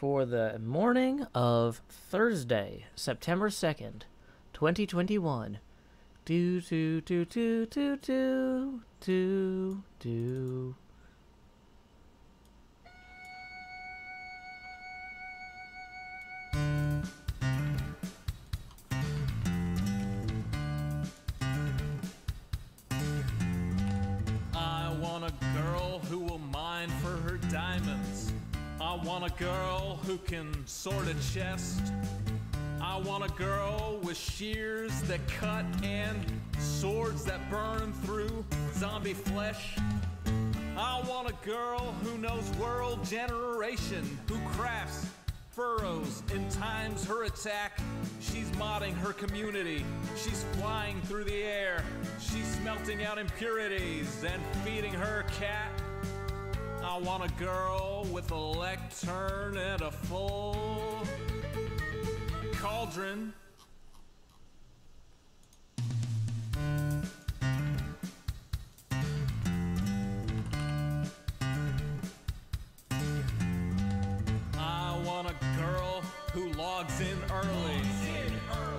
for the morning of Thursday, September 2nd, 2021. Do, do, do, do, do, do, do, do. I want a girl who will mine for her diamonds. I want a girl who can sort a chest. I want a girl with shears that cut and swords that burn through zombie flesh. I want a girl who knows world generation, who crafts furrows and times her attack. She's modding her community. She's flying through the air. She's smelting out impurities and feeding her cat. I want a girl with a lectern and a full cauldron. I want a girl who logs in early.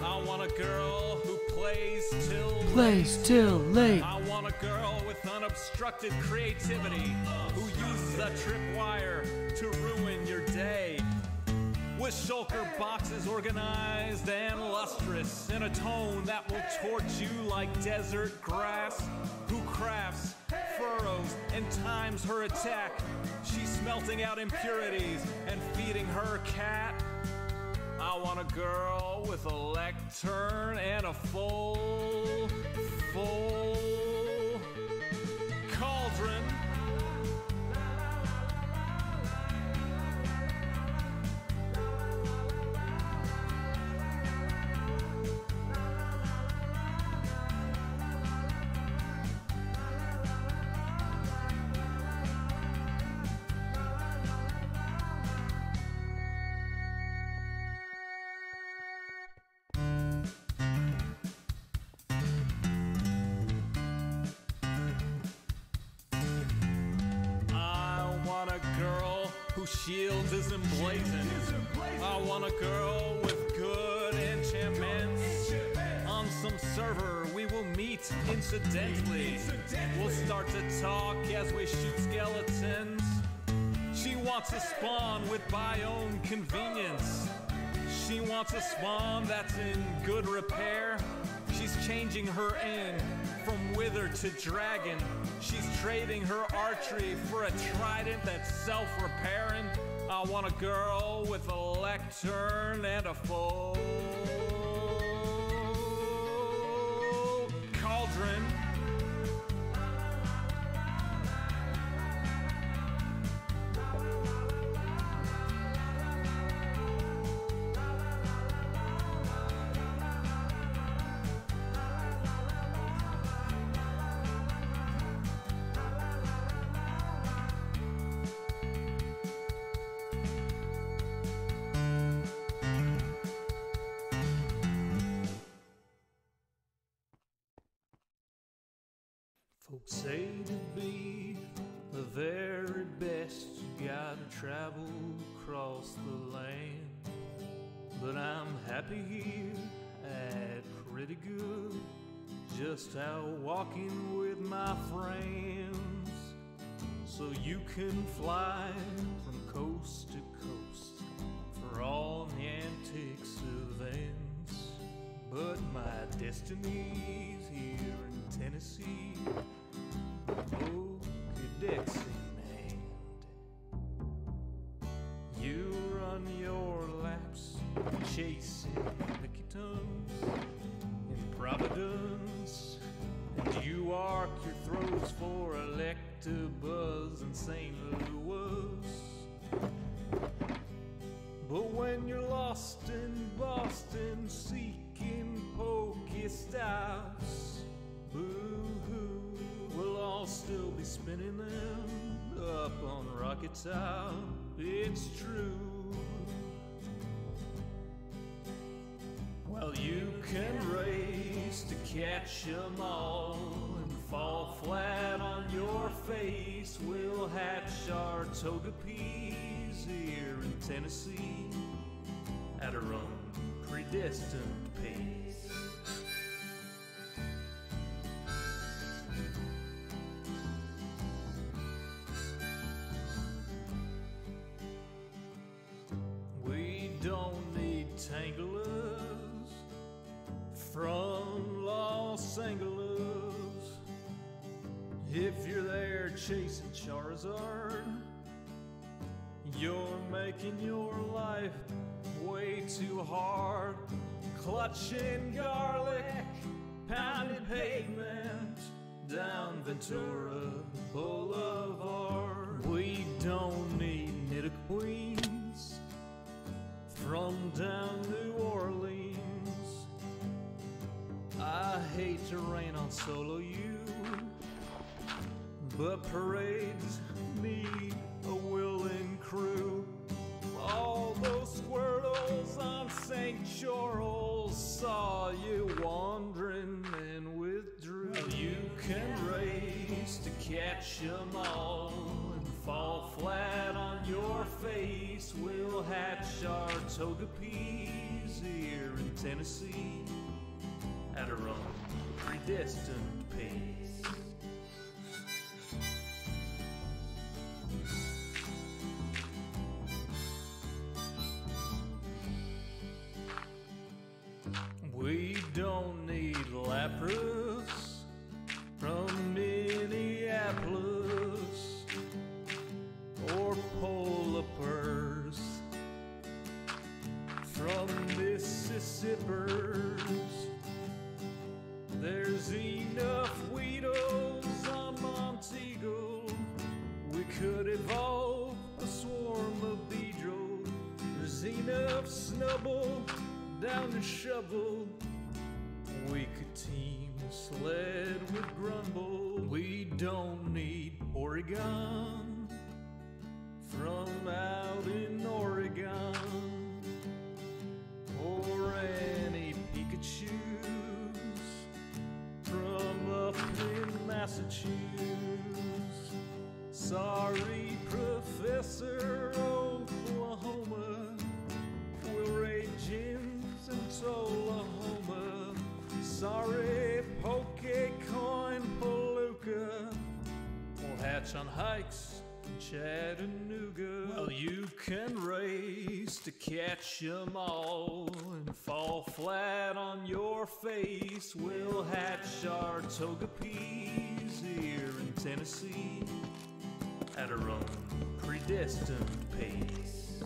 I want a girl who plays till late. I want a girl with unobstructed creativity who uses a tripwire to ruin your day. With shulker boxes organized and lustrous in a tone that will torch you like desert grass. Who crafts furrows and times her attack. She's smelting out impurities and feeding her cat. I want a girl with a lectern and a full cauldron. Whose shield is emblazoned. I want a girl with good enchantments. On some server we will meet incidentally. We'll start to talk as we shoot skeletons. She wants a spawn with biome convenience. She wants a spawn that's in good repair. She's changing her end from wither to dragon. She's trading her archery for a trident that's self-repairing. I want a girl with a lectern and a full cauldron. Folks say to be the very best, you gotta travel across the land. But I'm happy here at Pretty Good, just out walking with my friends. So you can fly from coast to coast for all the antics events. But my destiny's here in Tennessee, Pokedex in hand. You run your laps chasing Pickettums in Providence, and you arc your throws for Electabuzz in St. Louis. But when you're lost in Boston seeking Pokestops, boo-hoo, we'll all still be spinning them up on Rocket Top. It's true. Well, you can race to catch 'em all and fall flat on your face. We'll hatch our Togepi's here in Tennessee at her own predestined pace. We don't need tanglers from Los Angeles. If you're there chasing Charizard, you're making your life way too hard. Clutching garlic, pounding pavement down Ventura Boulevard. We don't need Nittaqueens from down New Orleans. I hate to rain on Solo U, but parades need a willing crew. All those squirtles on St. Charles saw you wandering and withdrew. Well, you can race to catch 'em all and fall flat on your face. We'll hatch our toga peas here in Tennessee at our own predestined pace. We don't need Lapras from Minneapolis or Polar Bears from Mississippi's. There's enough Weedles on Montego. We could evolve a swarm of Beedrill. There's enough Snubbull down the Shovel. We could team Sled with Grumble. We don't need Oregon from out in Oregon or any Pikachus from up in Massachusetts. Sorry, Professor Oklahoma, we'll raid gyms in Tullahoma. Sorry, Pokecoin Palooka, we'll hatch on hikes in Chattanooga. Well, you can race to catch 'em all and fall flat on your face. We'll hatch our toga peas here in Tennessee at our own predestined pace.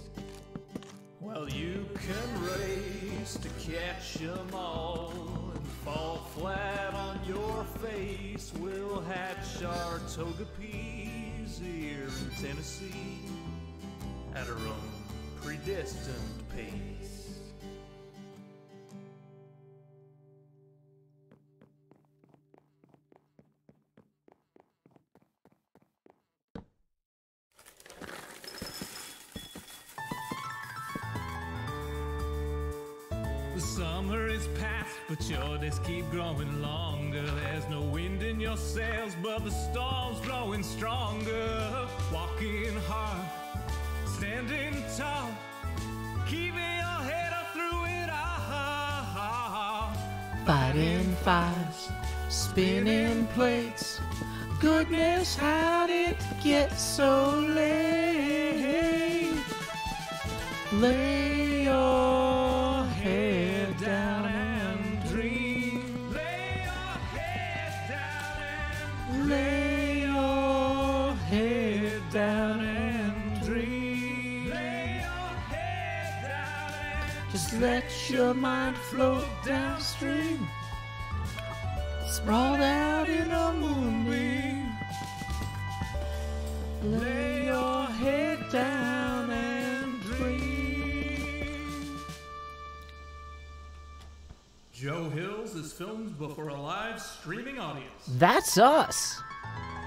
Well, you can race to catch 'em all and fall flat on your face. We'll hatch our toga peas here in Tennessee at our own predestined pace. The summer is past, but your days keep growing longer. There's no wind in your sails, but the storm's growing stronger. Walking hard, standing tall, keeping your head up through it all. Fighting fires, spinning plates. Goodness, how did it get so late? Lay your head down and dream. Lay your head down and Lay your head down and dream. lay your head down and Just let your mind float downstream, sprawled out in a moonbeam. Lay your head down and dream. Joe Hills is filmed before a live streaming audience. That's us!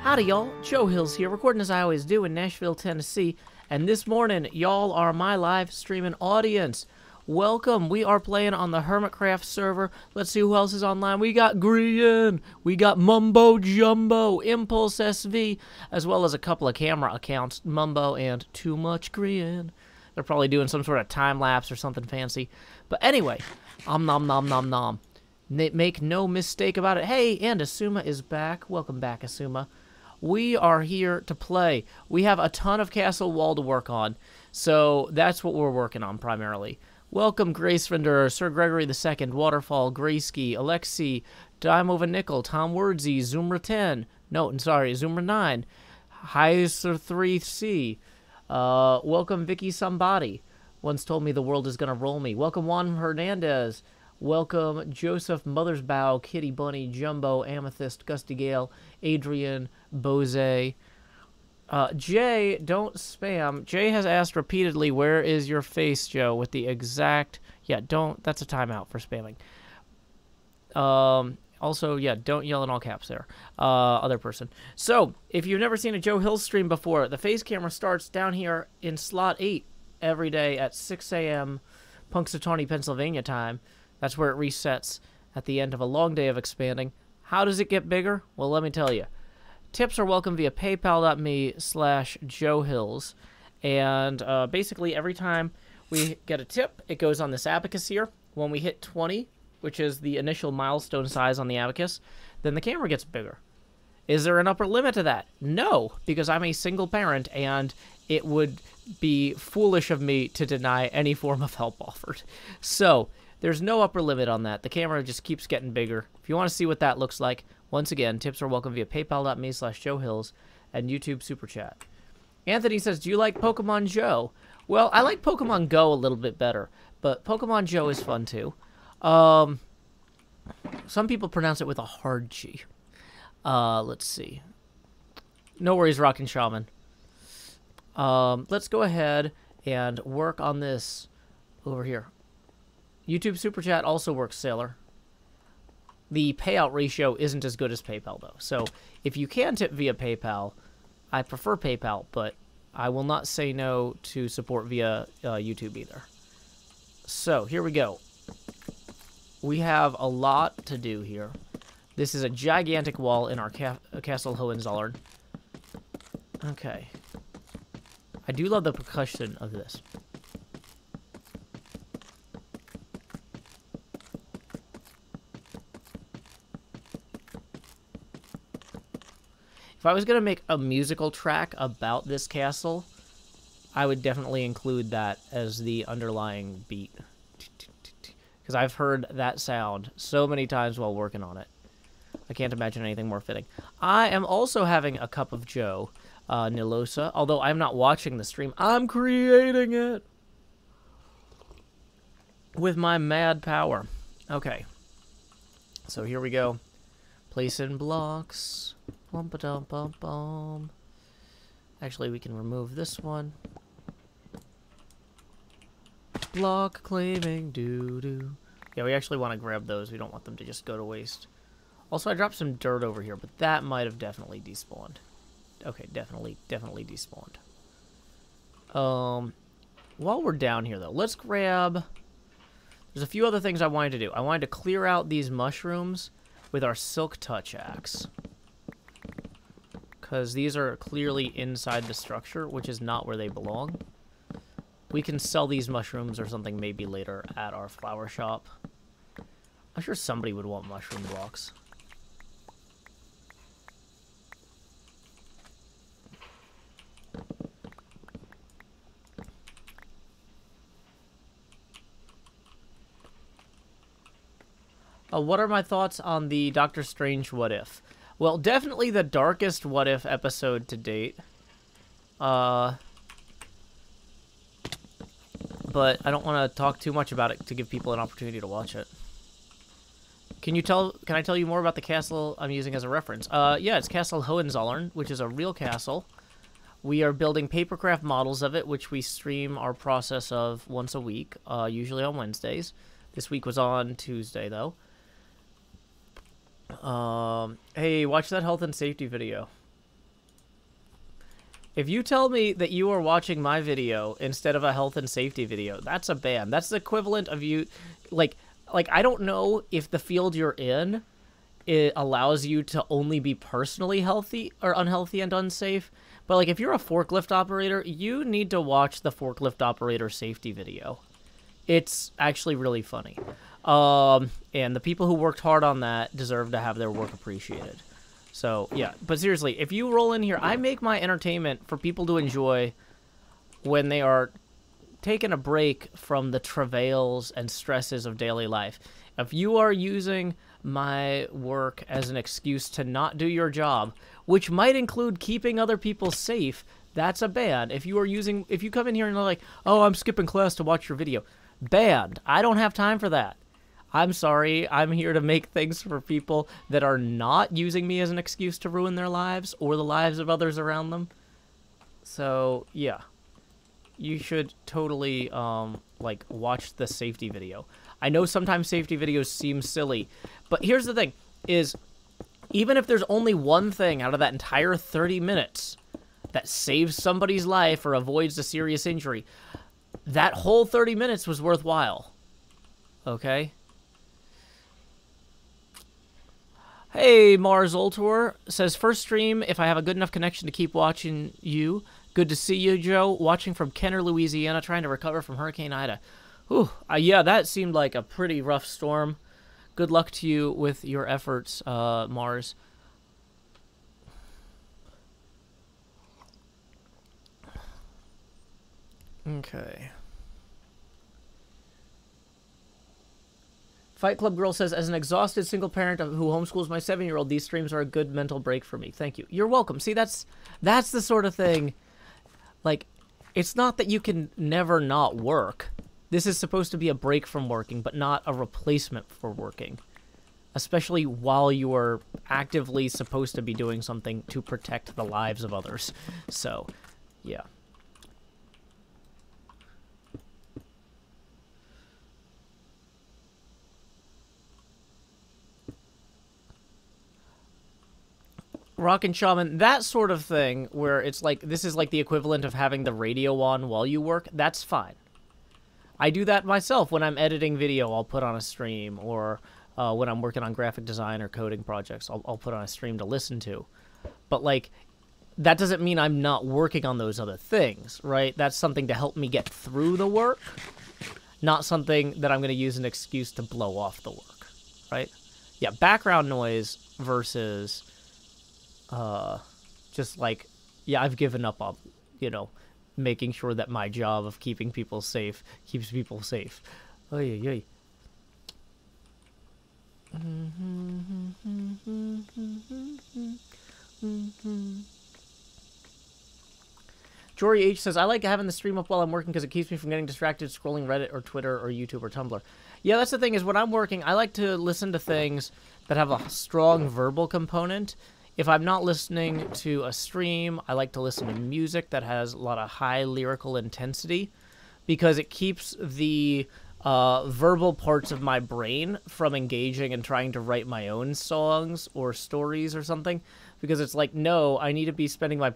Howdy, y'all. Joe Hills here, recording as I always do in Nashville, Tennessee. And this morning, y'all are my live streaming audience. Welcome. We are playing on the Hermitcraft server. Let's see who else is online. We got Grian, we got Mumbo Jumbo, Impulse SV, as well as a couple of camera accounts, Mumbo and Too Much Grian. They're probably doing some sort of time lapse or something fancy. But anyway, nom nom nom nom nom. Make no mistake about it. Hey, and Asuma is back. Welcome back, Asuma. We are here to play. We have a ton of Castle Wall to work on, so that's what we're working on primarily. Welcome, Grace Render, Sir Gregory II, Waterfall, Grayski, Alexi, Dimova Nickel, Tom Wordsy, Zumra 10. No, I'm sorry, Zumra 9. Heiser 3C. Welcome, Vicky Somebody. Once told me the world is gonna roll me. Welcome, Juan Hernandez. Welcome, Joseph Mothersbow, Kitty Bunny, Jumbo, Amethyst, Gusty Gale, Adrian, Bose. Jay, don't spam. Jay has asked repeatedly, where is your face, Joe, with the exact... Yeah, don't... That's a timeout for spamming. Also, yeah, don't yell in all caps there. Other person. So, if you've never seen a Joe Hill stream before, the face camera starts down here in slot 8 every day at 6 a.m. Punxsutawney, Pennsylvania time. That's where it resets at the end of a long day of expanding. How does it get bigger? Well, let me tell you. Tips are welcome via paypal.me/JoeHills. And basically, every time we get a tip, it goes on this abacus here. When we hit 20, which is the initial milestone size on the abacus, then the camera gets bigger. Is there an upper limit to that? No, because I'm a single parent, and it would be foolish of me to deny any form of help offered. So... there's no upper limit on that. The camera just keeps getting bigger. If you want to see what that looks like, once again, tips are welcome via paypal.me/JoeHills and YouTube Super Chat. Anthony says, do you like Pokemon Joe? Well, I like Pokemon Go a little bit better, but Pokemon Joe is fun too. Some people pronounce it with a hard G. Let's see. No worries, Rockin' Shaman. Let's go ahead and work on this over here. YouTube Super Chat also works, Sailor. The payout ratio isn't as good as PayPal, though. So, if you can tip via PayPal, I prefer PayPal, but I will not say no to support via YouTube either. So, here we go. We have a lot to do here. This is a gigantic wall in our Castle Hohenzollern. Okay. I do love the percussion of this. If I was going to make a musical track about this castle, I would definitely include that as the underlying beat. Because I've heard that sound so many times while working on it. I can't imagine anything more fitting. I am also having a cup of Joe, Nilosa, although I'm not watching the stream. I'm creating it with my mad power. Okay. So here we go. Place in blocks. Bum-ba-dum-bum-bum. Actually, we can remove this one. Block claiming doo-doo. Yeah, we actually want to grab those. We don't want them to just go to waste. Also, I dropped some dirt over here, but that might have definitely despawned. Okay, definitely despawned. While we're down here, though, let's grab... There's a few other things I wanted to do. I wanted to clear out these mushrooms with our Silk Touch axe. Because these are clearly inside the structure, which is not where they belong. We can sell these mushrooms or something maybe later at our flower shop. I'm sure somebody would want mushroom blocks. What are my thoughts on the Doctor Strange What If? Well, definitely the darkest What If episode to date. But I don't want to talk too much about it to give people an opportunity to watch it. Can I tell you more about the castle I'm using as a reference? Yeah, it's Castle Hohenzollern, which is a real castle. We are building papercraft models of it, which we stream our process of once a week, usually on Wednesdays. This week was on Tuesday, though. Hey, watch that health and safety video. If you tell me that you are watching my video instead of a health and safety video, that's a ban. That's the equivalent of you, like I don't know if the field you're in, it allows you to only be personally healthy or unhealthy and unsafe, But, like, if you're a forklift operator, you need to watch the forklift operator safety video. It's actually really funny. And the people who worked hard on that deserve to have their work appreciated. So, yeah. But seriously, if you roll in here, I make my entertainment for people to enjoy when they are taking a break from the travails and stresses of daily life. If you are using my work as an excuse to not do your job, which might include keeping other people safe, that's a ban. If you come in here and you're like, oh, I'm skipping class to watch your video, banned. I don't have time for that. I'm sorry. I'm here to make things for people that are not using me as an excuse to ruin their lives or the lives of others around them. So, yeah. You should totally, like, watch the safety video. I know sometimes safety videos seem silly, but here's the thing, is even if there's only one thing out of that entire 30 minutes that saves somebody's life or avoids a serious injury, that whole 30 minutes was worthwhile. Okay? Hey, Mars Ultor says, first stream if I have a good enough connection to keep watching you. Good to see you, Joe. Watching from Kenner, Louisiana, trying to recover from Hurricane Ida. Ooh, yeah, that seemed like a pretty rough storm. Good luck to you with your efforts, Mars. Okay. Fight Club Girl says, as an exhausted single parent who homeschools my 7-year-old, these streams are a good mental break for me. Thank you. You're welcome. See, that's the sort of thing, like, it's not that you can never not work. This is supposed to be a break from working, but not a replacement for working. Especially while you are actively supposed to be doing something to protect the lives of others. So, yeah. Rockin' Shaman, that sort of thing where it's like, this is like the equivalent of having the radio on while you work, that's fine. I do that myself when I'm editing video. I'll put on a stream, or when I'm working on graphic design or coding projects, I'll put on a stream to listen to. But, like, that doesn't mean I'm not working on those other things, right? That's something to help me get through the work, not something that I'm going to use an excuse to blow off the work, right? Yeah, background noise versus just like, yeah, I've given up on, you know, making sure that my job of keeping people safe keeps people safe. Oy, oy. Jory H says, I like having the stream up while I'm working because it keeps me from getting distracted scrolling Reddit or Twitter or YouTube or Tumblr. Yeah, that's the thing, is when I'm working, I like to listen to things that have a strong verbal component. If I'm not listening to a stream, I like to listen to music that has a lot of high lyrical intensity, because it keeps the verbal parts of my brain from engaging and trying to write my own songs or stories or something, because it's like, no, I need to be spending my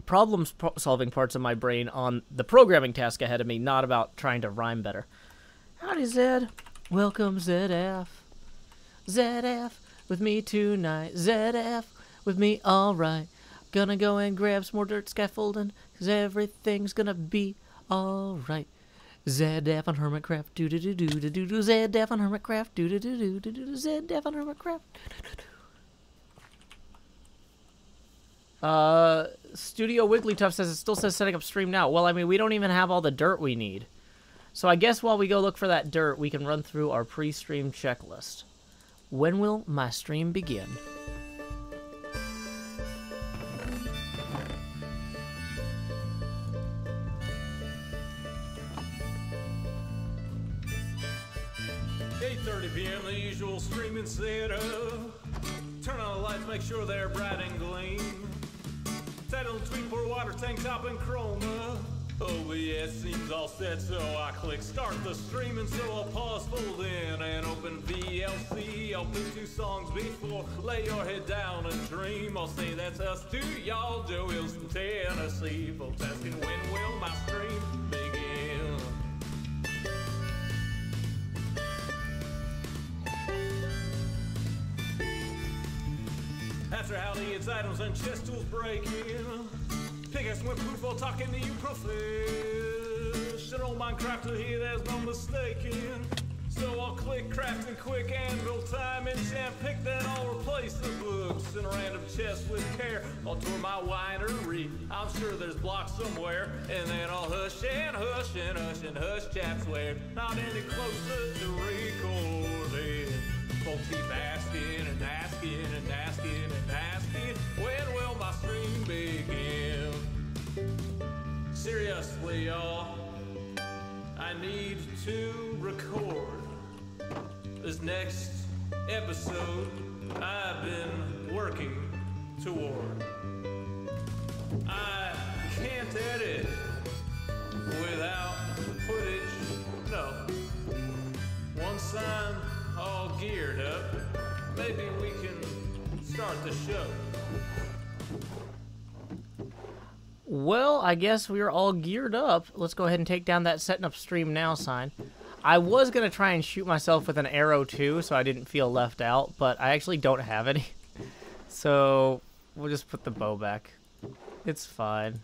problem-solving parts of my brain on the programming task ahead of me, not about trying to rhyme better. Howdy, Zed. Welcome, ZF. ZF. With me tonight, ZF, with me, alright. Gonna go and grab some more dirt scaffolding, cause everything's gonna be alright. ZF on Hermitcraft, do-do-do-do-do-do-do, ZF on Hermitcraft, do-do-do-do-do-do-do, ZF on Hermitcraft, do-do-do-do. Studio Wigglytuff says, it still says setting up stream now. Well, I mean, we don't even have all the dirt we need. So I guess while we go look for that dirt, we can run through our pre-stream checklist. When will my stream begin? PM, the usual streaming setup. Turn on the lights, make sure they're bright and gleam. Settle tweet for water tank top and chroma. OBS seems all set, so I click start the stream, and so I'll pause, fold in, and open VLC. I'll put 2 songs before, lay your head down and dream. I'll say that's us to y'all, Joe Hills from Tennessee. Full testing, when will my stream begin? After Monster Howdy, its items and chest tools breaking. Pickaxe went poof while talking to you, profish. An old Minecrafter here, there's no mistaking. So I'll click crafting quick anvil time enchant, pick that I'll replace the books in a random chest with care. I'll tour my winery, I'm sure there's blocks somewhere, and then I'll hush and hush and hush and hush chat swear. Not any closer to recording. Folks keep asking and asking and asking and asking, when will my stream begin? Seriously, y'all, I need to record this next episode I've been working toward. I can't edit without footage, no. Once I'm all geared up, maybe we can start the show. Well, I guess we are all geared up. Let's go ahead and take down that setting up stream now sign. I was going to try and shoot myself with an arrow too, so I didn't feel left out, but I actually don't have any. So we'll just put the bow back. It's fine.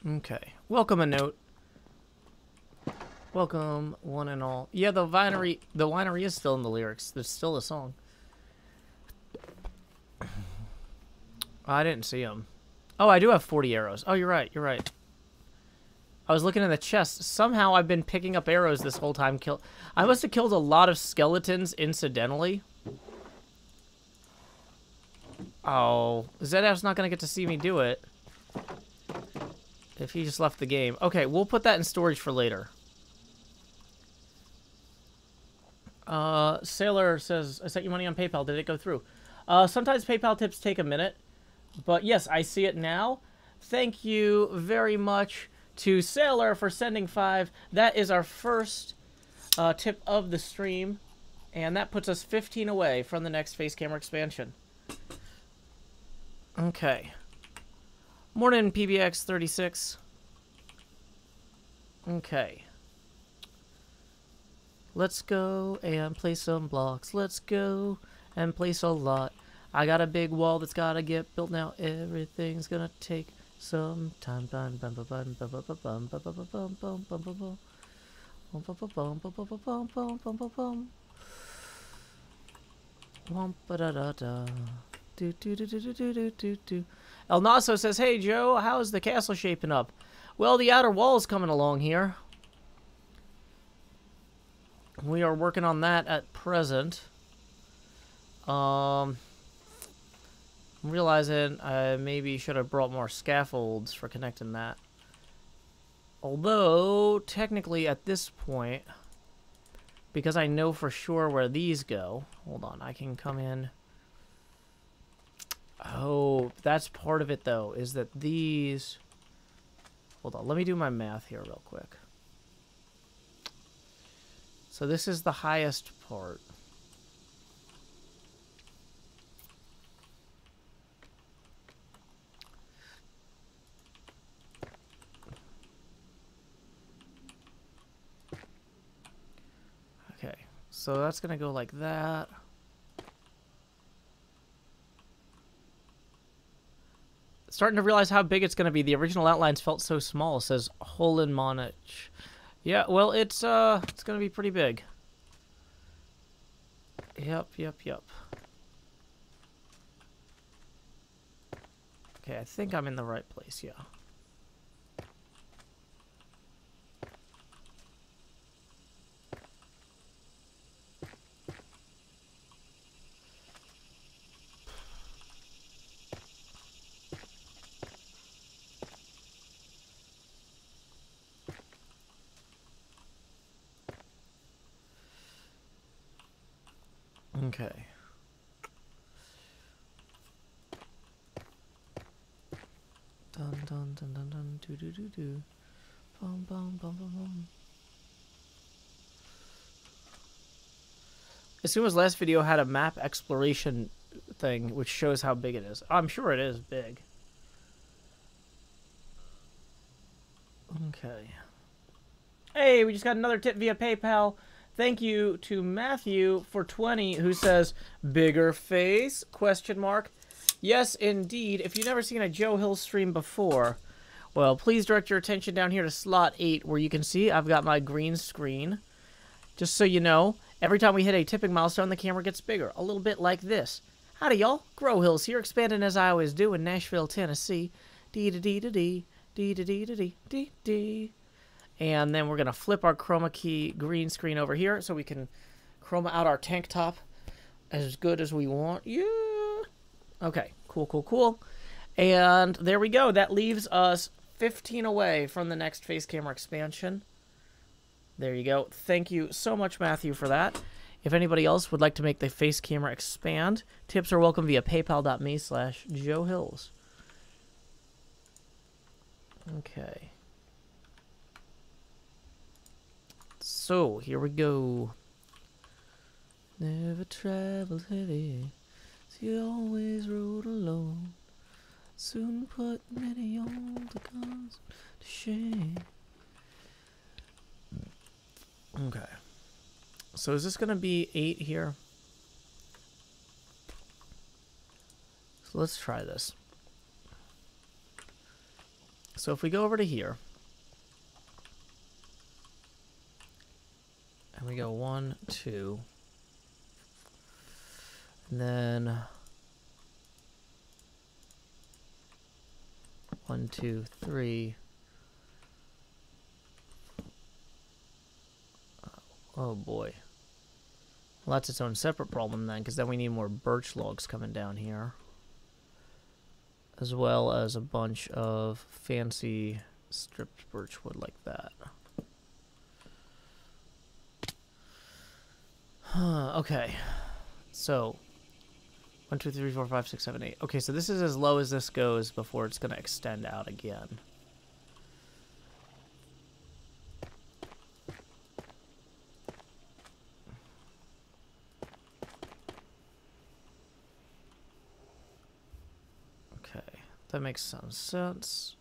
Okay. Welcome a note. Welcome one and all. Yeah, the winery is still in the lyrics. There's still a song. I didn't see him. Oh, I do have 40 arrows. Oh, you're right. You're right. I was looking in the chest. Somehow I've been picking up arrows this whole time. I must have killed a lot of skeletons incidentally. Oh, ZF's not going to get to see me do it. If he just left the game. Okay, we'll put that in storage for later. Sailor says, I sent you money on PayPal. Did it go through? Sometimes PayPal tips take a minute. But yes, I see it now. Thank you very much to Sailor for sending 5. That is our first tip of the stream. And that puts us 15 away from the next face camera expansion. Okay. Morning, PBX36. Okay. Let's go and play some blocks. Let's go and place a lot. I got a big wall that's gotta get built now. Everything's gonna take some time. El Naso says, "Hey Joe, how's the castle shaping up?" Well, the outer wall's coming along here. We are working on that at present. I'm realizing I maybe should have brought more scaffolds for connecting that. Although, technically at this point, because I know for sure where these go, hold on, I can come in. Oh, that's part of it though, is that these, hold on, let me do my math here real quick. So this is the highest part. Okay, so that's gonna go like that. Starting to realize how big it's gonna be. The original outlines felt so small, says Holin Monich. Yeah, well, it's gonna be pretty big. Yep. Okay, I think I'm in the right place, yeah. Okay. Dun dun dun dun dun do do do do. Bum bum bum bum bum. Asuma's last video had a map exploration thing which shows how big it is. I'm sure it is big. Okay. Hey, we just got another tip via PayPal. Thank you to Matthew for 20, who says, bigger face, question mark. Yes, indeed. If you've never seen a Joe Hill stream before, well, please direct your attention down here to slot 8, where you can see I've got my green screen. Just so you know, every time we hit a tipping milestone, the camera gets bigger. A little bit like this. Howdy, y'all. Grow Hills here, expanding as I always do in Nashville, Tennessee. Dee-da-dee-da-dee, dee-da-dee-da-dee, dee-dee. And then we're going to flip our chroma key green screen over here so we can chroma out our tank top as good as we want. Yeah. Okay, cool, cool, cool. And there we go. That leaves us 15 away from the next face camera expansion. There you go. Thank you so much, Matthew, for that. If anybody else would like to make the face camera expand, tips are welcome via paypal.me/JoeHills. Okay. So, here we go. Never traveled heavy, you always rode alone. Soon put many on the cause to shame. Okay. So is this going to be 8 here? So let's try this. So if we go over to here, and we go 1, 2, and then 1, 2, 3. Oh boy. Well, that's its own separate problem then, because then we need more birch logs coming down here, as well as a bunch of fancy stripped birch wood like that. Okay, so 1, 2, 3, 4, 5, 6, 7, 8. Okay, so this is as low as this goes before it's going to extend out again. Okay, that makes some sense.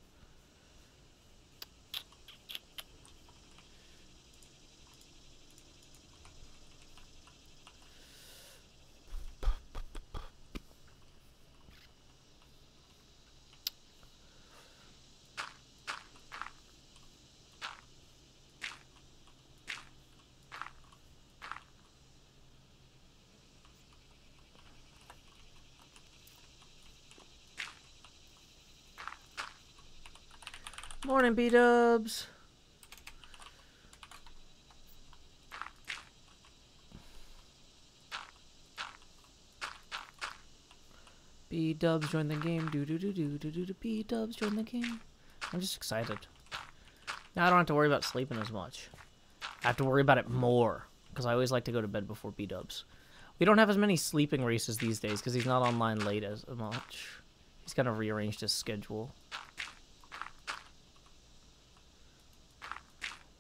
Morning, B-dubs. B-dubs join the game. Do-do-do-do-do-do. B-dubs join the game. I'm just excited. Now I don't have to worry about sleeping as much. I have to worry about it more, because I always like to go to bed before B-dubs. We don't have as many sleeping races these days, because he's not online late as much. He's kind of rearranged his schedule.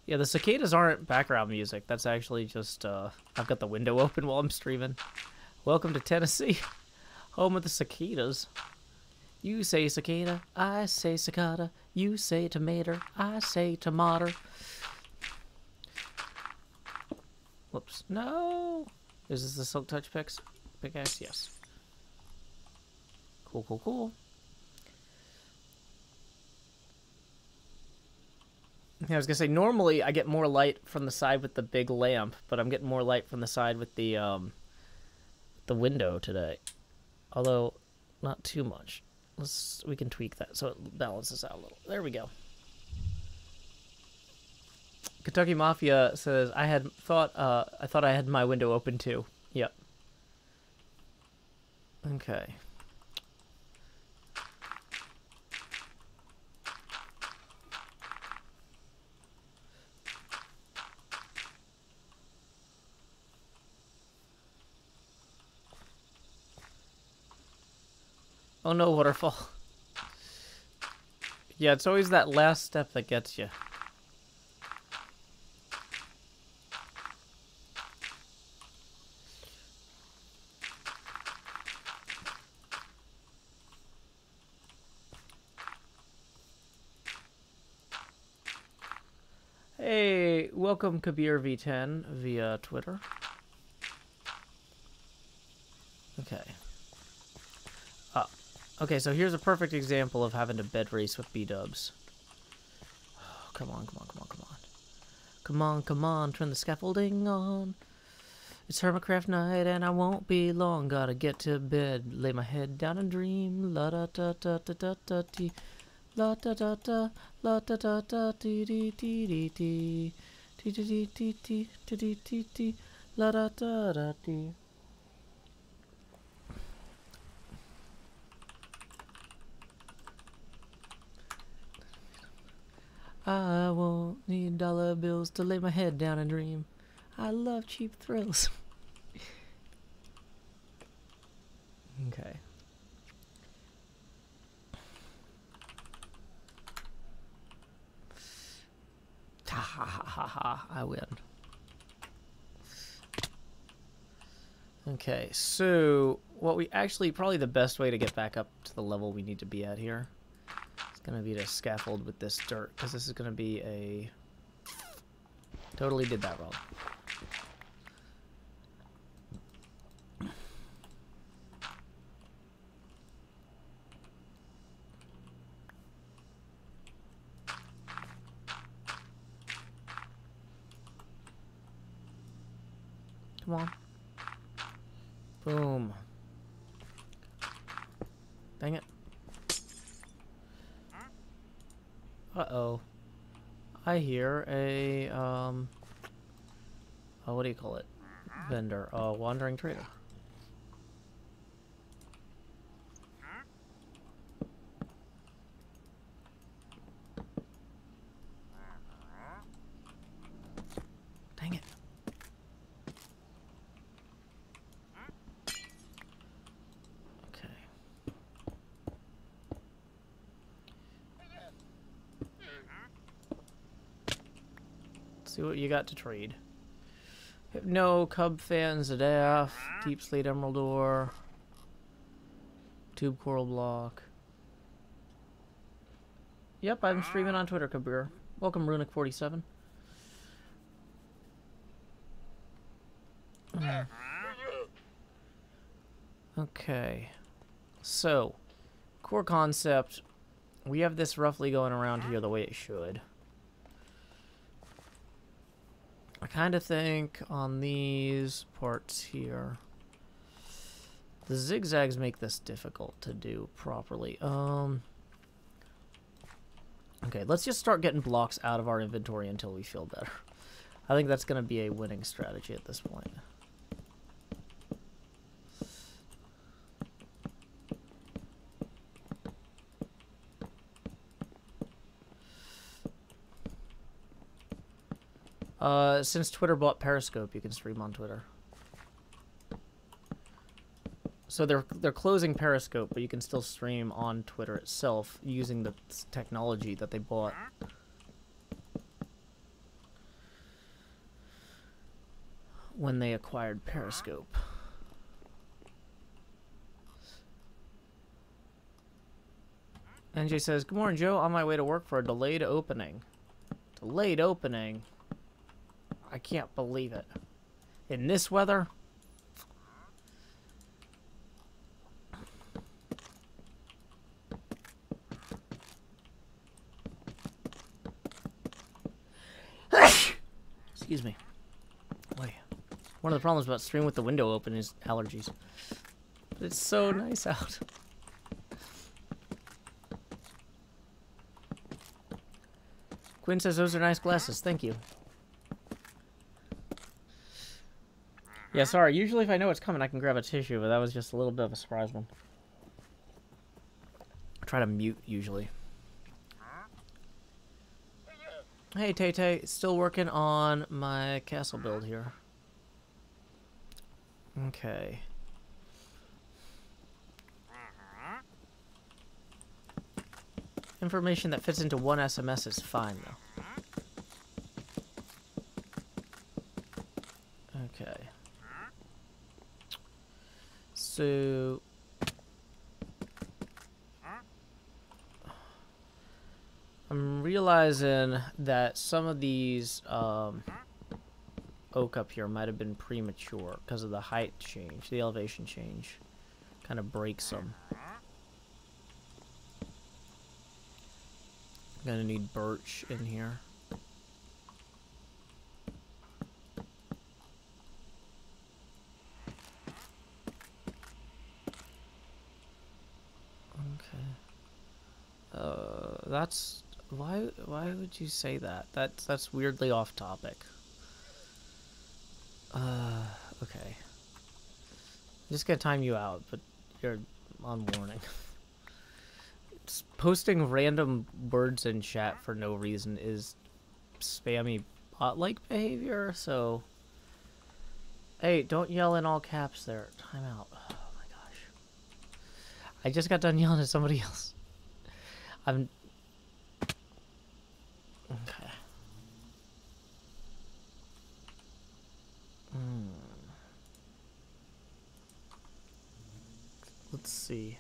Yeah, the cicadas aren't background music. That's actually just, I've got the window open while I'm streaming. Welcome to Tennessee, home of the cicadas. You say cicada, I say cicada. You say tomato, I say tomato. Whoops, no! Is this the Silk Touch pickaxe? Yes. Cool, cool, cool. I was gonna say, normally I get more light from the side with the big lamp, but I'm getting more light from the side with the window today. Although, not too much. We can tweak that so it balances out a little. There we go. Kentucky Mafia says, I thought I had my window open too. Yep. Okay. Oh no, waterfall. Yeah, it's always that last step that gets you. Hey, welcome Kabir V10 via Twitter. Okay. Okay, so here's a perfect example of having to bed race with B-dubs. Oh, come on, come on, come on, come on. Come on, come on, turn the scaffolding on. It's Hermitcraft night and I won't be long. Gotta get to bed, lay my head down and dream. La da da da da da da dee. La da da da, la da da da dee dee dee dee dee. Dee dee dee dee dee dee dee dee dee. La da da da dee. I won't need dollar bills to lay my head down and dream. I love cheap thrills. Okay. Ha ha ha ha ha, I win. Okay, so what we actually, probably the best way to get back up to the level we need to be at here is going to be to scaffold with this dirt, because this is going to be a... Totally did that wrong. Come on. Boom. Dang it. Uh-oh. I hear a, oh, what do you call it? Vendor. Wandering trader. Dang it. See what you got to trade. Hypno, Cub Fan, Zadaf, Deep Slate Emerald Ore, Tube Coral Block. Yep, I'm streaming on Twitter, Kabir. Welcome, Runic47. Okay. So, core concept. We have this roughly going around here the way it should. I kind of think on these parts here, the zigzags make this difficult to do properly. Okay, let's just start getting blocks out of our inventory until we feel better. I think that's going to be a winning strategy at this point. Since Twitter bought Periscope, you can stream on Twitter. So they're closing Periscope, but you can still stream on Twitter itself using the technology that they bought. When they acquired Periscope. NJ says, "Good morning, Joe. On my way to work for a delayed opening." Delayed opening? I can't believe it. In this weather? Excuse me. Boy, one of the problems about streaming with the window open is allergies. But it's so nice out. Quinn says those are nice glasses. Thank you. Yeah, sorry. Usually if I know it's coming, I can grab a tissue, but that was just a little bit of a surprise one. I try to mute, usually. Hey, Tay-Tay. Still working on my castle build here. Okay. Information that fits into one SMS is fine, though. Okay. So... I'm realizing realizing that some of these oak up here might have been premature because of the height change, the elevation change. Kind of breaks them. Gonna need birch in here. That's why would you say that? That's weirdly off topic. Okay. I'm just gonna time you out, but you're on warning. Just posting random words in chat for no reason is spammy bot-like behavior, so hey, don't yell in all caps there. Time out. Oh my gosh. I just got done yelling at somebody else. I'm okay. Let's see.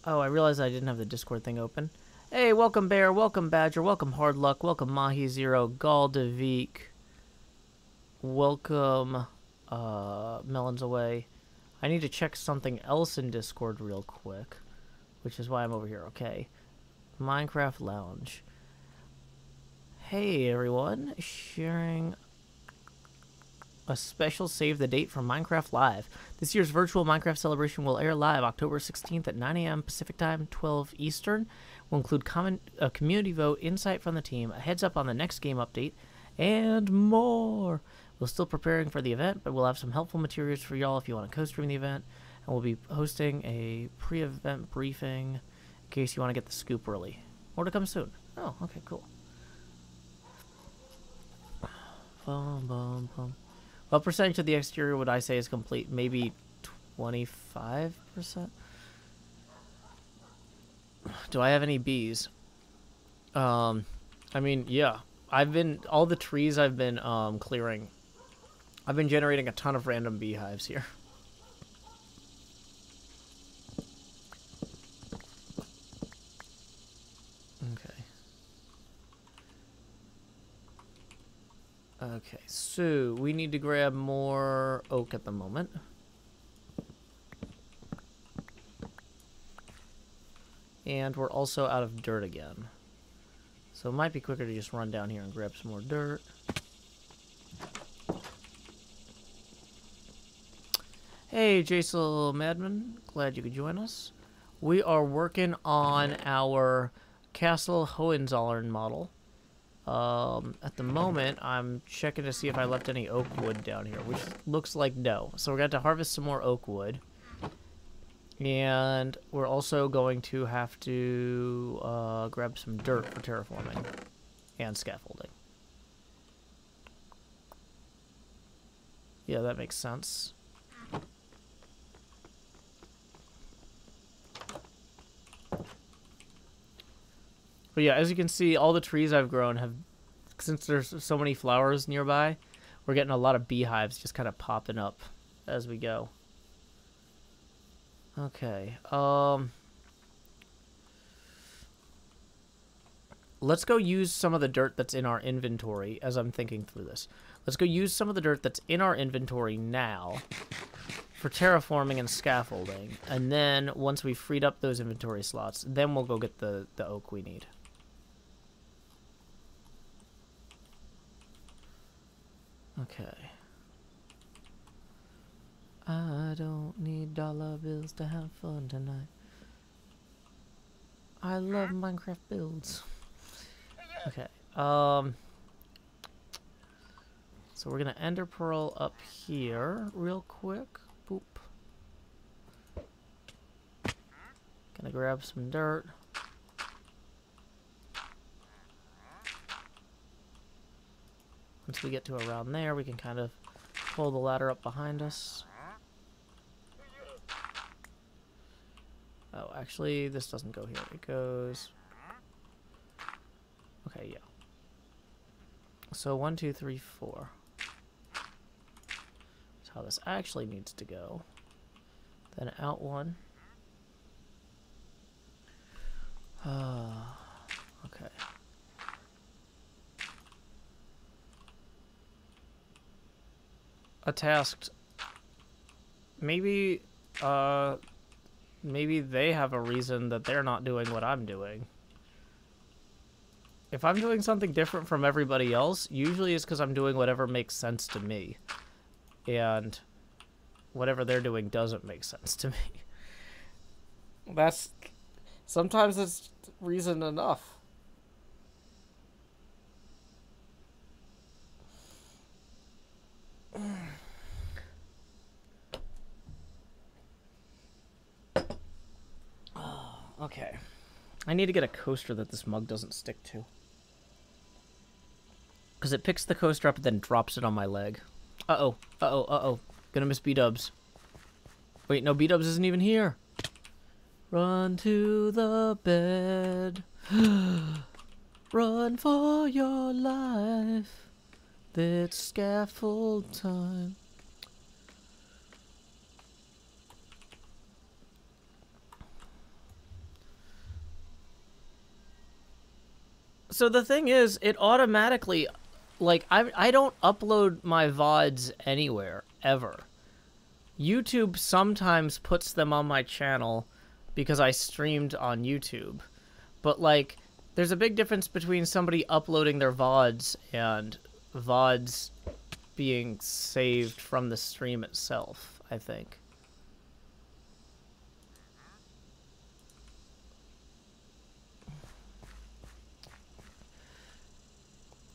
Oh, I realized I didn't have the Discord thing open. Hey, welcome Bear, welcome Badger, welcome Hard Luck, welcome Mahi Zero, Galdavik, welcome Melons Away. I need to check something else in Discord real quick, which is why I'm over here. Okay. Minecraft Lounge. Hey everyone, sharing a special save the date from Minecraft Live. This year's virtual Minecraft celebration will air live October 16th at 9 a.m. Pacific Time, 12 Eastern. Will include a community vote, insight from the team, a heads up on the next game update, and more. We're still preparing for the event, but we'll have some helpful materials for y'all if you want to co-stream the event. And we'll be hosting a pre-event briefing in case you want to get the scoop early. More to come soon. Oh, okay, cool. Bum, bum, bum. What percentage of the exterior would I say is complete? Maybe 25%? Do I have any bees? I mean, yeah. All the trees I've been clearing, I've been generating a ton of random beehives here. Okay, so we need to grab more oak at the moment. And we're also out of dirt again. So it might be quicker to just run down here and grab some more dirt. Hey, Jason Madman, glad you could join us. We are working on our Castle Hohenzollern model. At the moment, I'm checking to see if I left any oak wood down here, which looks like no. So we're going to harvest some more oak wood. And we're also going to have to grab some dirt for terraforming and scaffolding. Yeah, that makes sense. But yeah, as you can see, all the trees I've grown have, since there's so many flowers nearby, we're getting a lot of beehives just kind of popping up as we go. Okay, let's go use some of the dirt that's in our inventory as I'm thinking through this. Let's go use some of the dirt that's in our inventory now for terraforming and scaffolding. And then once we've freed up those inventory slots, then we'll go get the oak we need. Okay. I don't need dollar bills to have fun tonight. I love Minecraft builds. Okay. So we're gonna ender pearl up here real quick. Boop. Gonna grab some dirt. Once we get to around there, we can kind of pull the ladder up behind us. Oh, actually, this doesn't go here. It goes... Okay, yeah. So 1, 2, 3, 4. That's how this actually needs to go. Then out one. Okay. a task, maybe maybe they have a reason that they're not doing what I'm doing. If I'm doing something different from everybody else, usually it's because I'm doing whatever makes sense to me. And whatever they're doing doesn't make sense to me. Sometimes it's reason enough. Okay. I need to get a coaster that this mug doesn't stick to. Because it picks the coaster up and then drops it on my leg. Uh-oh. Uh-oh. Uh-oh. Gonna miss B-dubs. Wait, no, B-dubs isn't even here. Run to the bed. Run for your life. It's scaffold time. So the thing is, it automatically, like, I don't upload my VODs anywhere, ever. YouTube sometimes puts them on my channel because I streamed on YouTube. But, like, there's a big difference between somebody uploading their VODs and VODs being saved from the stream itself, I think.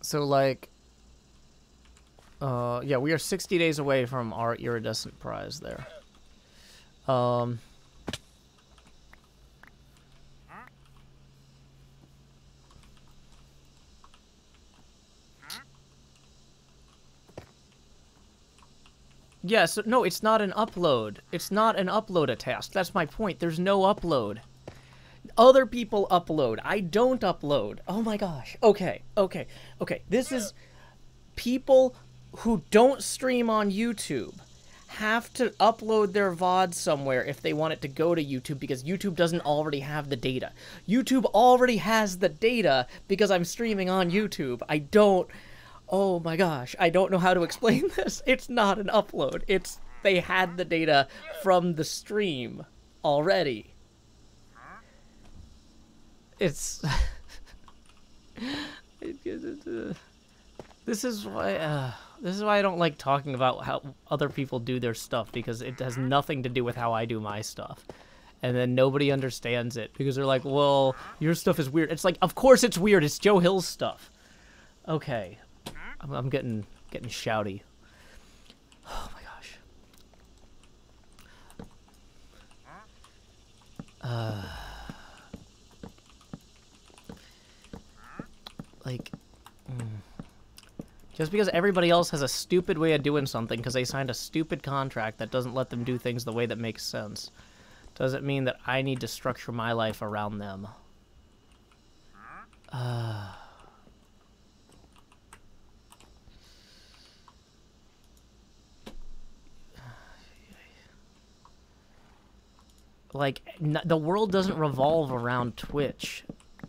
So, like, yeah, we are 60 days away from our iridescent prize there. Yeah, so, no, it's not an upload. It's not an upload task. That's my point. There's no upload. Other people upload. I don't upload. Oh my gosh. Okay. This is people who don't stream on YouTube have to upload their VOD somewhere if they want it to go to YouTube because YouTube doesn't already have the data. YouTube already has the data because I'm streaming on YouTube. I don't... Oh my gosh. I don't know how to explain this. It's not an upload. They had the data from the stream already. It's this is why I don't like talking about how other people do their stuff because it has nothing to do with how I do my stuff. And then nobody understands it because they're like, "Well, your stuff is weird." It's like, "Of course it's weird. It's Joe Hill's stuff." Okay. I'm getting shouty. Oh my gosh. Like, just because everybody else has a stupid way of doing something because they signed a stupid contract that doesn't let them do things the way that makes sense, doesn't mean that I need to structure my life around them. Like, the world doesn't revolve around Twitch.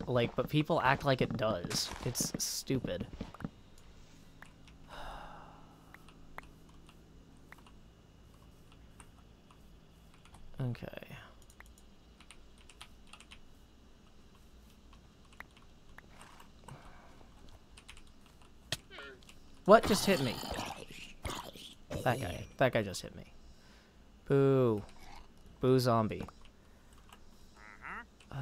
Like, but people act like it does. It's stupid. Okay. What just hit me? That guy just hit me. Boo. Boo zombie. Okay,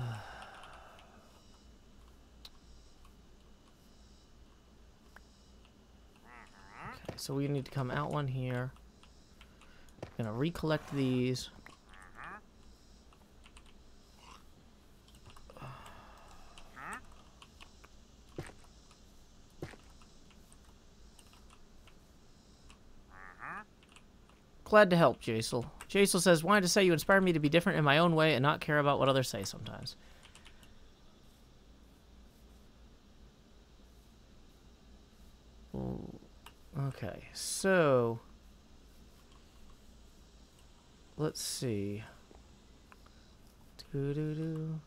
so we need to come out one here. I'm gonna recollect these. Glad to help, Jasel. Jasel says, wanted to say you inspire me to be different in my own way and not care about what others say sometimes. Ooh. Okay, so... let's see. Doo-doo-doo.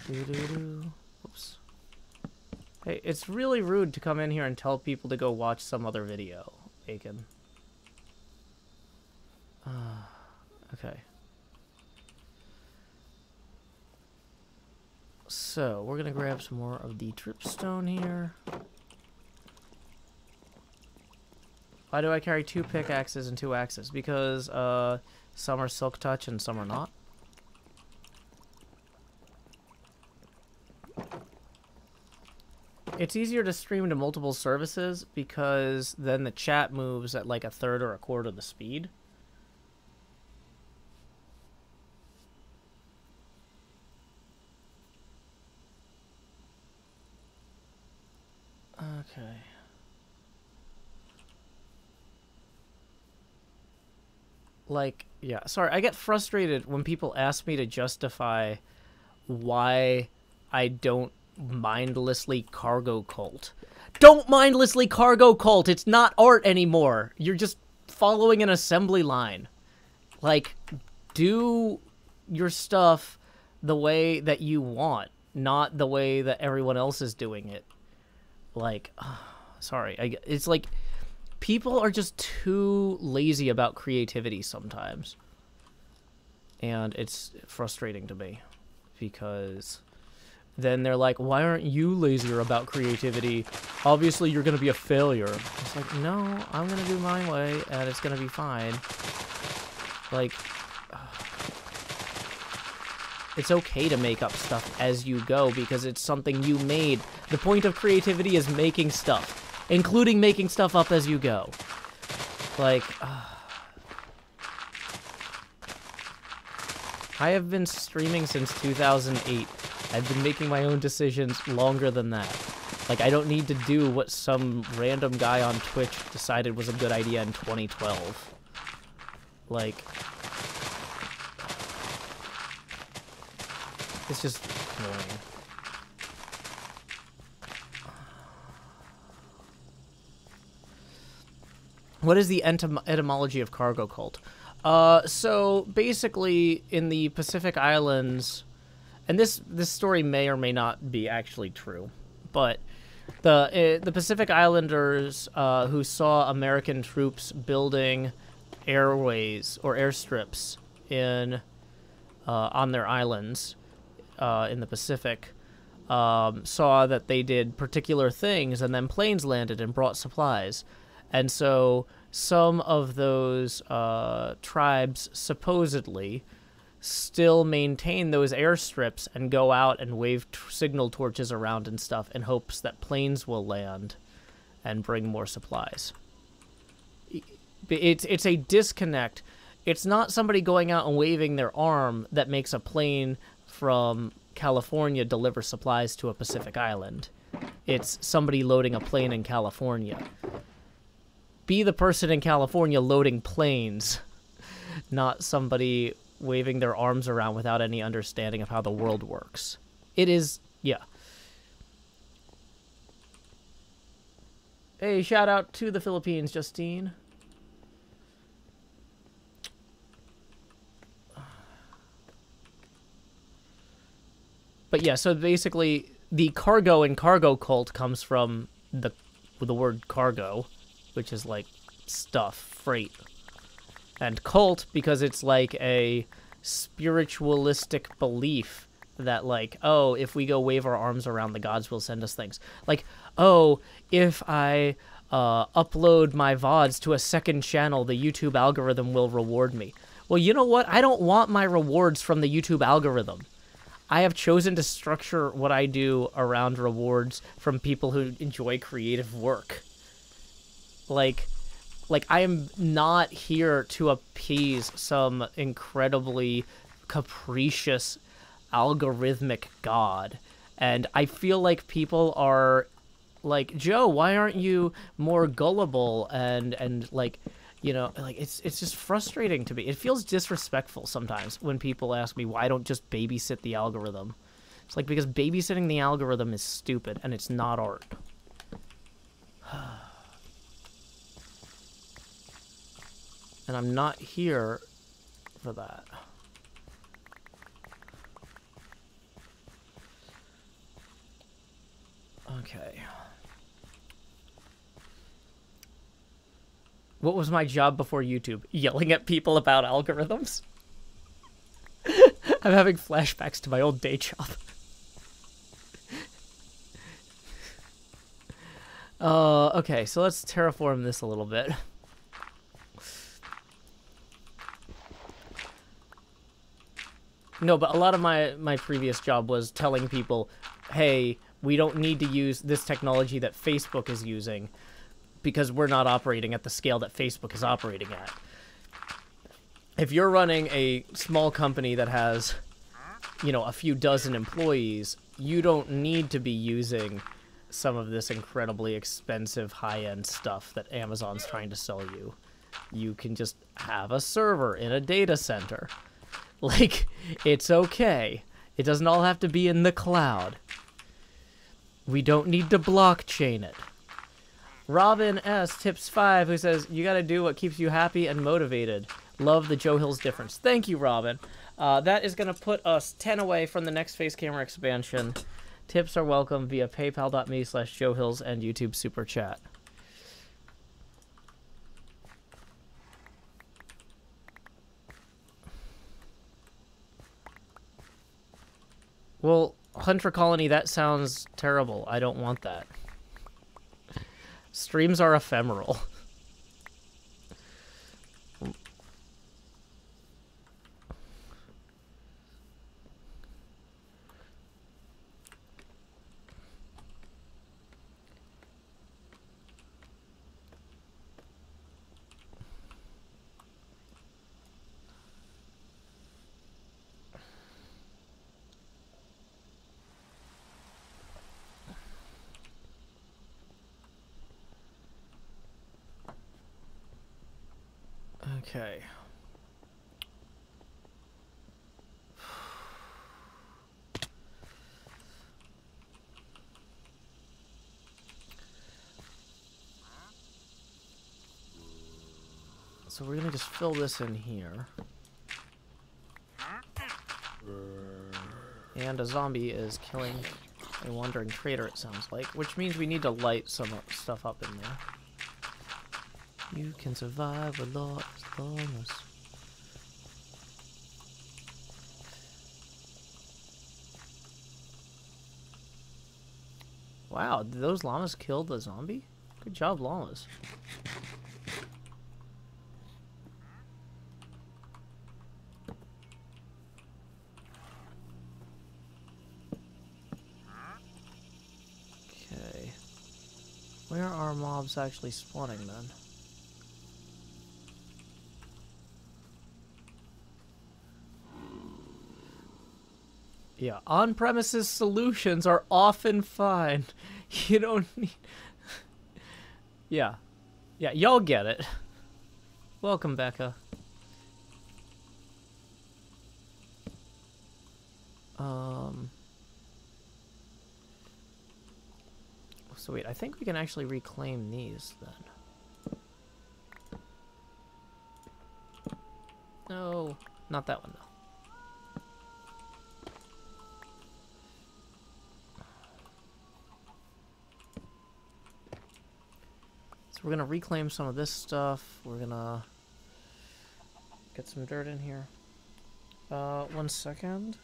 Doo-doo-doo. Oops. Hey, it's really rude to come in here and tell people to go watch some other video, Aiken. Okay. So, we're gonna grab some more of the dripstone here. Why do I carry 2 pickaxes and 2 axes? Because, some are silk touch and some are not. It's easier to stream to multiple services because then the chat moves at like 1/3 or 1/4 the speed. Okay. Like, yeah, sorry, I get frustrated when people ask me to justify why I don't mindlessly cargo cult. Don't mindlessly cargo cult! It's not art anymore! You're just following an assembly line. Like, do your stuff the way that you want, not the way that everyone else is doing it. Like, sorry, it's like, people are just too lazy about creativity sometimes. And it's frustrating to me. Because then they're like, why aren't you lazier about creativity? Obviously you're going to be a failure. It's like, no, I'm going to do my way, and it's going to be fine. Like, it's okay to make up stuff as you go, because it's something you made. The point of creativity is making stuff, including making stuff up as you go. Like, I have been streaming since 2008. I've been making my own decisions longer than that. Like, I don't need to do what some random guy on Twitch decided was a good idea in 2012. Like, it's just annoying. What is the etymology of cargo cult? So basically, in the Pacific Islands, and this story may or may not be actually true, but the Pacific Islanders who saw American troops building airways or airstrips in on their islands in the Pacific saw that they did particular things, and then planes landed and brought supplies. And so some of those tribes supposedly still maintain those airstrips and go out and wave signal torches around and stuff in hopes that planes will land and bring more supplies. It's a disconnect. It's not somebody going out and waving their arm that makes a plane from California deliver supplies to a Pacific island. It's somebody loading a plane in California. Be the person in California loading planes, not somebody waving their arms around without any understanding of how the world works. It is, yeah. Hey, shout out to the Philippines, Justine. But yeah, so basically, the cargo and cargo cult comes from the word cargo, which is like stuff, freight. And cult because it's like a spiritualistic belief that like, oh, if we go wave our arms around, the gods will send us things. Like, oh, if I upload my VODs to a second channel, the YouTube algorithm will reward me. Well, you know what? I don't want my rewards from the YouTube algorithm. I have chosen to structure what I do around rewards from people who enjoy creative work. Like I am not here to appease some incredibly capricious algorithmic god. And I feel like people are like, Joe, why aren't you more gullible and like, you know, like it's just frustrating to me. It feels disrespectful sometimes when people ask me why I don't just babysit the algorithm. It's like, because babysitting the algorithm is stupid and it's not art. And I'm not here for that. Okay. What was my job before YouTube? Yelling at people about algorithms? I'm having flashbacks to my old day job. Okay, so let's terraform this a little bit. No, but a lot of my previous job was telling people, hey, we don't need to use this technology that Facebook is using because we're not operating at the scale that Facebook is operating at. If you're running a small company that has, you know, a few dozen employees, you don't need to be using some of this incredibly expensive high-end stuff that Amazon's trying to sell you. You can just have a server in a data center. Like, it's okay. It doesn't all have to be in the cloud. We don't need to blockchain it. Robin S. Tips 5, who says, you gotta do what keeps you happy and motivated. Love the Joe Hills difference. Thank you, Robin. That is gonna put us 10 away from the next face camera expansion. Tips are welcome via paypal.me/Joe Hills and YouTube Super Chat. Well, Hunter Colony, that sounds terrible. I don't want that. Streams are ephemeral. Okay. So we're gonna just fill this in here. And a zombie is killing a wandering trader, it sounds like, which means we need to light some stuff up in there. You can survive a lot as long as... Wow, did those llamas kill the zombie? Good job, llamas. Okay. Where are mobs actually spawning then? Yeah, on-premises solutions are often fine. You don't need... Yeah. Yeah, y'all get it. Welcome, Becca. So wait, I think we can actually reclaim these then. No, not that one though. So we're gonna reclaim some of this stuff. We're gonna get some dirt in here. 1 second.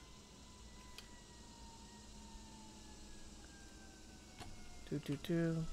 Do.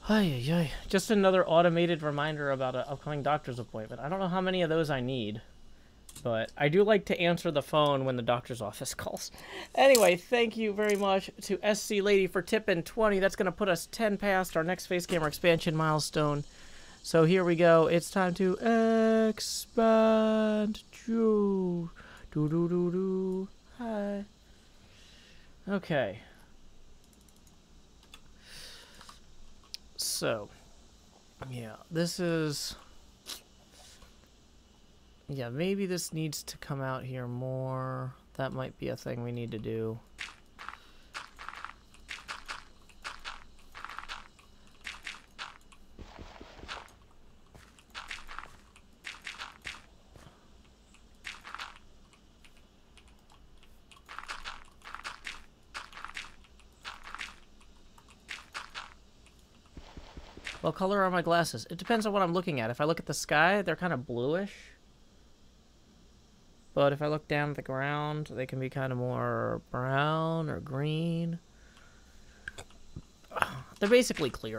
Ay. Just another automated reminder about an upcoming doctor's appointment. I don't know how many of those I need, but I do like to answer the phone when the doctor's office calls. Anyway, thank you very much to SC Lady for tipping 20. That's going to put us 10 past our next face camera expansion milestone. So here we go. It's time to expand. Do. Hi. Okay. So, Yeah, this is... Yeah, maybe this needs to come out here more. That might be a thing we need to do. What color are my glasses? It depends on what I'm looking at. If I look at the sky, they're kind of bluish. But if I look down at the ground, they can be kind of more brown or green. They're basically clear.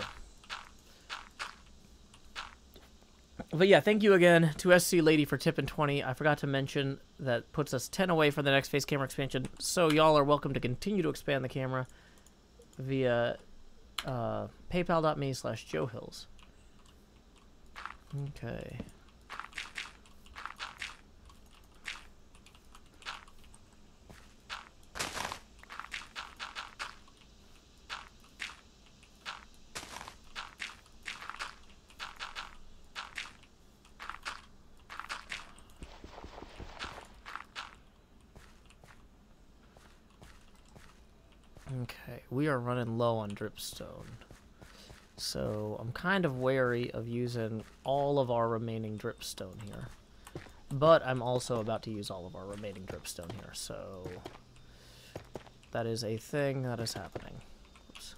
But yeah, thank you again to SC Lady for tipping 20. I forgot to mention that puts us 10 away for the next face camera expansion. So y'all are welcome to continue to expand the camera via paypal.me/JoeHills. Okay. Okay, we are running low on dripstone. So I'm kind of wary of using all of our remaining dripstone here. But I'm also about to use all of our remaining dripstone here, so that is a thing that is happening. Oops.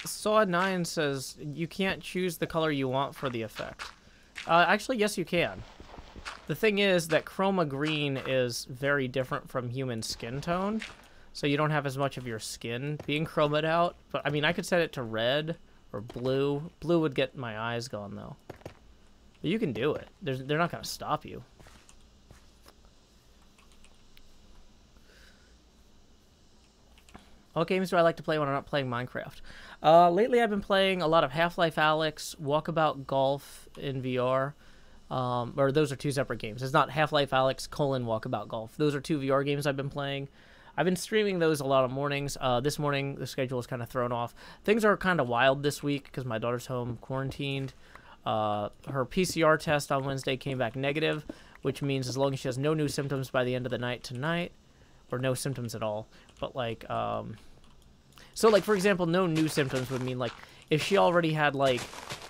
Saw9 says you can't choose the color you want for the effect. Actually, yes, you can. The thing is that chroma green is very different from human skin tone, so you don't have as much of your skin being chromed out. But I mean, I could set it to red or blue. Blue would get my eyes gone, though. But you can do it. They're not going to stop you. What games do I like to play when I'm not playing Minecraft? Lately, I've been playing a lot of Half-Life Alyx, Walkabout Golf in VR. Or those are two separate games. It's not Half-Life Alyx : Walkabout Golf. Those are two VR games I've been playing. I've been streaming those a lot of mornings. This morning, the schedule is kind of thrown off. Things are kind of wild this week because my daughter's home quarantined. Her PCR test on Wednesday came back negative, which means as long as she has no new symptoms by the end of the night tonight, or no symptoms at all, but like, so like, for example, no new symptoms would mean like, if she already had like,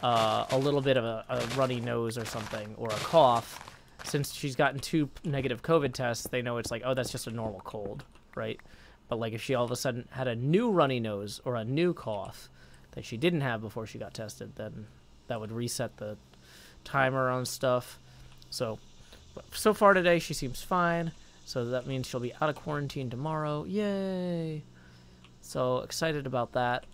a little bit of a runny nose or something, or a cough, since she's gotten 2 negative COVID tests, they know it's like, oh, that's just a normal cold, right? But like, if she all of a sudden had a new runny nose or a new cough that she didn't have before she got tested, then that would reset the timer on stuff. So far today, she seems fine. So that means she'll be out of quarantine tomorrow. Yay! So excited about that.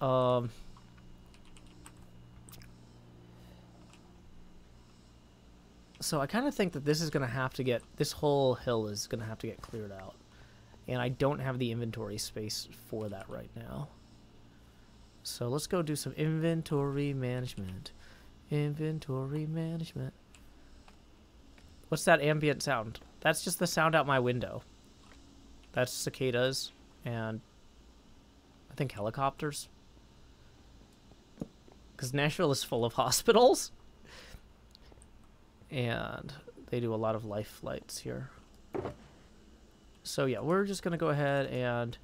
So I kind of think that this is going to have to get... This whole hill is going to have to get cleared out. And I don't have the inventory space for that right now. So let's go do some inventory management. Inventory management. What's that ambient sound? That's just the sound out my window. That's cicadas and I think helicopters. Because Nashville is full of hospitals. And they do a lot of life flights here. So yeah, we're just going to go ahead and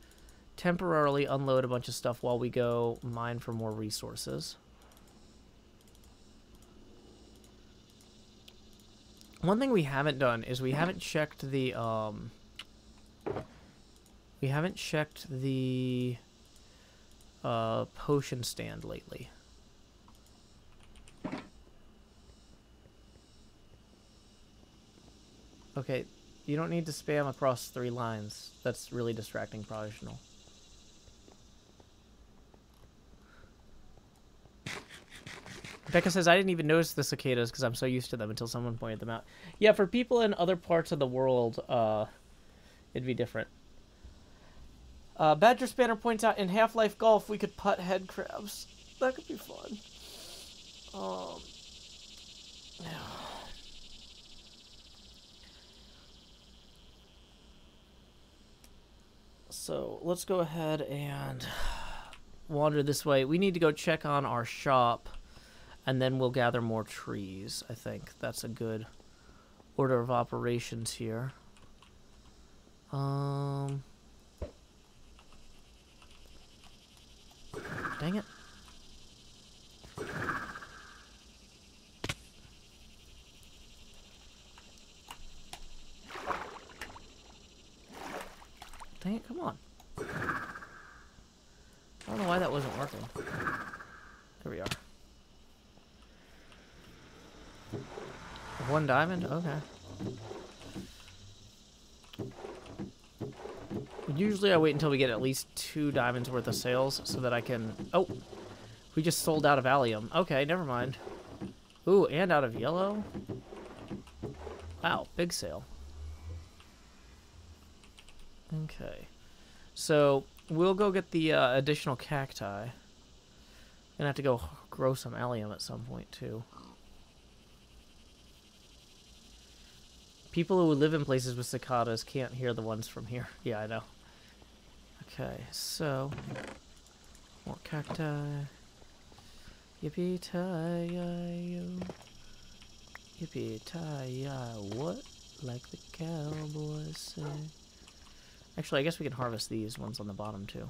temporarily unload a bunch of stuff while we go mine for more resources. One thing we haven't done is we haven't checked the potion stand lately. Okay, You don't need to spam across 3 lines. That's really distracting, Prodigal. Becca says, I didn't even notice the cicadas because I'm so used to them until someone pointed them out. Yeah, for people in other parts of the world, it'd be different. Badger Spanner points out, in Half-Life Golf, we could putt head crabs. That could be fun. Yeah. So, let's go ahead and wander this way. We need to go check on our shop, and then we'll gather more trees. I think that's a good order of operations here. Dang it. Dang it, come on. I don't know why that wasn't working. There we are. 1 diamond? Okay. Usually I wait until we get at least 2 diamonds worth of sales so that I can... Oh! We just sold out of allium. Okay, never mind. Ooh, and out of yellow? Wow, big sale. Okay. So, we'll go get the additional cacti. Gonna have to go grow some allium at some point, too. People who live in places with cicadas can't hear the ones from here. Yeah, I know. Okay, so... more cacti. Yippee-tie-yi-yo. Yippee-tie-yi, what? Like the cowboys say. Actually, I guess we can harvest these ones on the bottom, too.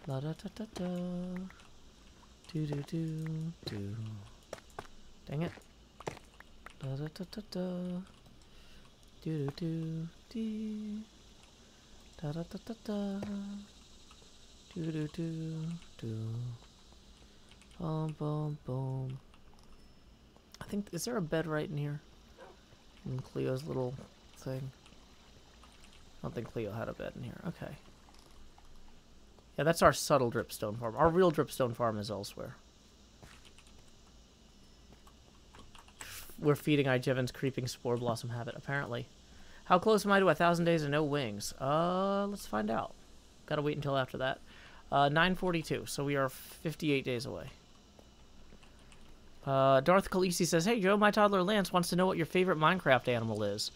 La da da da da. Do do do do. Dang it. La da da da da. Do do do do. Da da da da da. Do do do do. Boom boom boom. I think, is there a bed right in here? In Cleo's little thing. I don't think Cleo had a bed in here. Okay. Yeah, that's our subtle dripstone farm. Our real dripstone farm is elsewhere. We're feeding Ijevon's creeping spore blossom habit, apparently. How close am I to 1,000 days and no wings? Let's find out. Gotta wait until after that. 942, so we are 58 days away. Darth Khaleesi says, hey Joe, my toddler Lance wants to know what your favorite Minecraft animal is.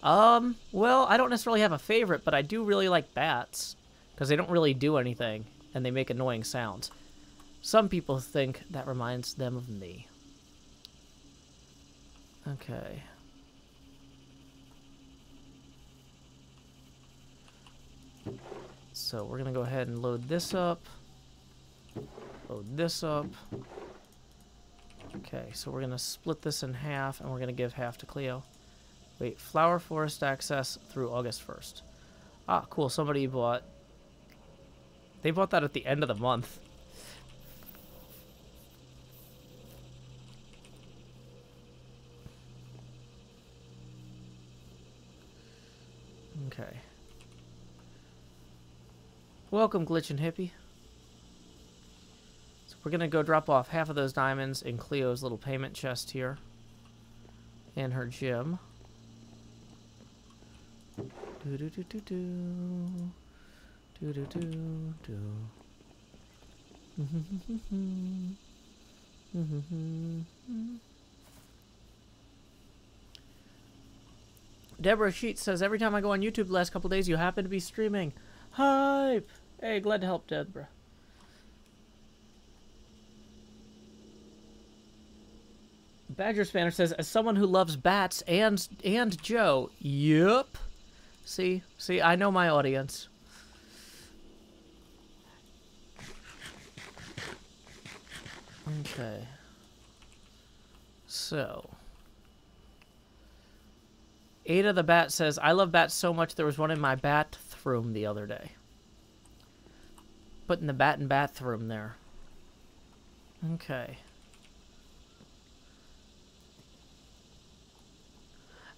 Well, I don't necessarily have a favorite, but I do really like bats. Because they don't really do anything, and they make annoying sounds. Some people think that reminds them of me. Okay. So we're going to go ahead and load this up. Load this up. Okay, so we're going to split this in half, and we're going to give half to Cleo. Wait, Flower Forest access through August 1st. Ah, cool, somebody bought... They bought that at the end of the month. Okay. Welcome, Glitchin' Hippie. So we're going to go drop off half of those diamonds in Cleo's little payment chest here. In her gym. Do-do-do-do-do. Do do do do. Deborah Sheets says, every time I go on YouTube the last couple days, you happen to be streaming. Hype! Hey, glad to help, Deborah. Badger Spanner says, as someone who loves bats and Joe, yup. See, I know my audience. Okay. So. Ada the Bat says, I love bats so much there was one in my bat bathroom the other day. Putting the bat in bathroom there. Okay.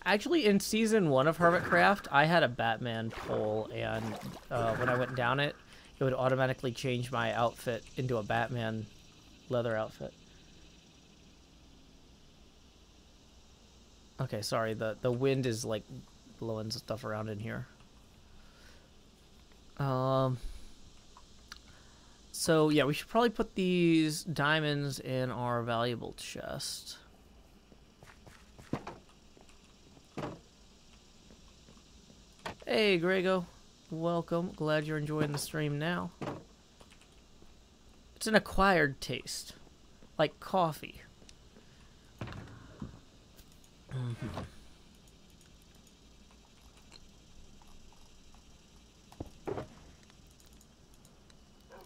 Actually, in Season 1 of Hermitcraft, I had a Batman pole, and when I went down it, it would automatically change my outfit into a Batman leather outfit. Okay, sorry, the wind is, like, blowing stuff around in here. So, yeah, we should probably put these diamonds in our valuable chest. Hey, Grego. Welcome. Glad you're enjoying the stream now. It's an acquired taste. Like coffee.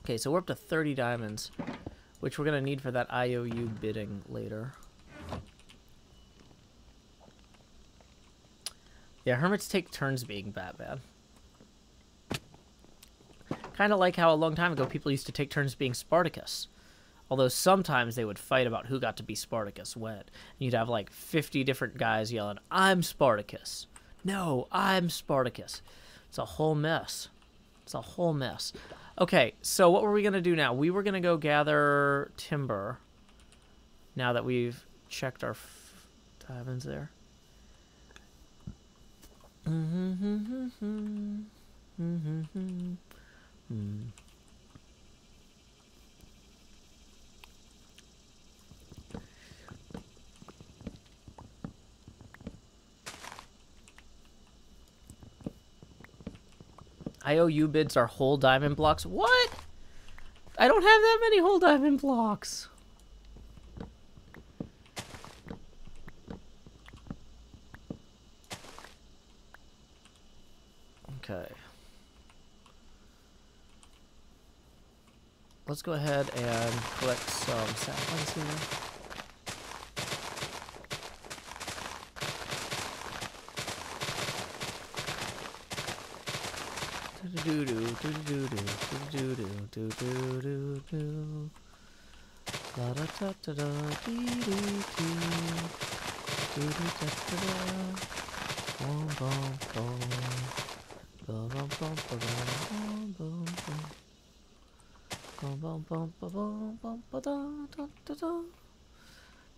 Okay, so we're up to 30 diamonds, which we're going to need for that IOU bidding later. Yeah, hermits take turns being Batman. Kind of like how a long time ago people used to take turns being Spartacus. Although sometimes they would fight about who got to be Spartacus when. And you'd have like 50 different guys yelling, "I'm Spartacus." "No, I'm Spartacus." It's a whole mess. It's a whole mess. Okay, so what were we going to do now? We were going to go gather timber. Now that we've checked our diamonds there. IOU bids are whole diamond blocks. What? I don't have that many whole diamond blocks. Okay. Let's go ahead and collect some saplings here.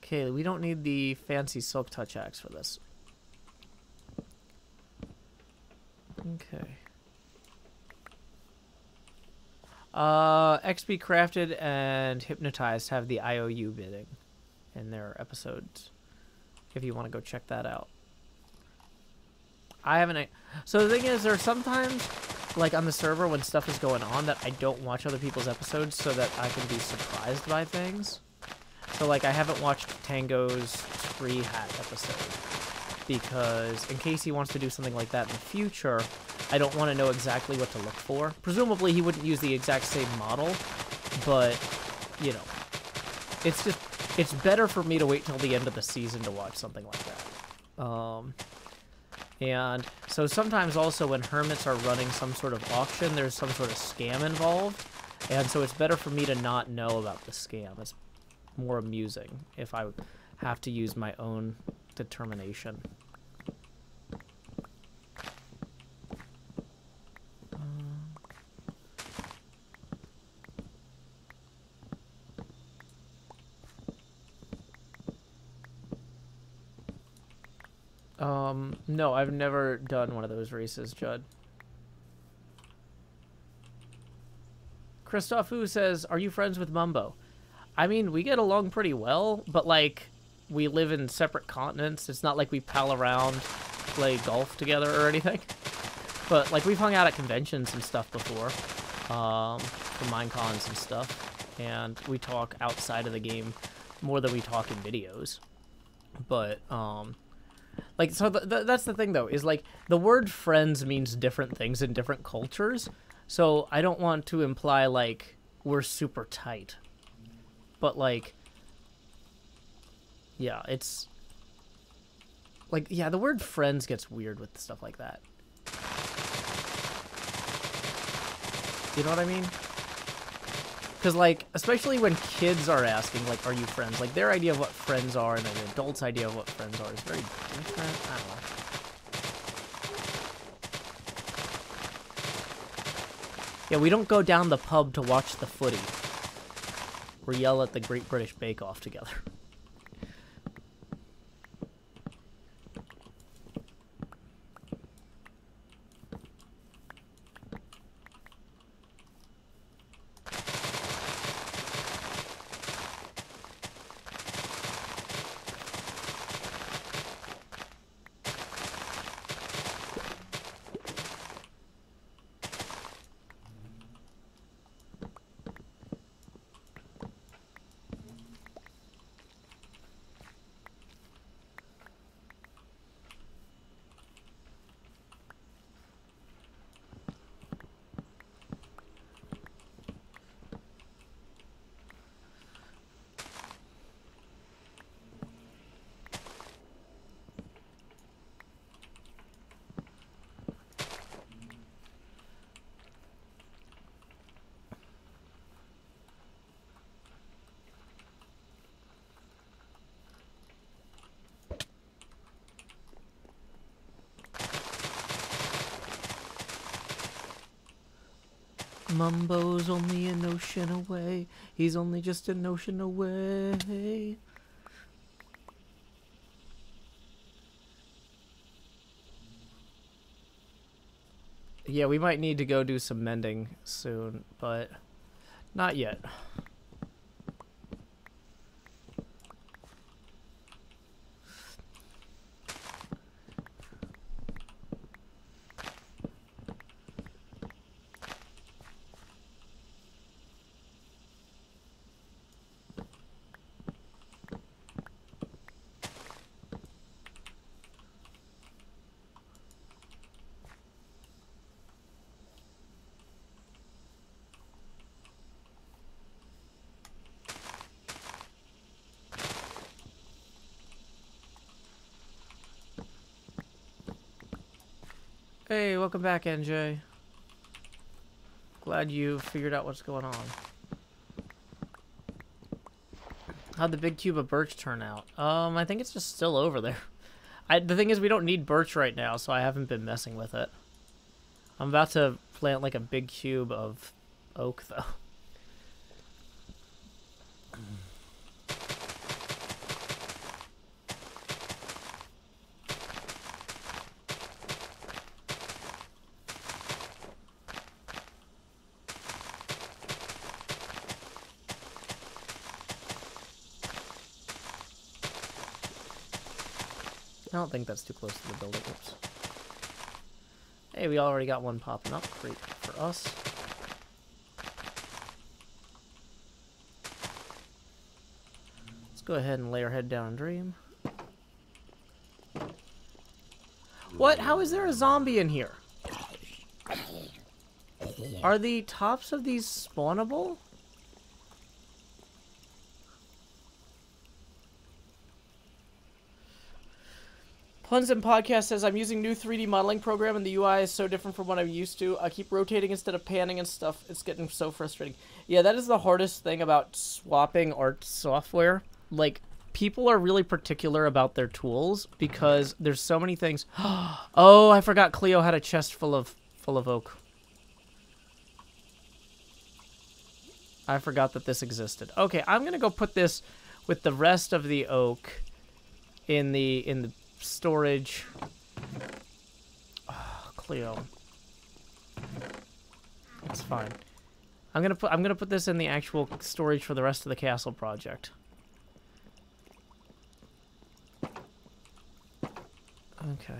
Okay, we don't need the fancy silk touch axe for this. Okay. XP Crafted and Hypnotized have the IOU bidding in their episodes, if you want to go check that out. I haven't... So the thing is, there are sometimes, like on the server, when stuff is going on, that I don't watch other people's episodes so that I can be surprised by things. So, like, I haven't watched Tango's tree hat episode, because in case he wants to do something like that in the future, I don't want to know exactly what to look for. Presumably, he wouldn't use the exact same model, but, you know, it's just, it's better for me to wait till the end of the season to watch something like that. And so sometimes also when hermits are running some sort of auction, there's some sort of scam involved, and so it's better for me to not know about the scam. It's more amusing if I have to use my own determination. No, I've never done one of those races, Judd. Christoph Wu says, "Are you friends with Mumbo?" I mean, we get along pretty well, but, like, we live in separate continents. It's not like we pal around, play golf together or anything. But, like, we've hung out at conventions and stuff before, for Minecons and stuff. And we talk outside of the game more than we talk in videos. But, like, so that's the thing, though, is, like, the word friends means different things in different cultures. So I don't want to imply, like, we're super tight. But, like, yeah, it's, like, yeah, the word friends gets weird with stuff like that. You know what I mean? Because, like, especially when kids are asking, like, are you friends? Like, their idea of what friends are and an adult's idea of what friends are is very different. I don't know. Yeah, we don't go down the pub to watch the footy. We yell at the Great British Bake Off together. Mumbo's only a notion away. He's only just a notion away. Yeah, we might need to go do some mending soon, but not yet. Hey, welcome back, NJ. Glad you figured out what's going on. How'd the big cube of birch turn out? I think it's just still over there. The thing is, we don't need birch right now, so I haven't been messing with it. I'm about to plant like a big cube of oak, though. I don't think that's too close to the building. Oops. Hey, we already got one popping up. Great for us. Let's go ahead and lay our head down and dream. What? How is there a zombie in here? Are the tops of these spawnable? Puns and Podcast says, I'm using new 3D modeling program and the UI is so different from what I'm used to. I keep rotating instead of panning and stuff. It's getting so frustrating. Yeah, that is the hardest thing about swapping art software. Like, people are really particular about their tools because there's so many things. Oh, I forgot Cleo had a chest full of oak. I forgot that this existed. Okay, I'm gonna go put this with the rest of the oak in the storage. Oh, Cleo. It's fine. I'm gonna put this in the actual storage for the rest of the castle project. Okay.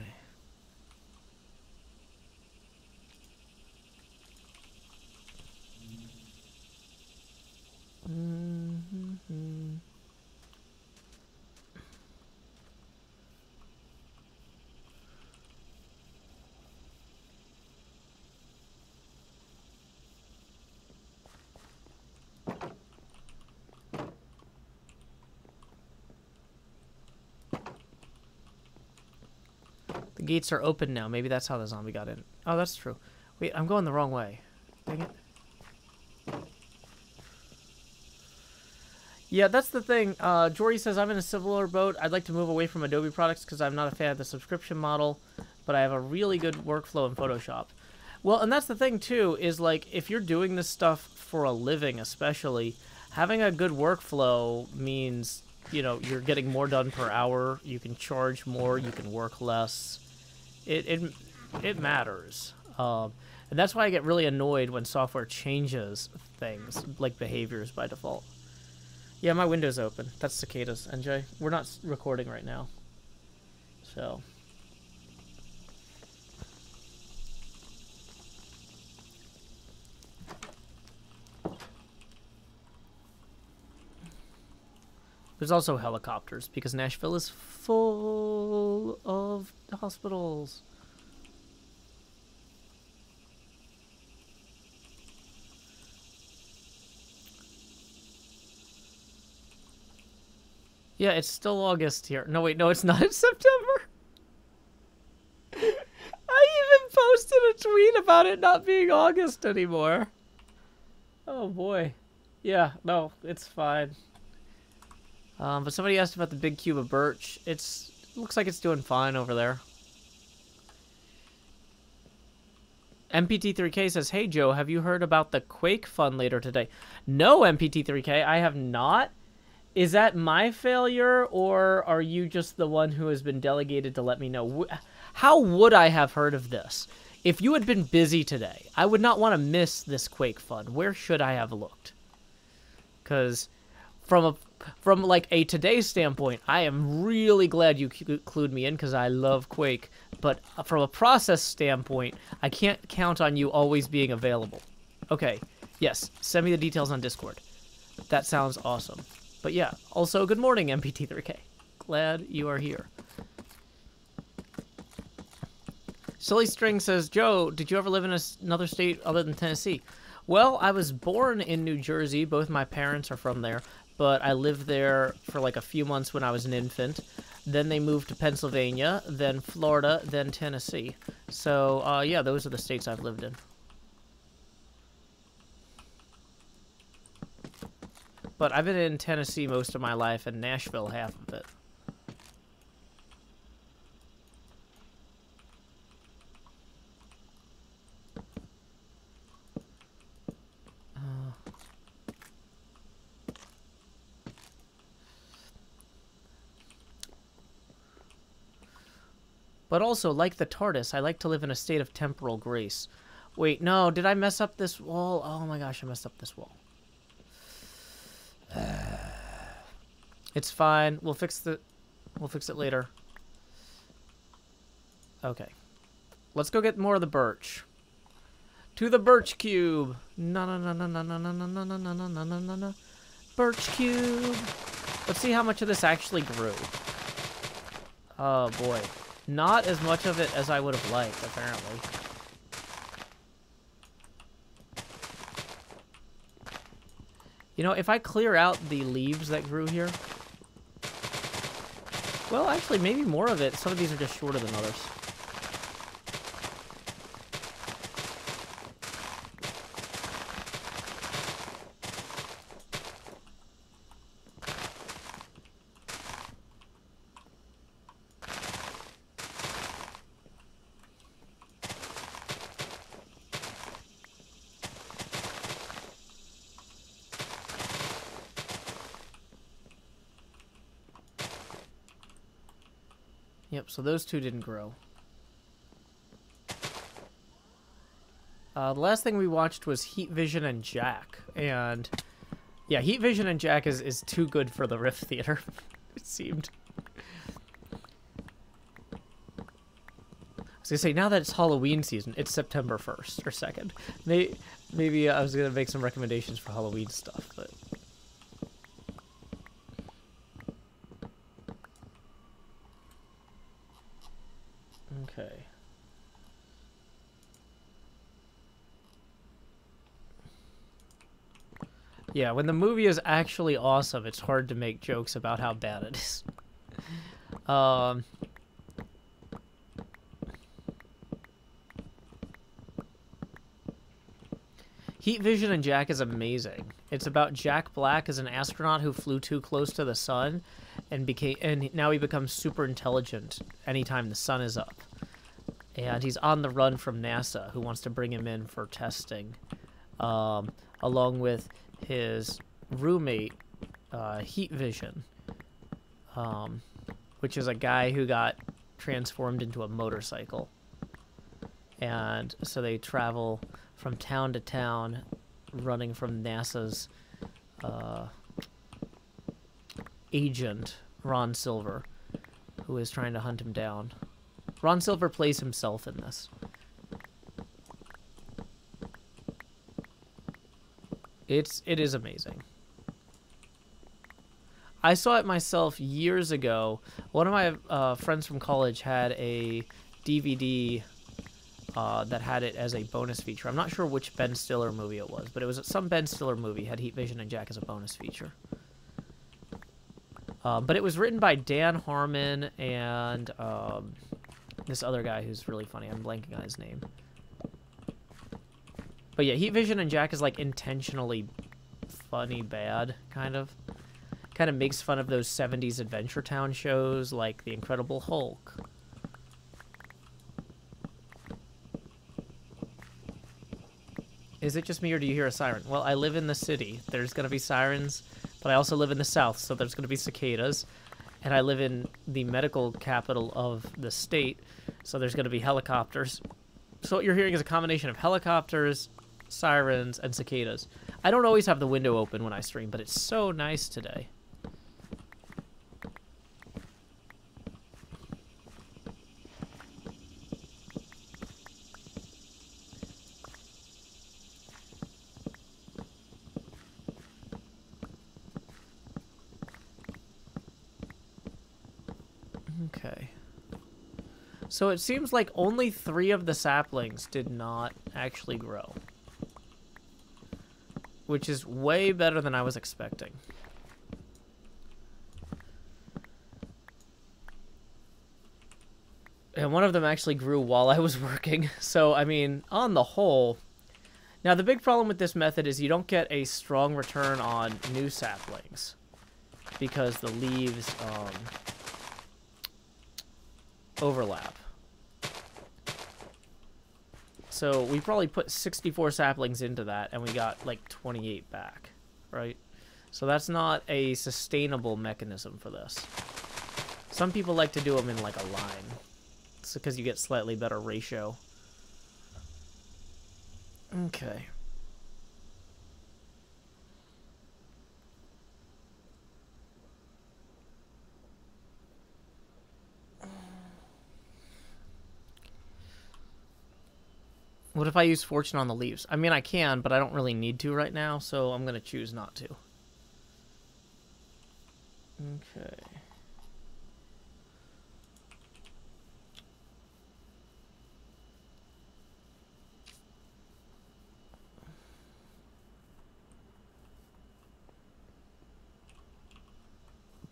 Mm-hmm. The gates are open now. Maybe that's how the zombie got in. Oh, that's true. Wait, I'm going the wrong way. Dang it. Yeah, that's the thing. Jory says, I'm in a similar boat. I'd like to move away from Adobe products because I'm not a fan of the subscription model, but I have a really good workflow in Photoshop. Well, and that's the thing, too, is, like, if you're doing this stuff for a living, especially, having a good workflow means, you know, you're getting more done per hour, you can charge more, you can work less. It matters. And that's why I get really annoyed when software changes things, like behaviors by default. Yeah, my window's open. That's cicadas, NJ. We're not recording right now. So. There's also helicopters, because Nashville is full of hospitals. Yeah, it's still August here. No, wait, no, it's not. It's September. I even posted a tweet about it not being August anymore. Oh, boy. Yeah, no, it's fine. But somebody asked about the big cube of birch. It looks like it's doing fine over there. MPT3K says, hey, Joe, have you heard about the Quake Fund later today? No, MPT3K, I have not. Is that my failure, or are you just the one who has been delegated to let me know? How would I have heard of this? If you had been busy today, I would not want to miss this Quake Fund. Where should I have looked? Because from like a today standpoint, I am really glad you clued me in because I love Quake. But from a process standpoint, I can't count on you always being available. Okay, yes, send me the details on Discord. That sounds awesome. But yeah, also good morning, MPT3K. Glad you are here. Silly String says, Joe, did you ever live in another state other than Tennessee? Well, I was born in New Jersey. Both my parents are from there. But I lived there for like a few months when I was an infant. Then they moved to Pennsylvania, then Florida, then Tennessee. So, yeah, those are the states I've lived in. But I've been in Tennessee most of my life and Nashville half of it. But also, like the TARDIS, I like to live in a state of temporal grace. Wait, no, did I mess up this wall? Oh my gosh, I messed up this wall. It's fine. We'll fix it later. Okay. Let's go get more of the birch. To the birch cube. No no no no no no no no no no no no no no no. Birch cube. Let's see how much of this actually grew. Oh boy. Not as much of it as I would have liked, apparently. You know, if I clear out the leaves that grew here... Well, actually, maybe more of it. Some of these are just shorter than others. Yep, so those two didn't grow. The last thing we watched was Heat Vision and Jack. And, yeah, Heat Vision and Jack is too good for the Rift Theater, it seemed. I was going to say, now that it's Halloween season, it's September 1st or 2nd. Maybe I was going to make some recommendations for Halloween stuff, but... Okay. Yeah, when the movie is actually awesome, it's hard to make jokes about how bad it is. Heat Vision and Jack is amazing. It's about Jack Black as an astronaut who flew too close to the sun and now he becomes super intelligent anytime the sun is up. And he's on the run from NASA, who wants to bring him in for testing, along with his roommate, Heat Vision, which is a guy who got transformed into a motorcycle. And so they travel from town to town, running from NASA's agent, Ron Silver, who is trying to hunt him down. Ron Silver plays himself in this. It is amazing. I saw it myself years ago. One of my friends from college had a DVD that had it as a bonus feature. I'm not sure which Ben Stiller movie it was, but it was some Ben Stiller movie had Heat Vision and Jack as a bonus feature. But it was written by Dan Harmon and this other guy who's really funny. I'm blanking on his name. But yeah, Heat Vision and Jack is like intentionally funny bad, kind of. Kind of makes fun of those 70s Adventure Town shows like The Incredible Hulk. Is it just me or do you hear a siren? Well, I live in the city. There's going to be sirens, but I also live in the south, so there's going to be cicadas. And I live in the medical capital of the state, so there's going to be helicopters. So what you're hearing is a combination of helicopters, sirens, and cicadas. I don't always have the window open when I stream, but it's so nice today. Okay. So it seems like only 3 of the saplings did not actually grow, which is way better than I was expecting. And one of them actually grew while I was working. So, I mean, on the whole... Now, the big problem with this method is you don't get a strong return on new saplings because the leaves overlap. So we probably put 64 saplings into that, and we got like 28 back, right? So that's not a sustainable mechanism for this. Some people like to do them in like a line. It's because you get slightly better ratio. Okay. What if I use Fortune on the leaves? I mean, I can, but I don't really need to right now, so I'm going to choose not to. Okay.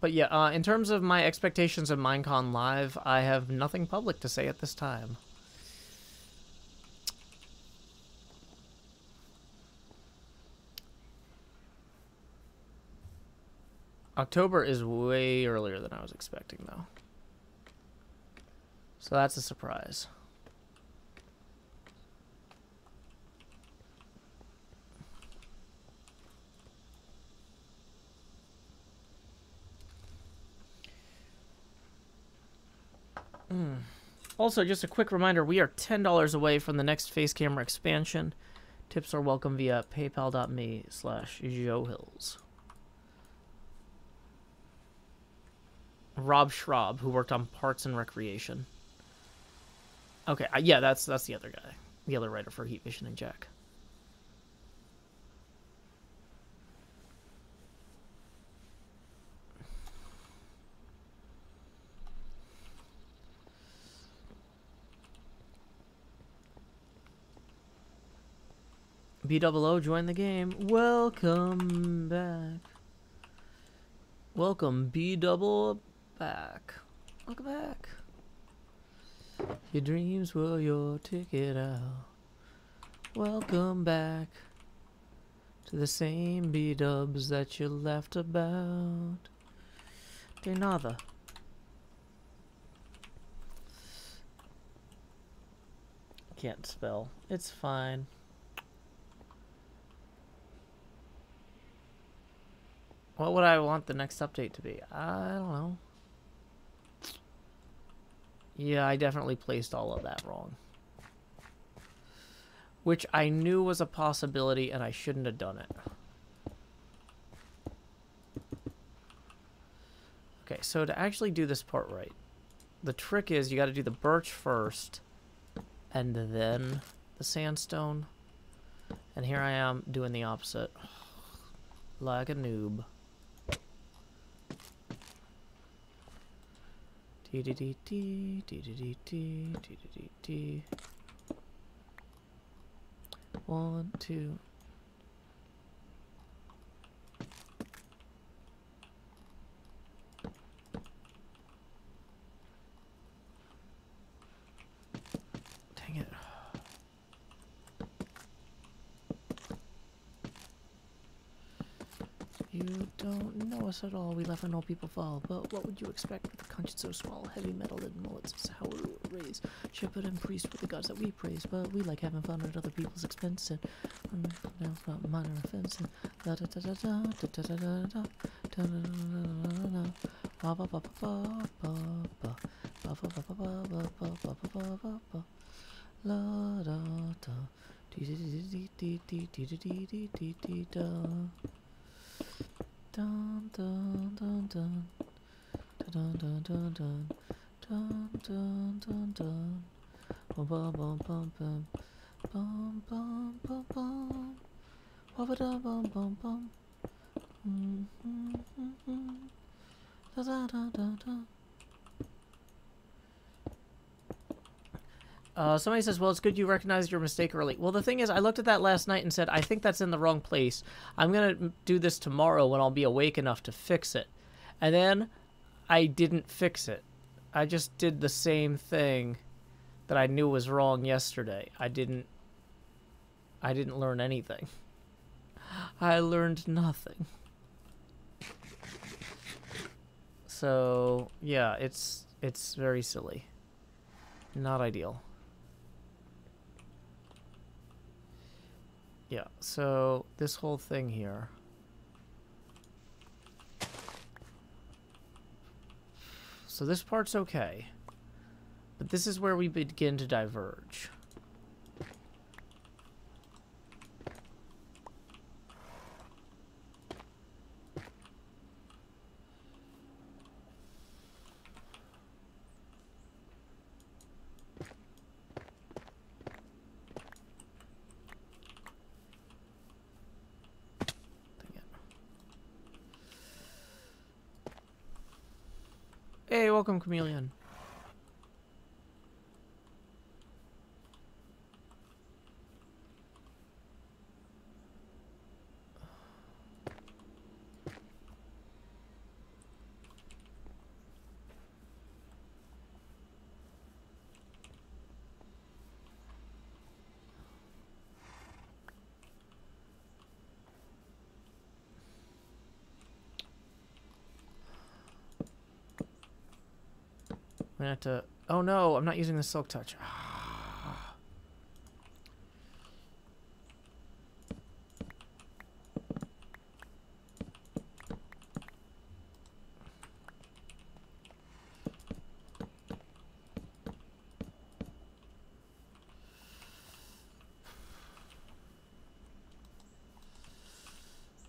But yeah, in terms of my expectations of Minecon Live, I have nothing public to say at this time. October is way earlier than I was expecting, though. So that's a surprise. Also, just a quick reminder, we are $10 away from the next face camera expansion. Tips are welcome via paypal.me/JoeHills. Rob Schraub, who worked on Parks and Recreation. Okay, yeah, that's the other guy. The other writer for Heat Vision and Jack. B00 joined the game. Welcome back. Welcome, B-double back. Welcome back. Your dreams were your ticket out. Welcome back. to the same B-dubs that you left about. De nada. Can't spell. It's fine. What would I want the next update to be? I don't know. Yeah, I definitely placed all of that wrong. Which I knew was a possibility, and I shouldn't have done it. Okay, so to actually do this part right, the trick is you got to do the birch first, and then the sandstone. And here I am doing the opposite. Like a noob. T. 1, 2. Dang it. You don't know us at all. We left no people fall. But what would you expect with a conscience so small? Heavy metal and mullets is how we were raised. Shepherd and priest were the gods that we praise. But we like having fun at other people's expense. And now it's not minor offense. And da da da da da da da da da da da da ba ba ba ba ba ba ba ba ba ba ba ba ba ba ba ba la da da dee dee dee dee dee dee dee dee dee dee da. Dun dun dun dun dun dun dun dun dun dun dun dun bum bum bum bum bum bum bum bum bum bum bum bum bum da da da da da. Somebody says, well, it's good you recognized your mistake early. Well, the thing is, I looked at that last night and said, I think that's in the wrong place. I'm going to do this tomorrow when I'll be awake enough to fix it. And then I didn't fix it. I just did the same thing that I knew was wrong yesterday. I didn't learn anything. I learned nothing. So, yeah, it's very silly. Not ideal. Yeah, so this whole thing here. So this part's okay. But this is where we begin to diverge. Hey, welcome, Chameleon. I'm gonna have to... Oh no, I'm not using the Silk Touch.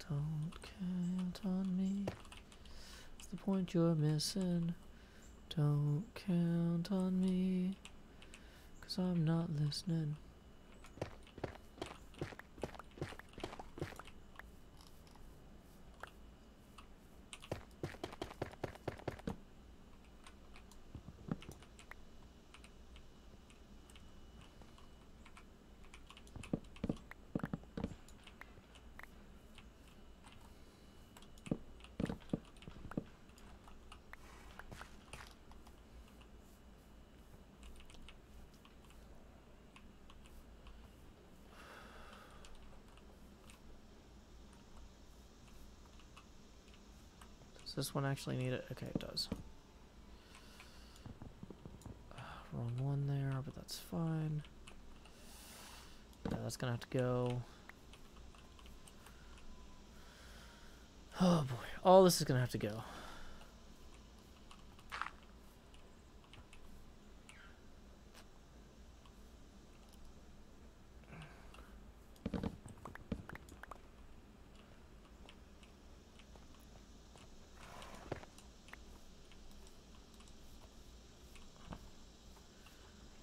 Don't count on me. That's the point you're missing. Don't count on me, 'cause I'm not listening. this one actually need it? Okay, it does. Wrong one there, but that's fine. Yeah, that's gonna have to go. Oh boy, all this is gonna have to go.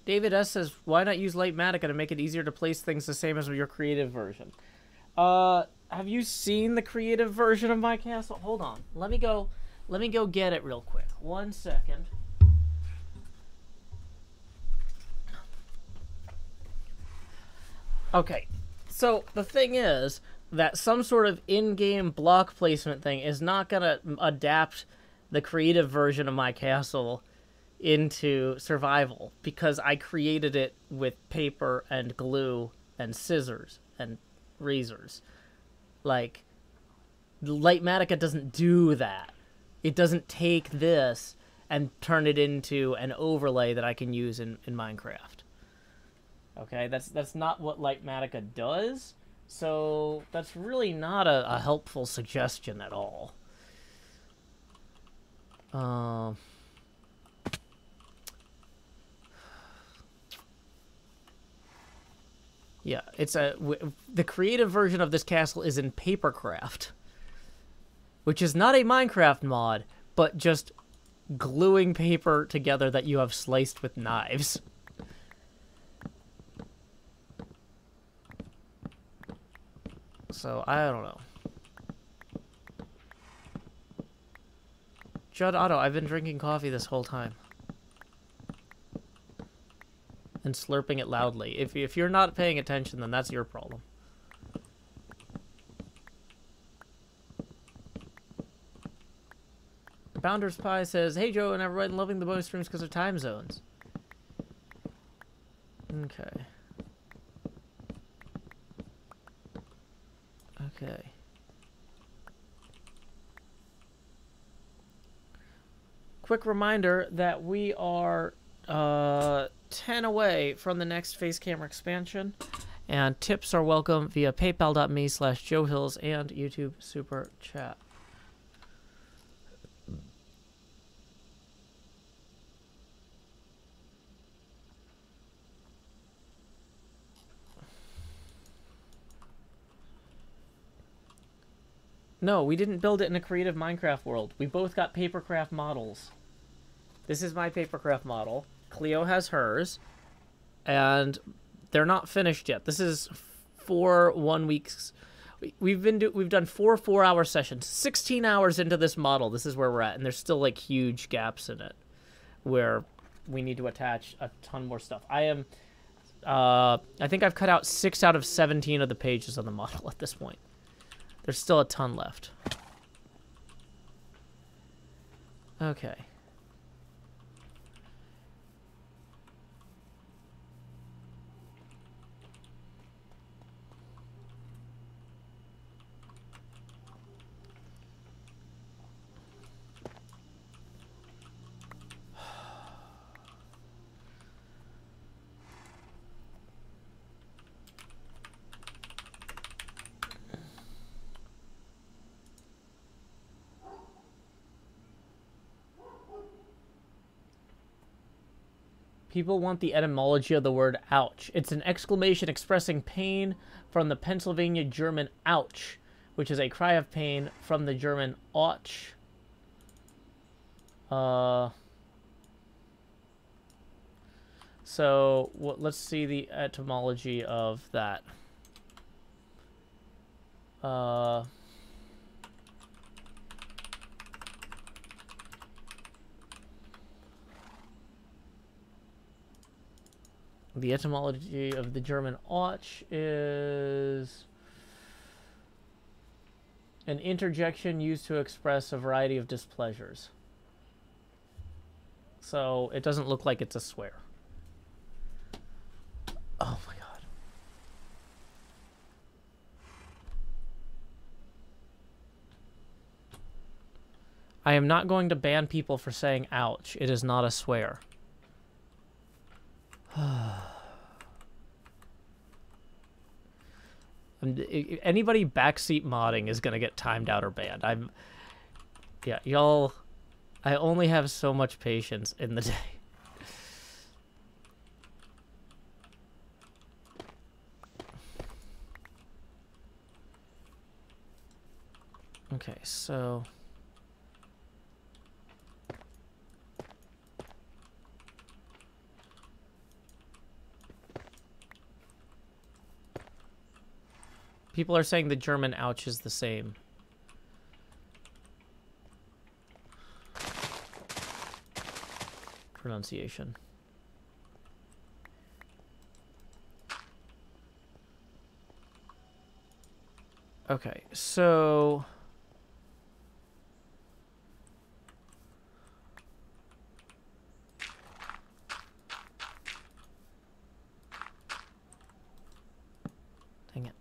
David S. says, why not use Lightmatica to make it easier to place things the same as your creative version? Have you seen the creative version of my castle? Hold on. Let me go get it real quick. 1 second. Okay. So, the thing is that some sort of in-game block placement thing is not going to adapt the creative version of my castle into survival, because I created it with paper and glue and scissors and razors. Like, Lightmatica doesn't do that. It doesn't take this and turn it into an overlay that I can use in Minecraft. Okay, that's not what Lightmatica does, so that's really not a helpful suggestion at all. Yeah, it's the creative version of this castle is in Papercraft, which is not a Minecraft mod, but just gluing paper together that you have sliced with knives. So, I don't know. Judd Otto, I've been drinking coffee this whole time. And slurping it loudly. If you're not paying attention, then that's your problem. Bounders Pie says, hey Joe and everybody, loving the bonus streams because of time zones. Okay. Okay. Quick reminder that we are 10 away from the next face camera expansion, and tips are welcome via paypal.me/JoeHills and YouTube Super Chat. No, we didn't build it in a creative Minecraft world. We both got Papercraft models. This is my Papercraft model. Cleo has hers, and they're not finished yet. This is 4 1 weeks. We've done 4 4-hour sessions. 16 hours into this model, this is where we're at, and there's still like huge gaps in it where we need to attach a ton more stuff. I think I've cut out 6 out of 17 of the pages on the model at this point. There's still a ton left. Okay. People want the etymology of the word ouch. It's an exclamation expressing pain from the Pennsylvania German ouch, which is a cry of pain from the German och. So let's see the etymology of that. The etymology of the German ouch is an interjection used to express a variety of displeasures. So it doesn't look like it's a swear. Oh my god. I am not going to ban people for saying ouch. It is not a swear. Anybody backseat modding is going to get timed out or banned. Yeah, y'all... I only have so much patience in the day. Okay, so... People are saying the German ouch is the same. Pronunciation. Okay, so... Dang it.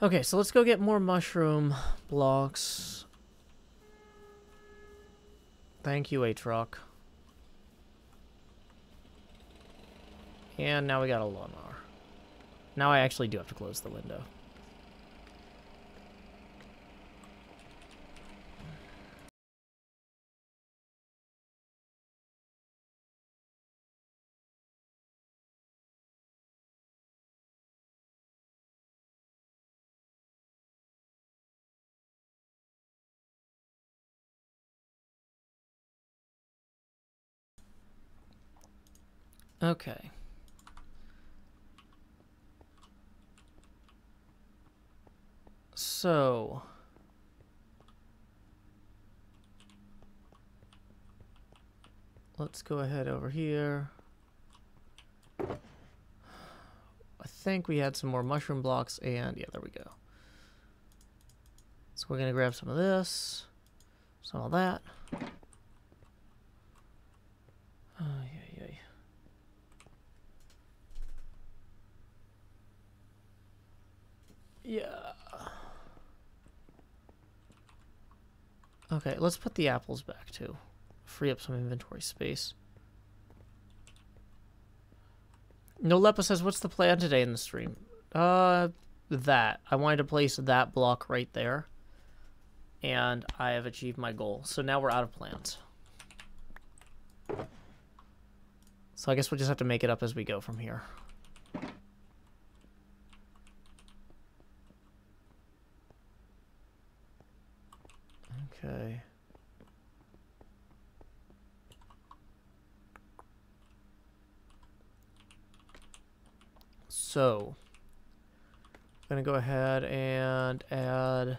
Okay, so let's go get more mushroom blocks. Thank you, Aatrox. And now we got a lawnmower. Now I actually do have to close the window. Okay. So... let's go ahead over here. I think we had some more mushroom blocks, and yeah, there we go. So we're gonna grab some of this, some of that. Oh, yeah, yeah. Yeah. Okay, let's put the apples back too. Free up some inventory space. No Lepa says, what's the plan today in the stream? That. I wanted to place that block right there. And I have achieved my goal. So now we're out of plans. So I guess we'll just have to make it up as we go from here. Okay. So, I'm going to go ahead and add...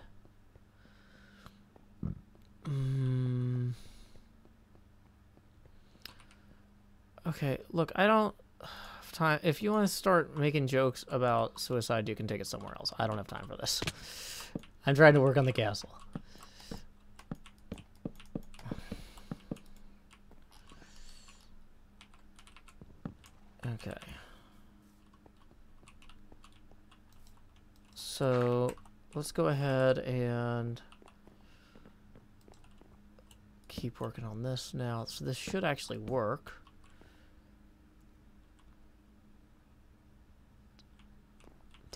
Okay, look, I don't have time. If you want to start making jokes about suicide, you can take it somewhere else. I don't have time for this. I'm trying to work on the castle. Okay. So, let's go ahead and keep working on this now. So this should actually work.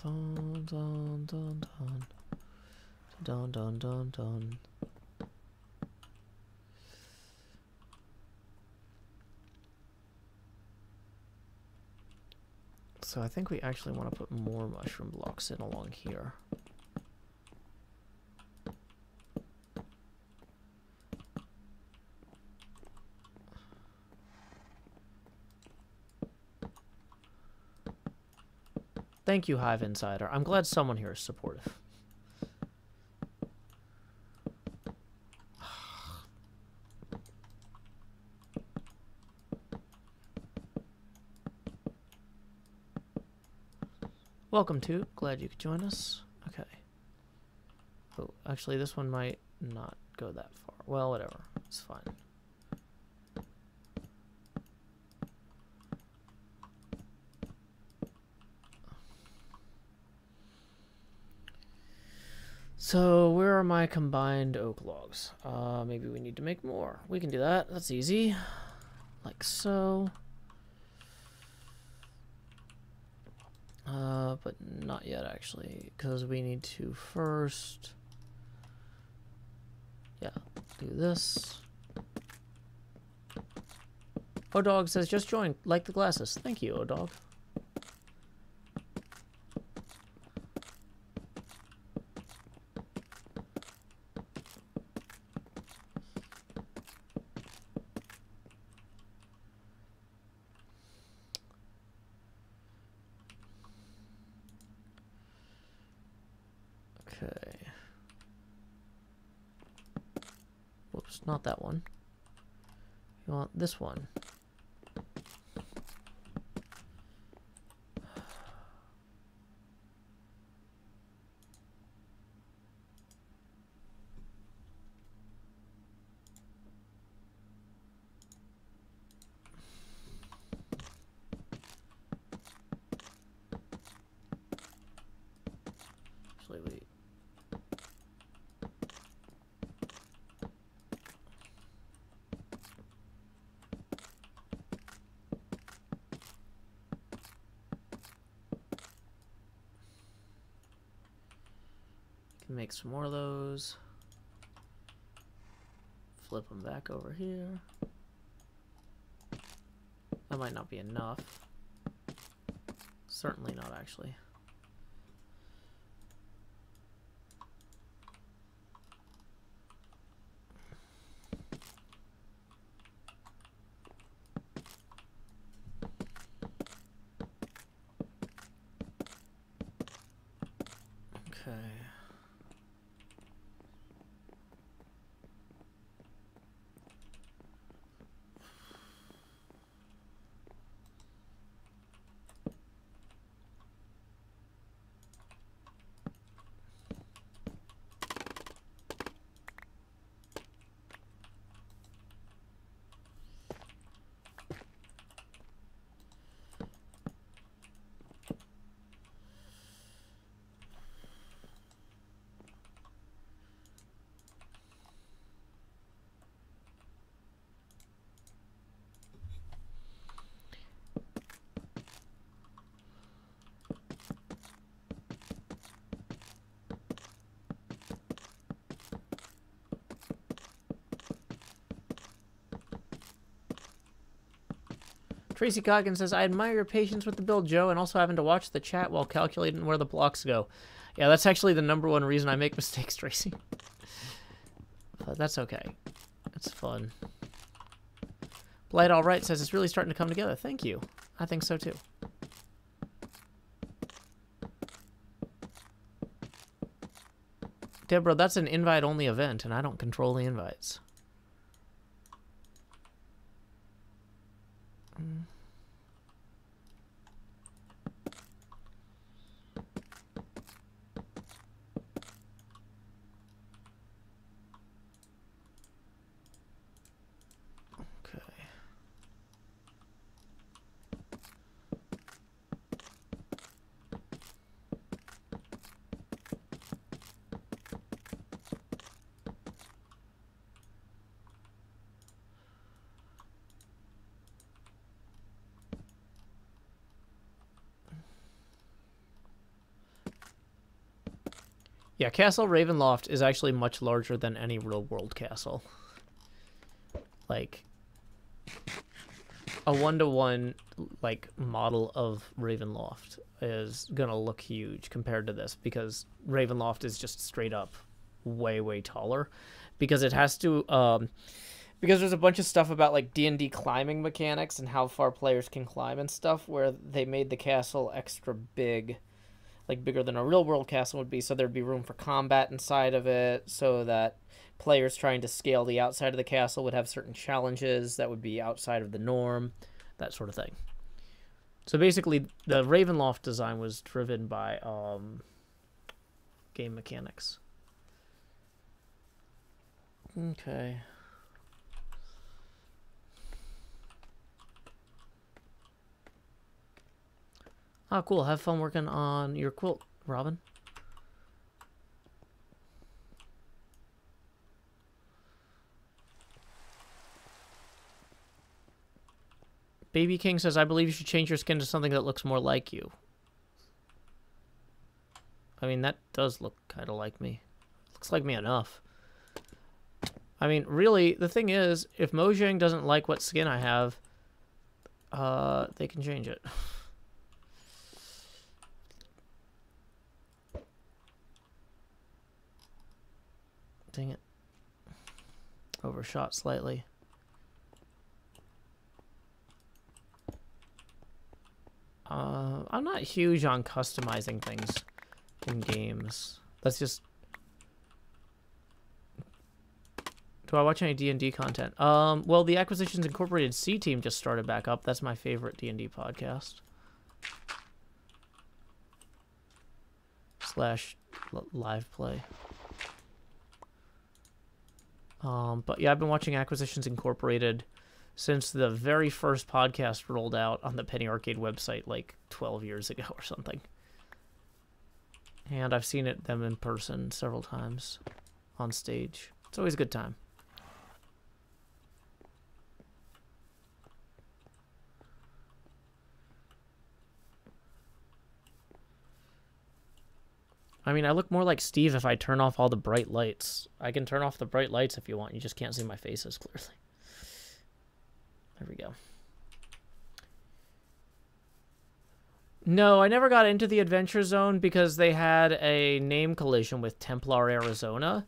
Dun, dun, dun, dun. Dun, dun, dun, dun. So I think we actually want to put more mushroom blocks in along here. Thank you, Hive Insider. I'm glad someone here is supportive. Welcome to. Glad you could join us. Okay. Oh, actually, this one might not go that far. Well, whatever. It's fine. So, where are my combined oak logs? Maybe we need to make more. We can do that. That's easy. Like so. But not yet, actually, because we need to first... Yeah, do this. Odog says, just join. Like the glasses. Thank you, Odog. Okay. Whoops, not that one. You want this one. Actually, wait. Can make some more of those. Flip them back over here. That might not be enough. Certainly not, actually. Okay. Tracy Coggins says, I admire your patience with the build, Joe, and also having to watch the chat while calculating where the blocks go. Yeah, that's actually the #1 reason I make mistakes, Tracy. But that's okay. It's fun. Blight Alright says, it's really starting to come together. Thank you. I think so, too. Deborah, that's an invite-only event, and I don't control the invites. Yeah, Castle Ravenloft is actually much larger than any real-world castle. Like, a 1-to-1, like, model of Ravenloft is gonna look huge compared to this, because Ravenloft is just straight up way, way taller. Because it has to, because there's a bunch of stuff about, like, D&D climbing mechanics and how far players can climb and stuff, where they made the castle extra big, like bigger than a real world castle would be, so there'd be room for combat inside of it, so that players trying to scale the outside of the castle would have certain challenges that would be outside of the norm, that sort of thing. So basically, the Ravenloft design was driven by game mechanics. Okay. Oh, cool. Have fun working on your quilt, Robin. Baby King says, I believe you should change your skin to something that looks more like you. I mean, that does look kind of like me. Looks like me enough. I mean, really, the thing is, if Mojang doesn't like what skin I have, they can change it. Dang it. Overshot slightly. I'm not huge on customizing things in games. That's just... Do I watch any D&D content? Well, the Acquisitions Incorporated C Team just started back up. That's my favorite D&D podcast. / live play. But yeah, I've been watching Acquisitions Incorporated since the very first podcast rolled out on the Penny Arcade website like 12 years ago or something. And I've seen them in person several times on stage. It's always a good time. I mean, I look more like Steve if I turn off all the bright lights. I can turn off the bright lights if you want. You just can't see my face as clearly. There we go. No, I never got into the Adventure Zone because they had a name collision with Templar Arizona.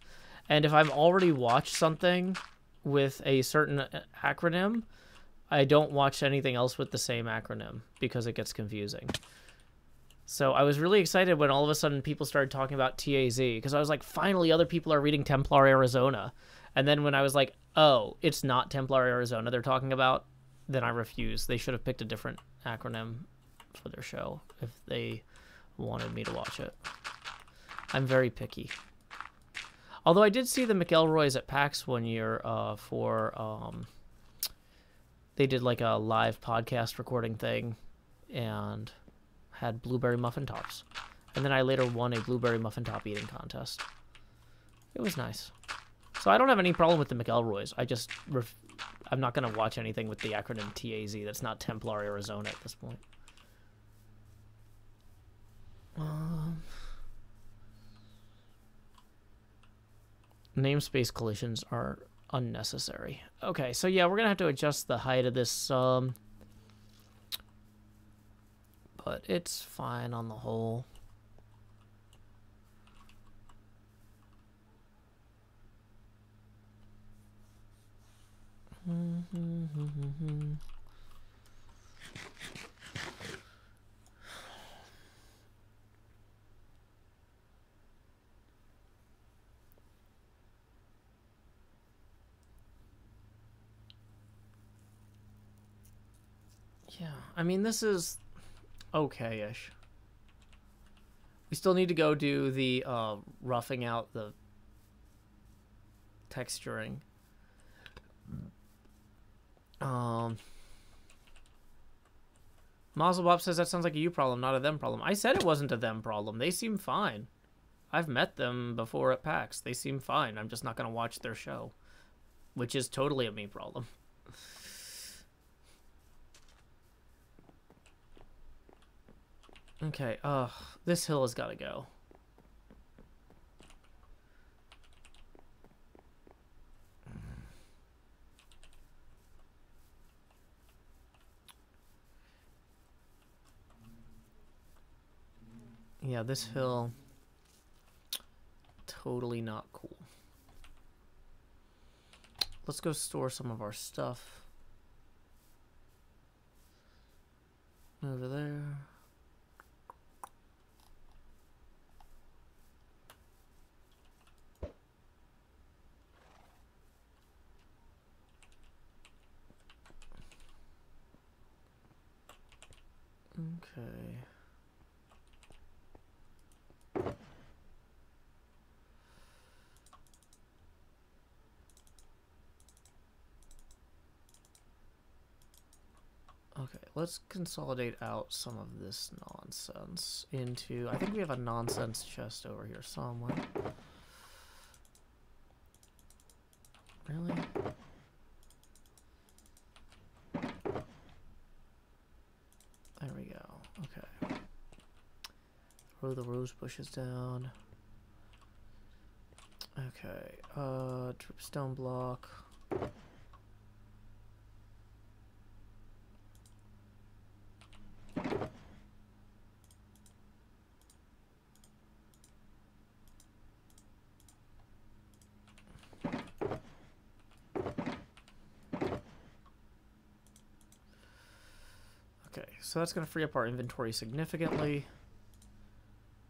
And if I've already watched something with a certain acronym, I don't watch anything else with the same acronym because it gets confusing. So I was really excited when all of a sudden people started talking about TAZ because I was like, finally, other people are reading Templar Arizona. And then when I was like, oh, it's not Templar Arizona they're talking about, then I refused. They should have picked a different acronym for their show if they wanted me to watch it. I'm very picky. Although I did see the McElroys at PAX one year they did like a live podcast recording thing and had blueberry muffin tops. And then I later won a blueberry muffin top eating contest. It was nice. So I don't have any problem with the McElroys. I'm not going to watch anything with the acronym TAZ that's not Templar Arizona at this point. Namespace collisions are unnecessary. Okay, so yeah, we're going to have to adjust the height of this, but it's fine on the whole. Yeah, I mean, this is okay-ish. We still need to go do the roughing out the texturing. Mazelbop says that sounds like a you problem, not a them problem. I said it wasn't a them problem. They seem fine. I've met them before at PAX. They seem fine. I'm just not going to watch their show, which is totally a me problem. Okay, this hill has got to go. Yeah, this hill, totally not cool. Let's go store some of our stuff. Over there. Okay. Okay, let's consolidate out some of this nonsense into... I think we have a nonsense chest over here somewhere. Really? There we go. Okay. Throw the rose bushes down. Okay. Dripstone block. Okay, so that's going to free up our inventory significantly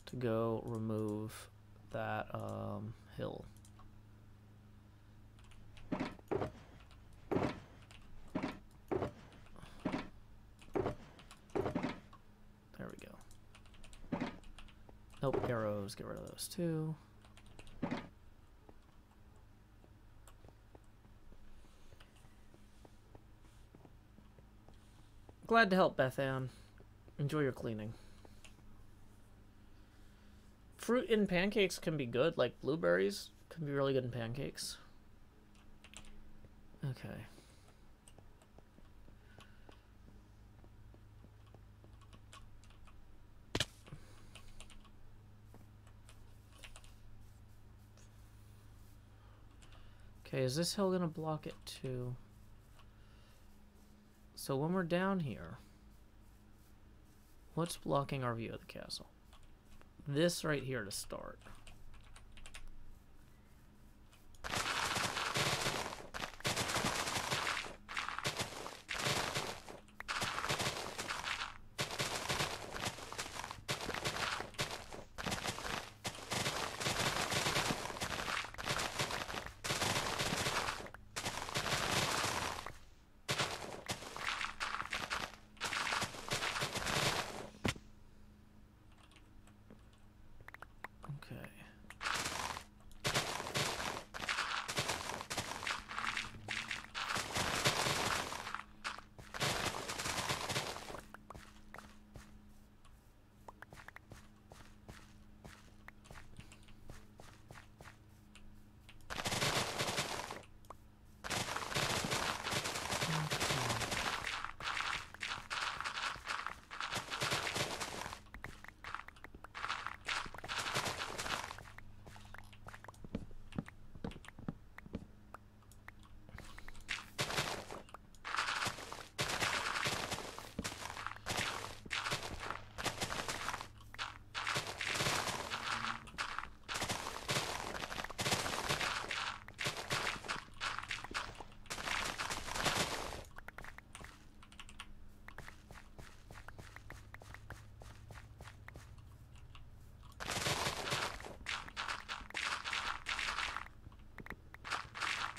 to go remove that hill. There we go. Nope, arrows, get rid of those too. Glad to help, Beth Ann. Enjoy your cleaning. Fruit in pancakes can be good, like blueberries can be really good in pancakes. Okay. Okay, is this hill gonna block it too? So when we're down here, what's blocking our view of the castle? This right here to start.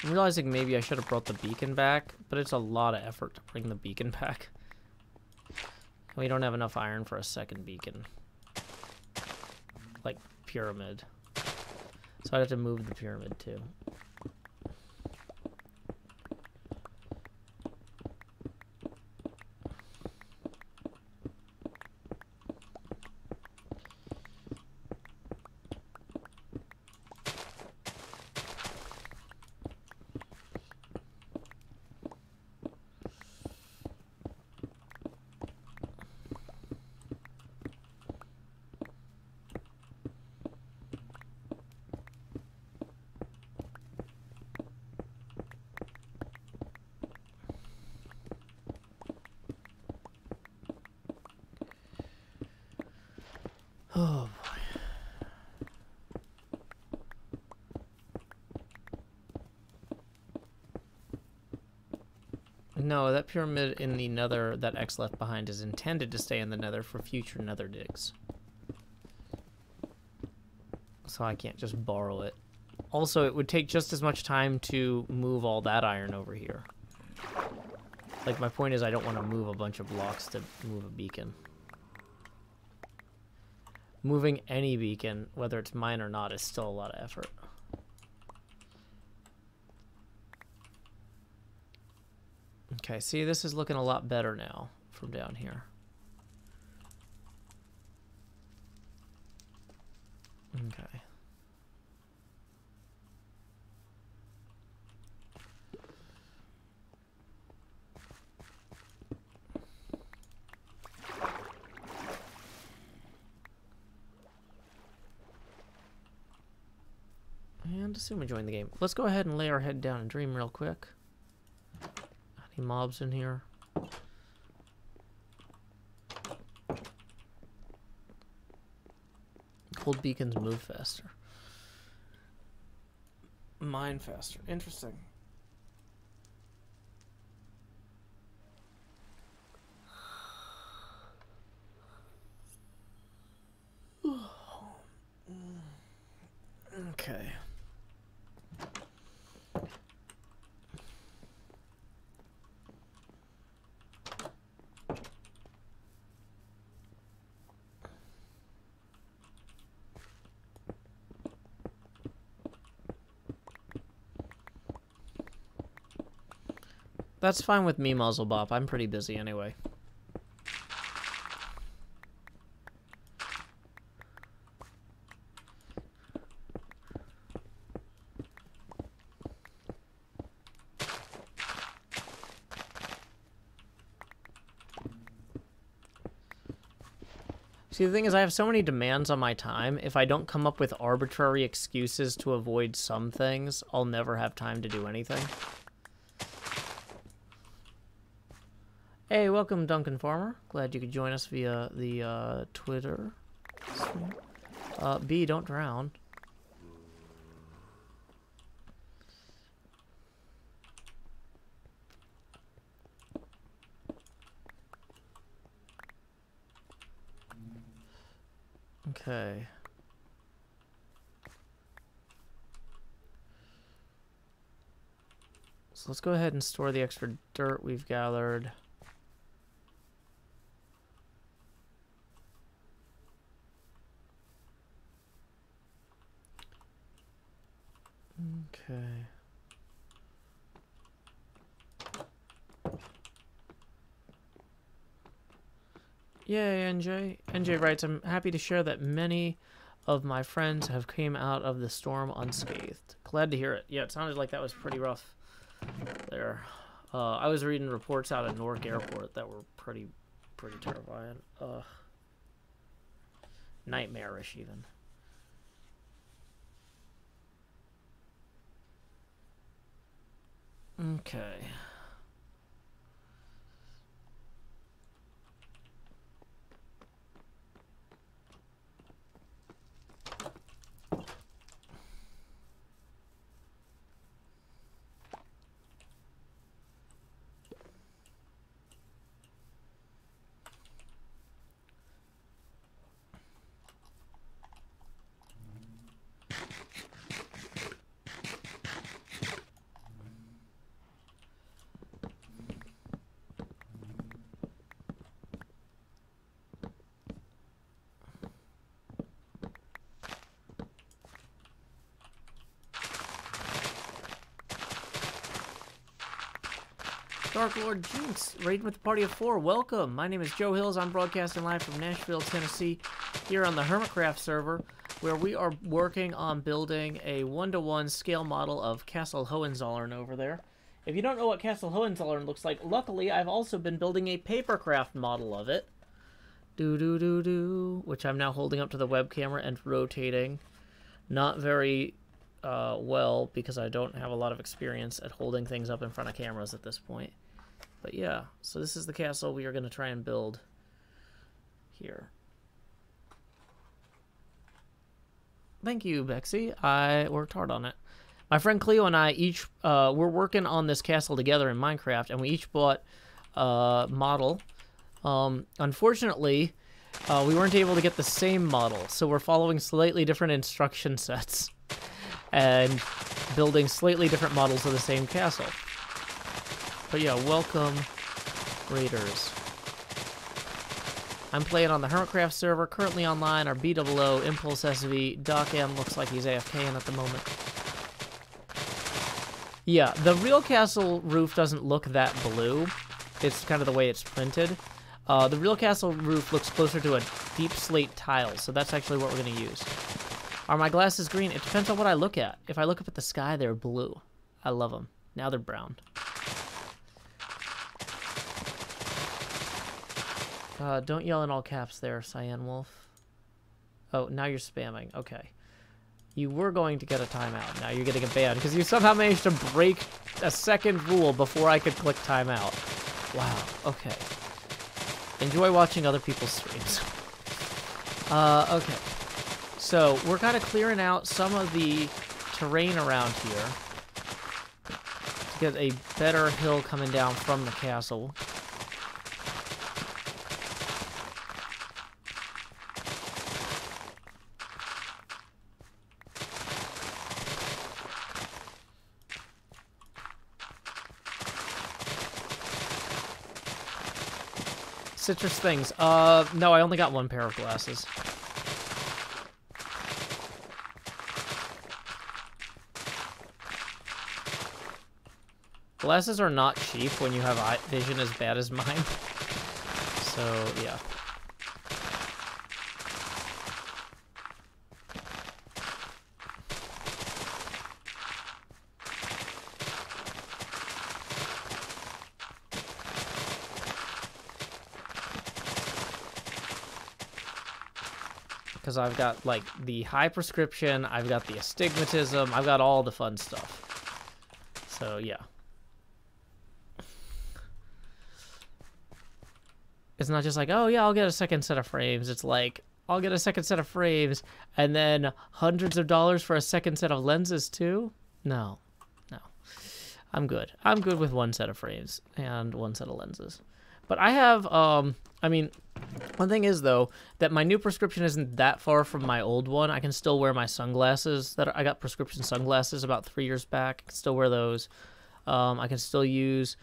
I'm realizing maybe I should have brought the beacon back, but it's a lot of effort to bring the beacon back. We don't have enough iron for a second beacon. Like, pyramid. So I'd have to move the pyramid too. Oh boy. No, that pyramid in the nether that X left behind is intended to stay in the nether for future nether digs. So I can't just borrow it. Also, it would take just as much time to move all that iron over here. Like, my point is I don't want to move a bunch of blocks to move a beacon. moving any beacon, whether it's mine or not, is still a lot of effort. Okay, see, this is looking a lot better now from down here. Okay. And assume we join the game. Let's go ahead and lay our head down and dream real quick. Any mobs in here? Cold beacons move faster. Mine faster. Interesting. Okay. That's fine with me, Muzzlebop. I'm pretty busy anyway. See, the thing is, I have so many demands on my time. If I don't come up with arbitrary excuses to avoid some things, I'll never have time to do anything. Hey, welcome, Duncan Farmer. Glad you could join us via the Twitter. B, don't drown. Okay. So let's go ahead and store the extra dirt we've gathered. Okay. Yay, NJ. NJ writes, I'm happy to share that many of my friends have came out of the storm unscathed. Glad to hear it. Yeah, it sounded like that was pretty rough there. I was reading reports out of Newark Airport that were pretty terrifying. Nightmarish, even. Okay. Dark Lord Jinx, raiding with a party of 4. Welcome. My name is Joe Hills. I'm broadcasting live from Nashville, Tennessee, here on the Hermitcraft server, where we are working on building a 1-to-1 scale model of Castle Hohenzollern over there. If you don't know what Castle Hohenzollern looks like, luckily I've also been building a papercraft model of it. Which I'm now holding up to the web camera and rotating. Not very well, because I don't have a lot of experience at holding things up in front of cameras at this point. But yeah, so this is the castle we are going to try and build here. Thank you, Bexy. I worked hard on it. My friend Cleo and I each, we're working on this castle together in Minecraft, and we each bought a model. Unfortunately, we weren't able to get the same model, so we're following slightly different instruction sets and building slightly different models of the same castle. But yeah, welcome, raiders. I'm playing on the Hermitcraft server, currently online, our BOO, Impulse SV, Doc M looks like he's AFKing at the moment. Yeah, the real castle roof doesn't look that blue. It's kind of the way it's printed. The real castle roof looks closer to a deep slate tile, so that's actually what we're going to use. Are my glasses green? It depends on what I look at. If I look up at the sky, they're blue. I love them. Now they're brown. Don't yell in all caps there, Cyan Wolf. Oh, now you're spamming. Okay. You were going to get a timeout. Now you're getting a ban because you somehow managed to break a second rule before I could click timeout. Wow. Okay. Enjoy watching other people's streams. Okay. So we're kind of clearing out some of the terrain around here to get a better hill coming down from the castle. Citrus things. No, I only got one pair of glasses. Glasses are not cheap when you have eye vision as bad as mine. So, yeah. Because I've got, like, the high prescription, I've got the astigmatism, I've got all the fun stuff. So, yeah. It's not just like, oh, yeah, I'll get a second set of frames. It's like, I'll get a second set of frames, and then hundreds of dollars for a second set of lenses, too? No. No. I'm good. I'm good with one set of frames and one set of lenses. But I have, I mean, one thing is, though, that my new prescription isn't that far from my old one. I can still wear my sunglasses. I got prescription sunglasses about 3 years back. I can still wear those. I can still use,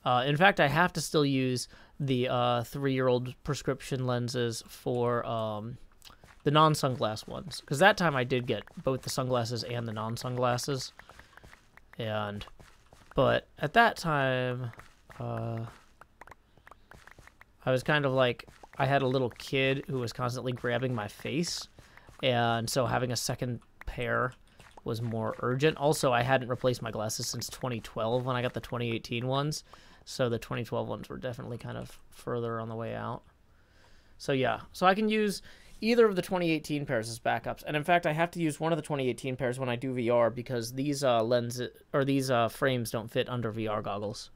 in fact, I have to still use the 3-year-old prescription lenses for the non-sunglass ones. Because that time I did get both the sunglasses and the non-sunglasses. But at that time, I was kind of like, I had a little kid who was constantly grabbing my face, and so having a second pair was more urgent. Also, I hadn't replaced my glasses since 2012 when I got the 2018 ones, so the 2012 ones were definitely kind of further on the way out. So yeah, so I can use either of the 2018 pairs as backups, and in fact, I have to use one of the 2018 pairs when I do VR because these lenses or these frames don't fit under VR goggles.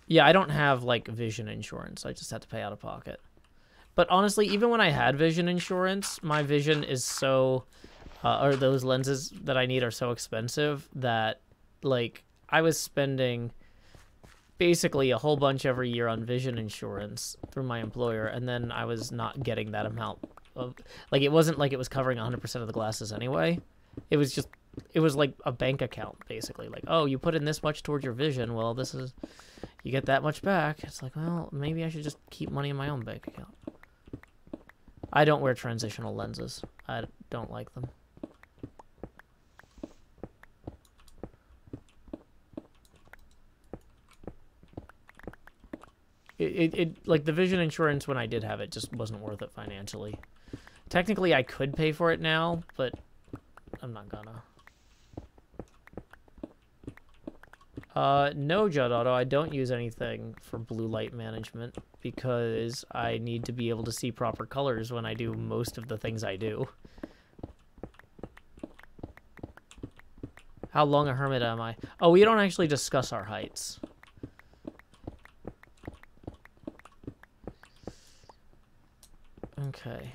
Yeah, I don't have, like, vision insurance. I just have to pay out of pocket. But honestly, even when I had vision insurance, my vision is so... or those lenses that I need are so expensive that, like, I was spending basically a whole bunch every year on vision insurance through my employer, and then I was not getting that amount of... Like, it wasn't like it was covering 100% of the glasses anyway. It was just... It was like a bank account, basically. Like, oh, you put in this much towards your vision. Well, this is... You get that much back. It's like, well, maybe I should just keep money in my own bank account. I don't wear transitional lenses. I don't like them. Like, the vision insurance, when I did have it, just wasn't worth it financially. Technically, I could pay for it now, but I'm not gonna. No, Judd Auto, I don't use anything for blue light management because I need to be able to see proper colors when I do most of the things I do. How long a hermit am I? Oh, we don't actually discuss our heights. Okay.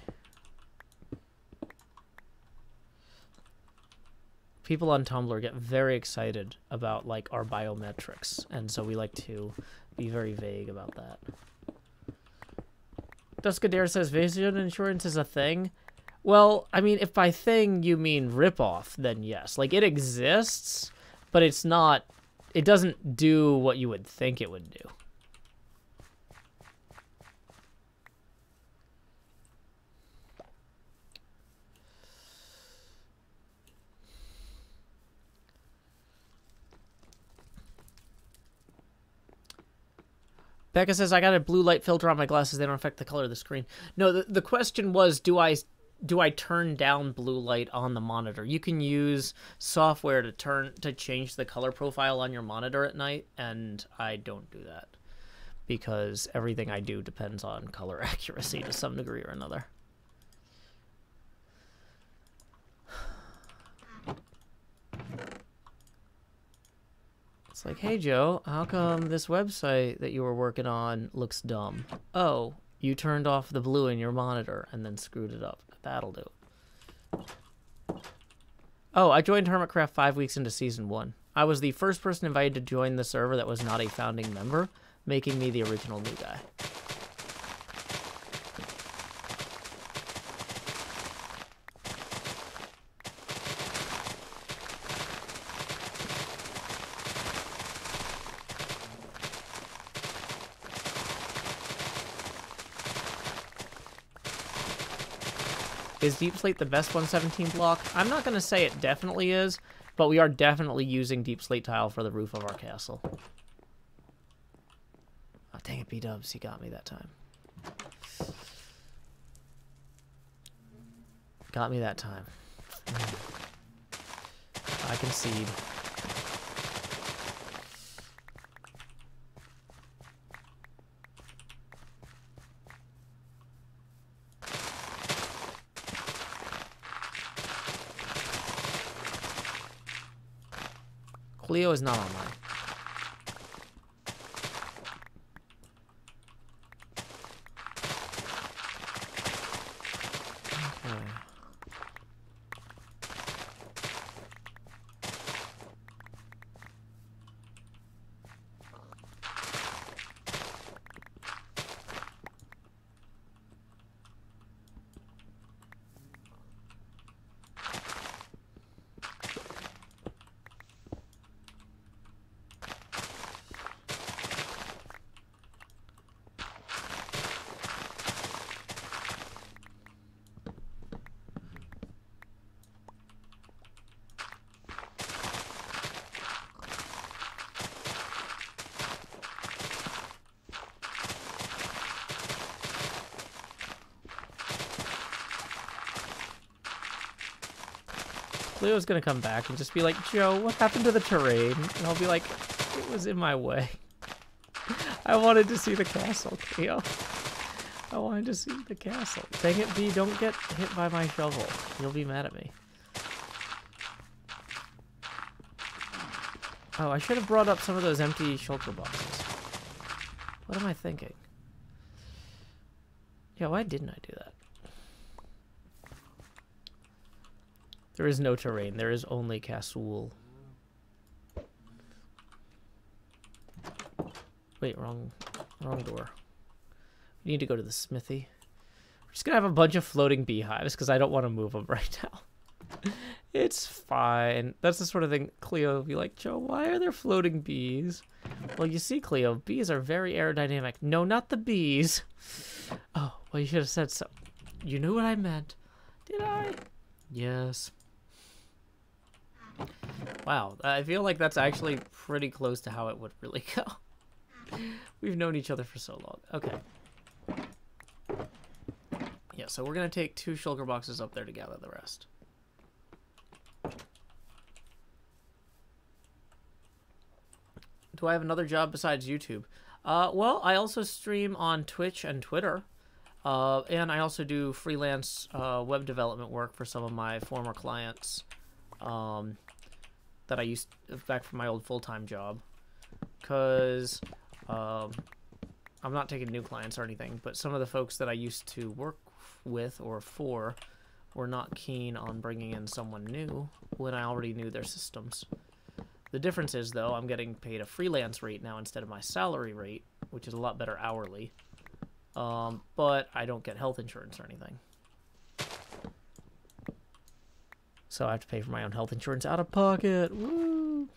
People on Tumblr get very excited about, like, our biometrics, and so we like to be very vague about that. Duskadair says vision insurance is a thing. Well, I mean, if by thing you mean ripoff, then yes. Like, it exists, but it's not... It doesn't do what you would think it would do. Becca says, I got a blue light filter on my glasses. They don't affect the color of the screen. No, the question was, do I turn down blue light on the monitor? You can use software to change the color profile on your monitor at night, and I don't do that because everything I do depends on color accuracy to some degree or another. It's like, hey, Joe, how come this website that you were working on looks dumb? Oh, you turned off the blue in your monitor and then screwed it up. That'll do. Oh, I joined Hermitcraft 5 weeks into Season 1. I was the first person invited to join the server that was not a founding member, making me the original new guy. Is Deep Slate the best 117 block? I'm not going to say it definitely is, but we are definitely using Deep Slate tile for the roof of our castle. Oh, dang it, B-dubs. He got me that time. Got me that time. I concede. Cleo is not online. Okay. Cleo's gonna come back and just be like, Joe, what happened to the terrain? And I'll be like, it was in my way. I wanted to see the castle, Cleo. I wanted to see the castle. Dang it, B, don't get hit by my shovel. You'll be mad at me. Oh, I should have brought up some of those empty shulker boxes. What am I thinking? Yeah, why didn't I do that? There is no terrain. There is only castle. Wait, wrong door. We need to go to the smithy. We're just gonna have a bunch of floating beehives because I don't want to move them right now. It's fine. That's the sort of thing Cleo will be like, Joe, why are there floating bees? Well, you see, Cleo, bees are very aerodynamic. No, not the bees. Oh, well, you should have said so. You knew what I meant. Did I? Yes. Wow, I feel like that's actually pretty close to how it would really go. We've known each other for so long. Okay. Yeah, so we're going to take 2 shulker boxes up there to gather the rest. Do I have another job besides YouTube? Well, I also stream on Twitch and Twitter. And I also do freelance web development work for some of my former clients. That I used back from my old full-time job, because I'm not taking new clients or anything, but some of the folks that I used to work with or for were not keen on bringing in someone new when I already knew their systems. The difference is, though, I'm getting paid a freelance rate now instead of my salary rate, which is a lot better hourly, but I don't get health insurance or anything. So I have to pay for my own health insurance out of pocket. Woo!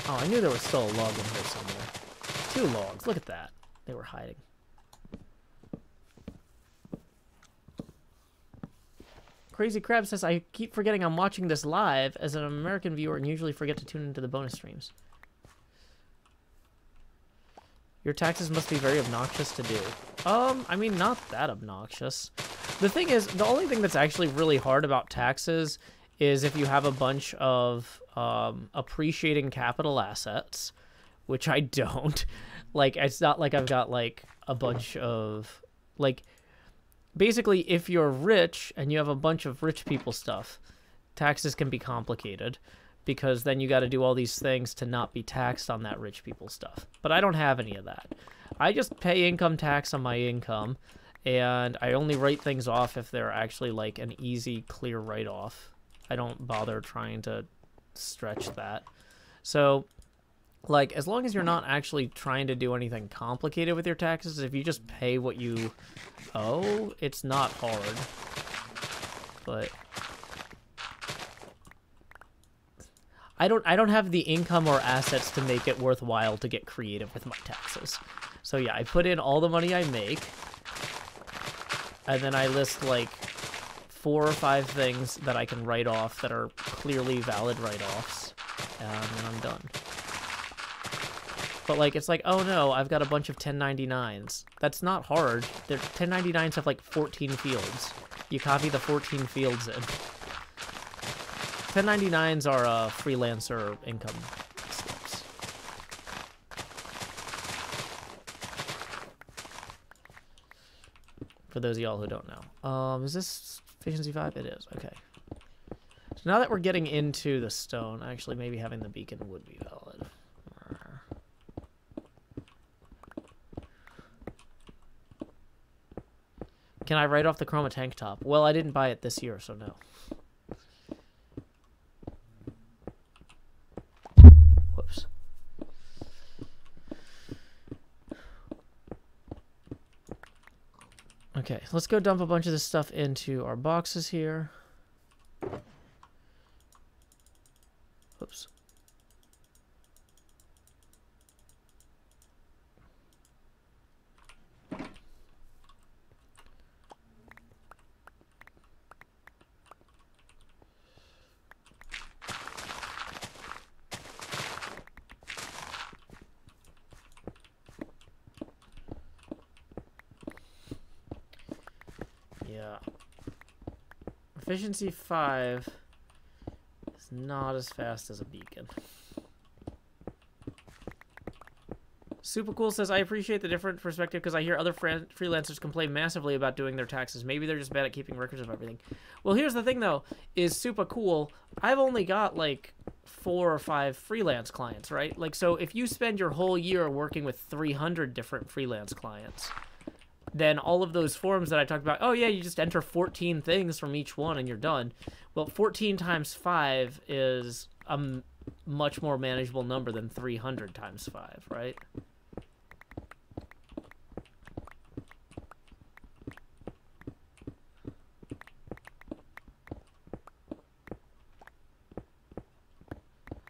Oh, I knew there was still a log in here somewhere. 2 logs. Look at that. They were hiding. Crazy Crab says, I keep forgetting I'm watching this live as an American viewer and usually forget to tune into the bonus streams. Your taxes must be very obnoxious to do. I mean, not that obnoxious. The thing is, the only thing that's actually really hard about taxes is if you have a bunch of appreciating capital assets, which I don't. Like, it's not like I've got, like, a bunch of, like, basically, if you're rich and you have a bunch of rich people stuff, taxes can be complicated because then you got to do all these things to not be taxed on that rich people stuff. But I don't have any of that. I just pay income tax on my income, and I only write things off if they're actually, like, an easy, clear write-off. I don't bother trying to stretch that. So, like, as long as you're not actually trying to do anything complicated with your taxes, if you just pay what you owe, it's not hard. But I don't have the income or assets to make it worthwhile to get creative with my taxes. So yeah, I put in all the money I make, and then I list like 4 or 5 things that I can write off that are clearly valid write-offs, and then I'm done. But, like, it's like, oh no, I've got a bunch of 1099s. That's not hard. 1099s have, like, 14 fields. You copy the 14 fields in. 1099s are freelancer income slips. For those of y'all who don't know. Is this efficiency 5? It is. Okay. So now that we're getting into the stone, actually maybe having the beacon would be valid. Can I write off the Chroma tank top? Well, I didn't buy it this year, so no. Whoops. Okay, let's go dump a bunch of this stuff into our boxes here. Whoops. Efficiency 5 is not as fast as a beacon. Super Cool says, I appreciate the different perspective because I hear other freelancers complain massively about doing their taxes. Maybe they're just bad at keeping records of everything. Well, here's the thing, though, is Super Cool. I've only got, like, 4 or 5 freelance clients, right? Like, so if you spend your whole year working with 300 different freelance clients, then all of those forms that I talked about, oh yeah, you just enter 14 things from each one and you're done. Well, 14 times 5 is a much more manageable number than 300 times 5, right?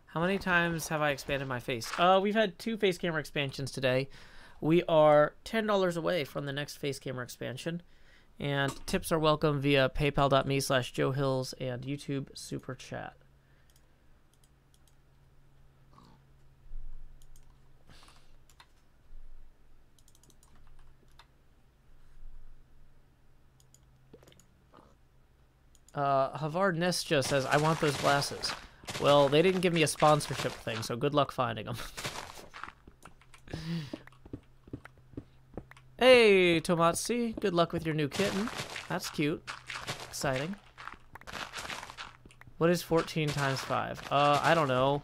How many times have I expanded my face? We've had 2 face camera expansions today. We are $10 away from the next face camera expansion, and tips are welcome via paypal.me/JoeHills and YouTube Super Chat. Havard Nesja says, I want those glasses. Well, they didn't give me a sponsorship thing, so good luck finding them. Hey, Tomatsi, good luck with your new kitten. That's cute. Exciting. What is 14 times 5? I don't know.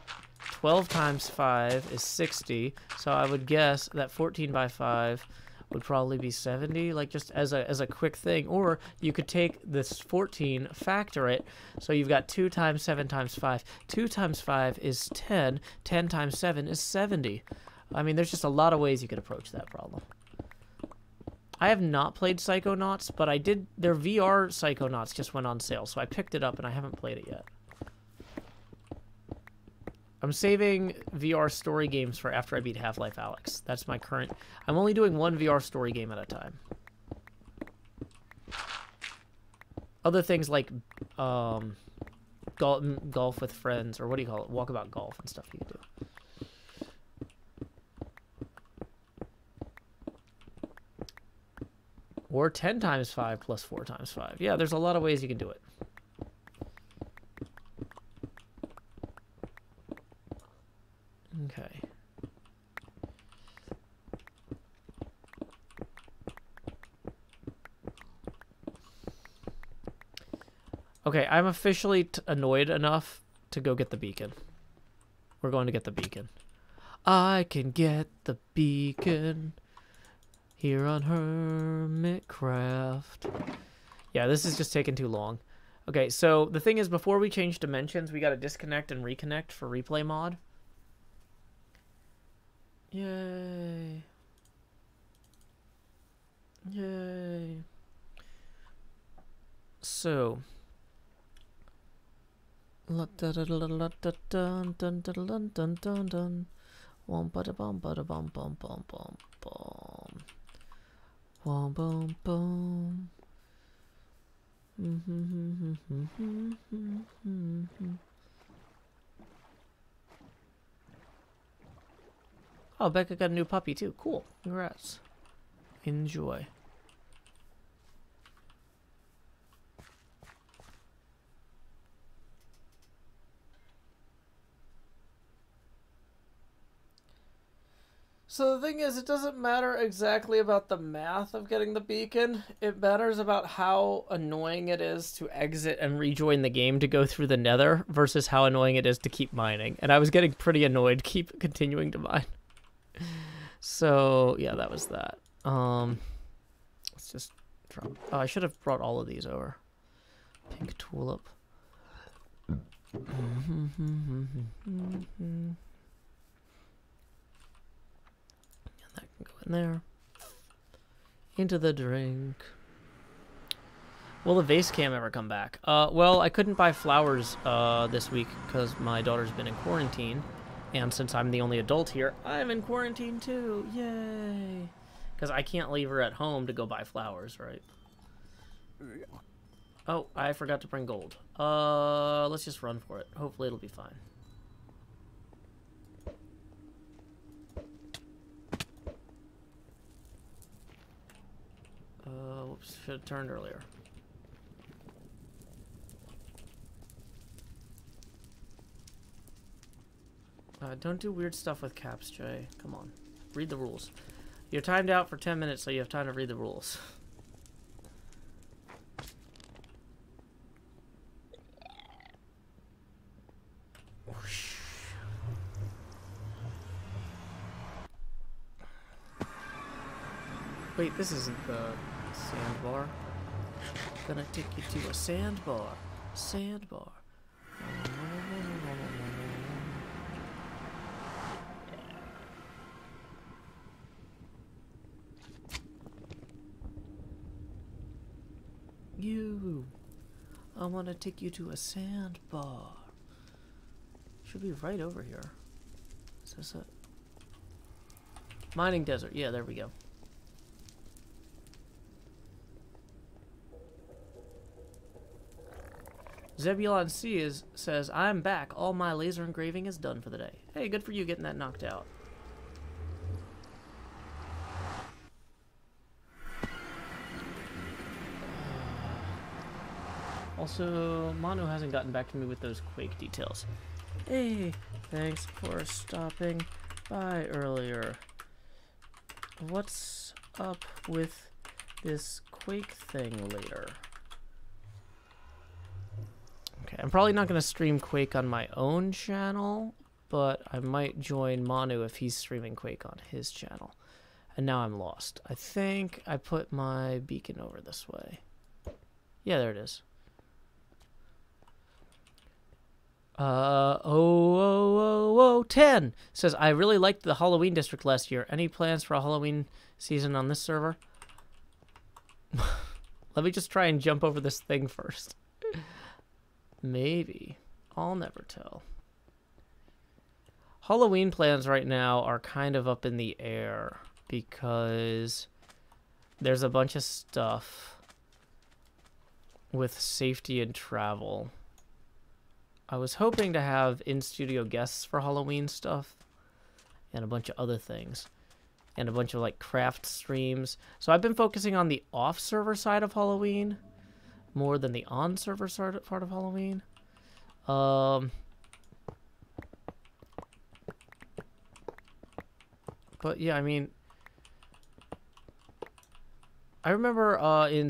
12 times 5 is 60, so I would guess that 14 by 5 would probably be 70, like just as a quick thing. Or you could take this 14, factor it, so you've got 2 times 7 times 5. 2 times 5 is 10. 10 times 7 is 70. I mean, there's just a lot of ways you could approach that problem. I have not played Psychonauts, but I did. Their VR Psychonauts just went on sale, so I picked it up and I haven't played it yet. I'm saving VR story games for after I beat Half-Life Alyx. That's my current. I'm only doing 1 VR story game at a time. Other things like golf with friends, or what do you call it? Walkabout golf and stuff you can do. Or 10 times 5 plus 4 times 5. Yeah, there's a lot of ways you can do it. Okay. Okay, I'm officially annoyed enough to go get the beacon. We're going to get the beacon. I can get the beacon here on Hermitcraft. Yeah, this is just taking too long. Okay, so the thing is, before we change dimensions, we got to disconnect and reconnect for replay mod. Yay. Yay. So... Wom bada bum bada bum bum bum bum bum. Wom bum bum. Oh, Becca got a new puppy too. Cool. Congrats. Enjoy. So the thing is, it doesn't matter exactly about the math of getting the beacon. It matters about how annoying it is to exit and rejoin the game to go through the nether versus how annoying it is to keep mining. And I was getting pretty annoyed keep continuing to mine. So, yeah, that was that. Let's just drop... Oh, I should have brought all of these over. Pink tulip. That can go in there. Into the drink. Will the vase cam ever come back? Well, I couldn't buy flowers this week because my daughter's been in quarantine. And since I'm the only adult here, I'm in quarantine too. Yay! Because I can't leave her at home to go buy flowers, right? Oh, I forgot to bring gold. Let's just run for it. Hopefully it'll be fine. Whoops, should have turned earlier. Don't do weird stuff with caps, Jay. Come on. Read the rules. You're timed out for 10 minutes, so you have time to read the rules. Wait, this isn't the sandbar. Gonna take you to a sandbar. Sandbar. I want to take you to a sandbar. Should be right over here. Is this it? Mining desert. Yeah, there we go. Zebulon C says, I'm back. All my laser engraving is done for the day. Hey, good for you getting that knocked out. Also, Manu hasn't gotten back to me with those Quake details. Hey, thanks for stopping by earlier. What's up with this Quake thing later? Okay, I'm probably not going to stream Quake on my own channel, but I might join Manu if he's streaming Quake on his channel. And now I'm lost. I think I put my beacon over this way. Yeah, there it is. 10 says, I really liked the Halloween district last year. Any plans for a Halloween season on this server? Let me just try and jump over this thing first. Maybe. I'll never tell. Halloween plans right now are kind of up in the air because there's a bunch of stuff with safety and travel. I was hoping to have in-studio guests for Halloween stuff and a bunch of other things and a bunch of like craft streams. So I've been focusing on the off-server side of Halloween more than the on-server part of Halloween. But yeah, I mean, I remember in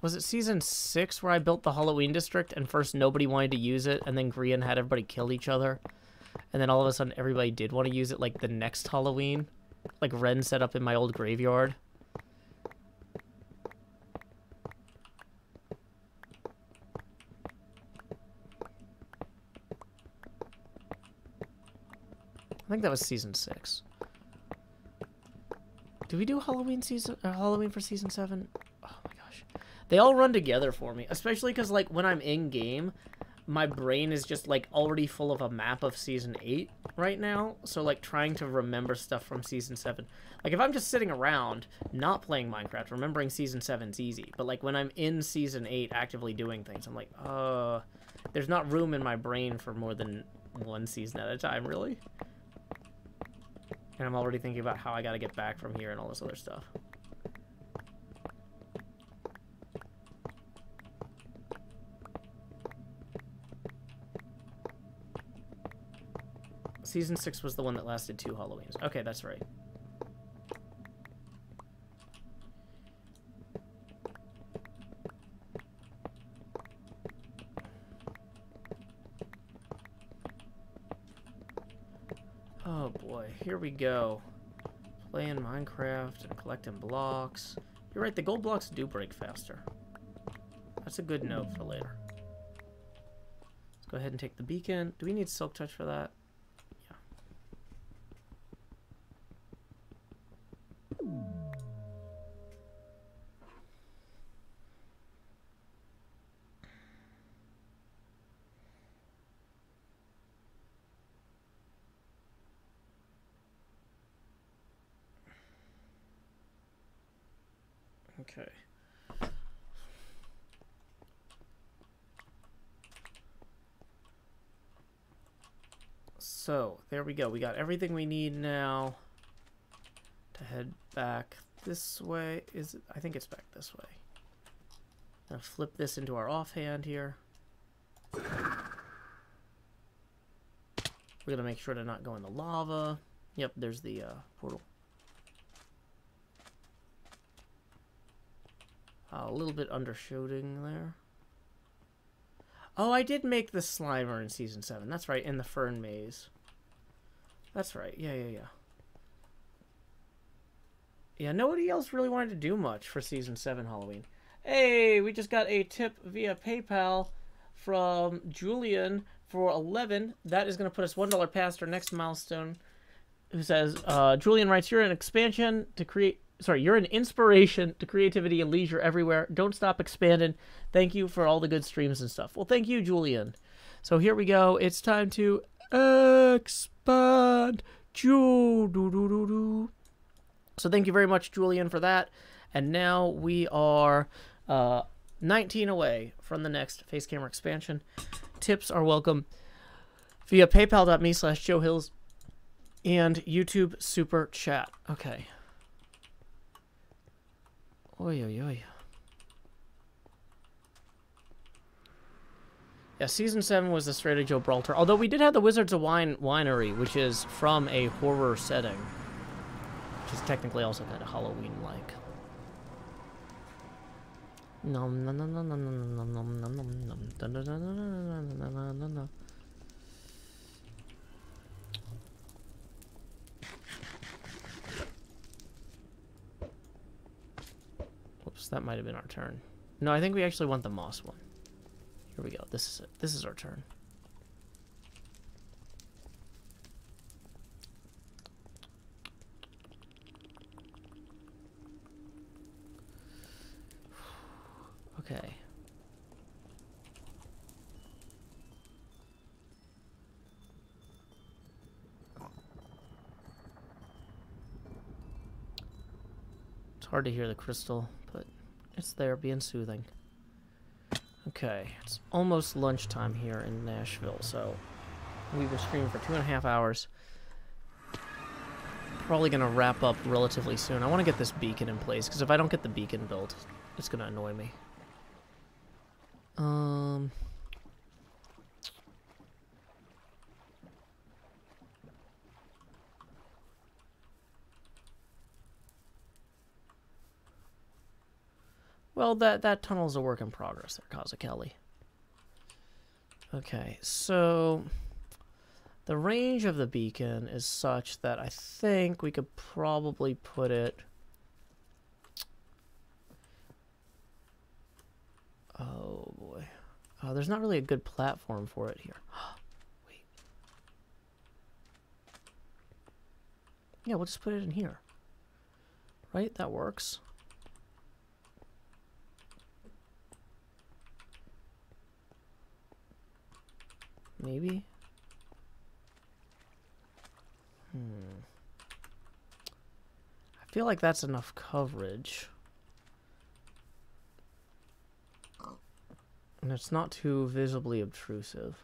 was it season 6 where I built the Halloween district and first nobody wanted to use it and then Grian had everybody kill each other. And then all of a sudden everybody did want to use it like the next Halloween. Like Ren set up in my old graveyard. I think that was season 6. Did we do Halloween for season 7? Oh my gosh. They all run together for me, especially because like when I'm in game, my brain is just like already full of a map of season 8 right now. So like trying to remember stuff from season 7. Like if I'm just sitting around not playing Minecraft, remembering season 7's easy. But like when I'm in season 8 actively doing things, I'm like, there's not room in my brain for more than one season at a time, really. And I'm already thinking about how I gotta get back from here and all this other stuff. Season 6 was the one that lasted 2 Halloweens. Okay, that's right. Oh boy, here we go. Playing Minecraft and collecting blocks. You're right, the gold blocks do break faster. That's a good note for later. Let's go ahead and take the beacon. Do we need Silk Touch for that? Yeah. Okay. So, there we go. We got everything we need now to head back this way. I think it's back this way. Gonna flip this into our offhand here. We're gonna make sure to not go in the lava. Yep, there's the portal. A little bit undershooting there. Oh, I did make the Slimer in Season 7. That's right, in the Fern Maze. That's right, yeah. Yeah, nobody else really wanted to do much for Season 7 Halloween. Hey, we just got a tip via PayPal from Julian for 11. That is going to put us $1 past our next milestone. Who says, Julian writes, you're an inspiration to creativity and leisure everywhere. Don't stop expanding. Thank you for all the good streams and stuff. Well, thank you, Julian. So here we go. It's time to expand. So thank you very much, Julian, for that. And now we are 19 away from the next face camera expansion. Tips are welcome via paypal.me/JoeHills and YouTube Super Chat. Okay. Oy, oy, oy. Yeah, Season 7 was the Straight Joe Gibraltar. Although we did have the Wizards of Wine Winery, which is from a horror setting. Which is technically also kind of Halloween-like. Nom nom nom nom nom nom nom nom nom nom nom nom. Whoops, that might have been our turn. No, I think we actually want the moss one. Here we go. This is it. This is our turn. Okay. It's hard to hear the crystal, but it's there being soothing. Okay, it's almost lunchtime here in Nashville, so we've been streaming for 2.5 hours. Probably gonna wrap up relatively soon. I want to get this beacon in place, because if I don't get the beacon built, it's gonna annoy me. Well, that tunnel's a work in progress there, Kaza-Kelly. Okay, so the range of the beacon is such that I think we could probably put it... Oh, boy. There's not really a good platform for it here. Wait. Yeah, we'll just put it in here. Right? That works. Maybe? I feel like that's enough coverage. And it's not too visibly obtrusive.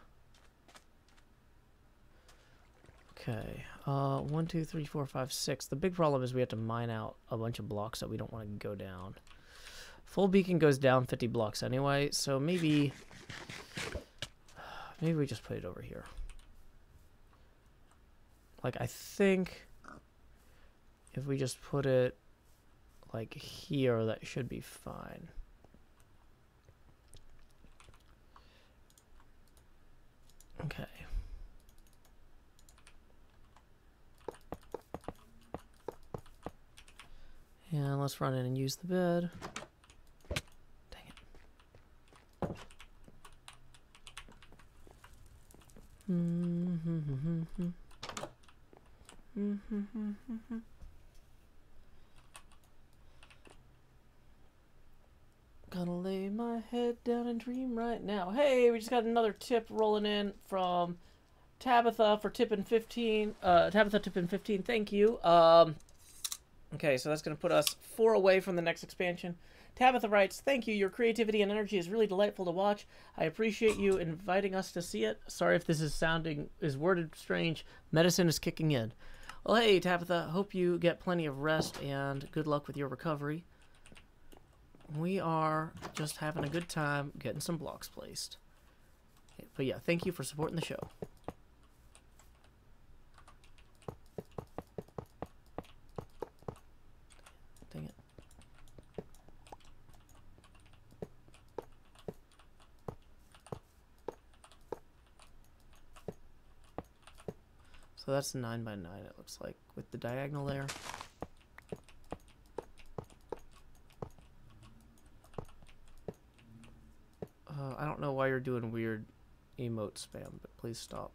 Okay. 1, 2, 3, 4, 5, 6. The big problem is we have to mine out a bunch of blocks that we don't want to go down. Full beacon goes down 50 blocks anyway, so maybe... Maybe we just put it over here. Like, I think if we just put it, like, here, that should be fine. Okay. And let's run in and use the bed. Gonna lay my head down and dream right now. Hey, we just got another tip rolling in from Tabitha for tipping 15. Tabitha tipping 15. Thank you. Okay, so that's gonna put us 4 away from the next expansion. Tabitha writes, "Thank you. Your creativity and energy is really delightful to watch. I appreciate you inviting us to see it. Sorry if this is worded strange. Medicine is kicking in." Well, hey, Tabitha. Hope you get plenty of rest and good luck with your recovery. We are just having a good time getting some blocks placed. But yeah, thank you for supporting the show. Dang it. So that's 9 by 9, it looks like, with the diagonal there. I don't know why you're doing weird emote spam, but please stop.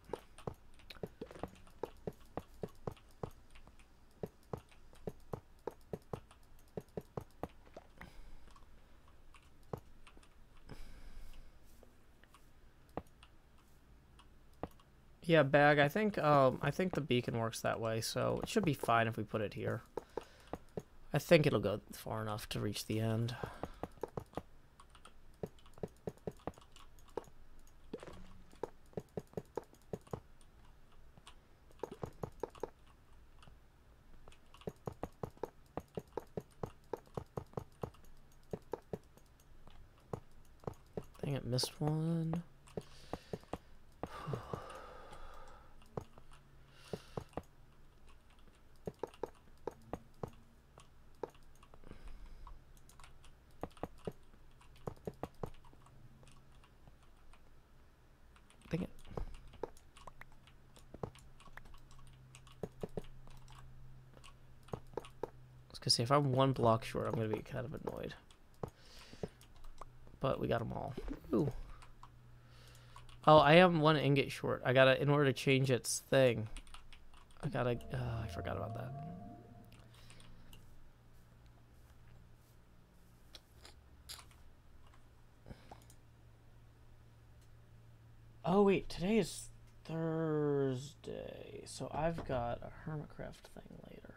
Yeah, Bag, I think the beacon works that way, so it should be fine if we put it here. I think it'll go far enough to reach the end. Dang it, missed one. Dang it. I was gonna say, if I'm 1 block short, I'm gonna be kind of annoyed. But we got them all. Ooh. Oh, I am 1 ingot short. I gotta, in order to change its thing, I gotta, I forgot about that. Oh wait, today is Thursday, so I've got a Hermitcraft thing later.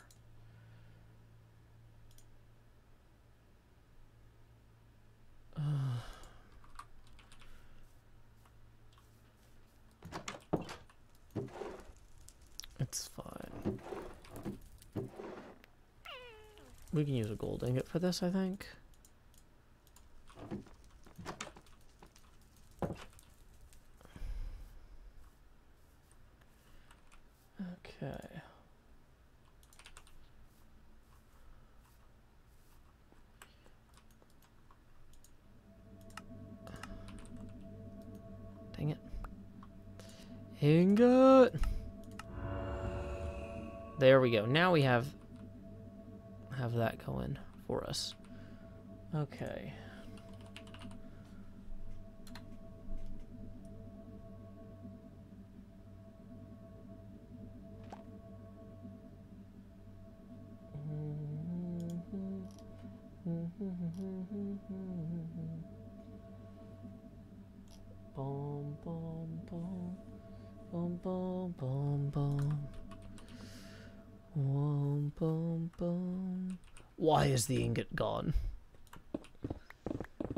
We can use a gold ingot for this, I think. Okay. Dang it. Ingot! There we go. Now we have that going for us. Okay. Boom, boom, boom. Boom, boom, boom, boom. Boom, boom, boom. Why is the ingot gone?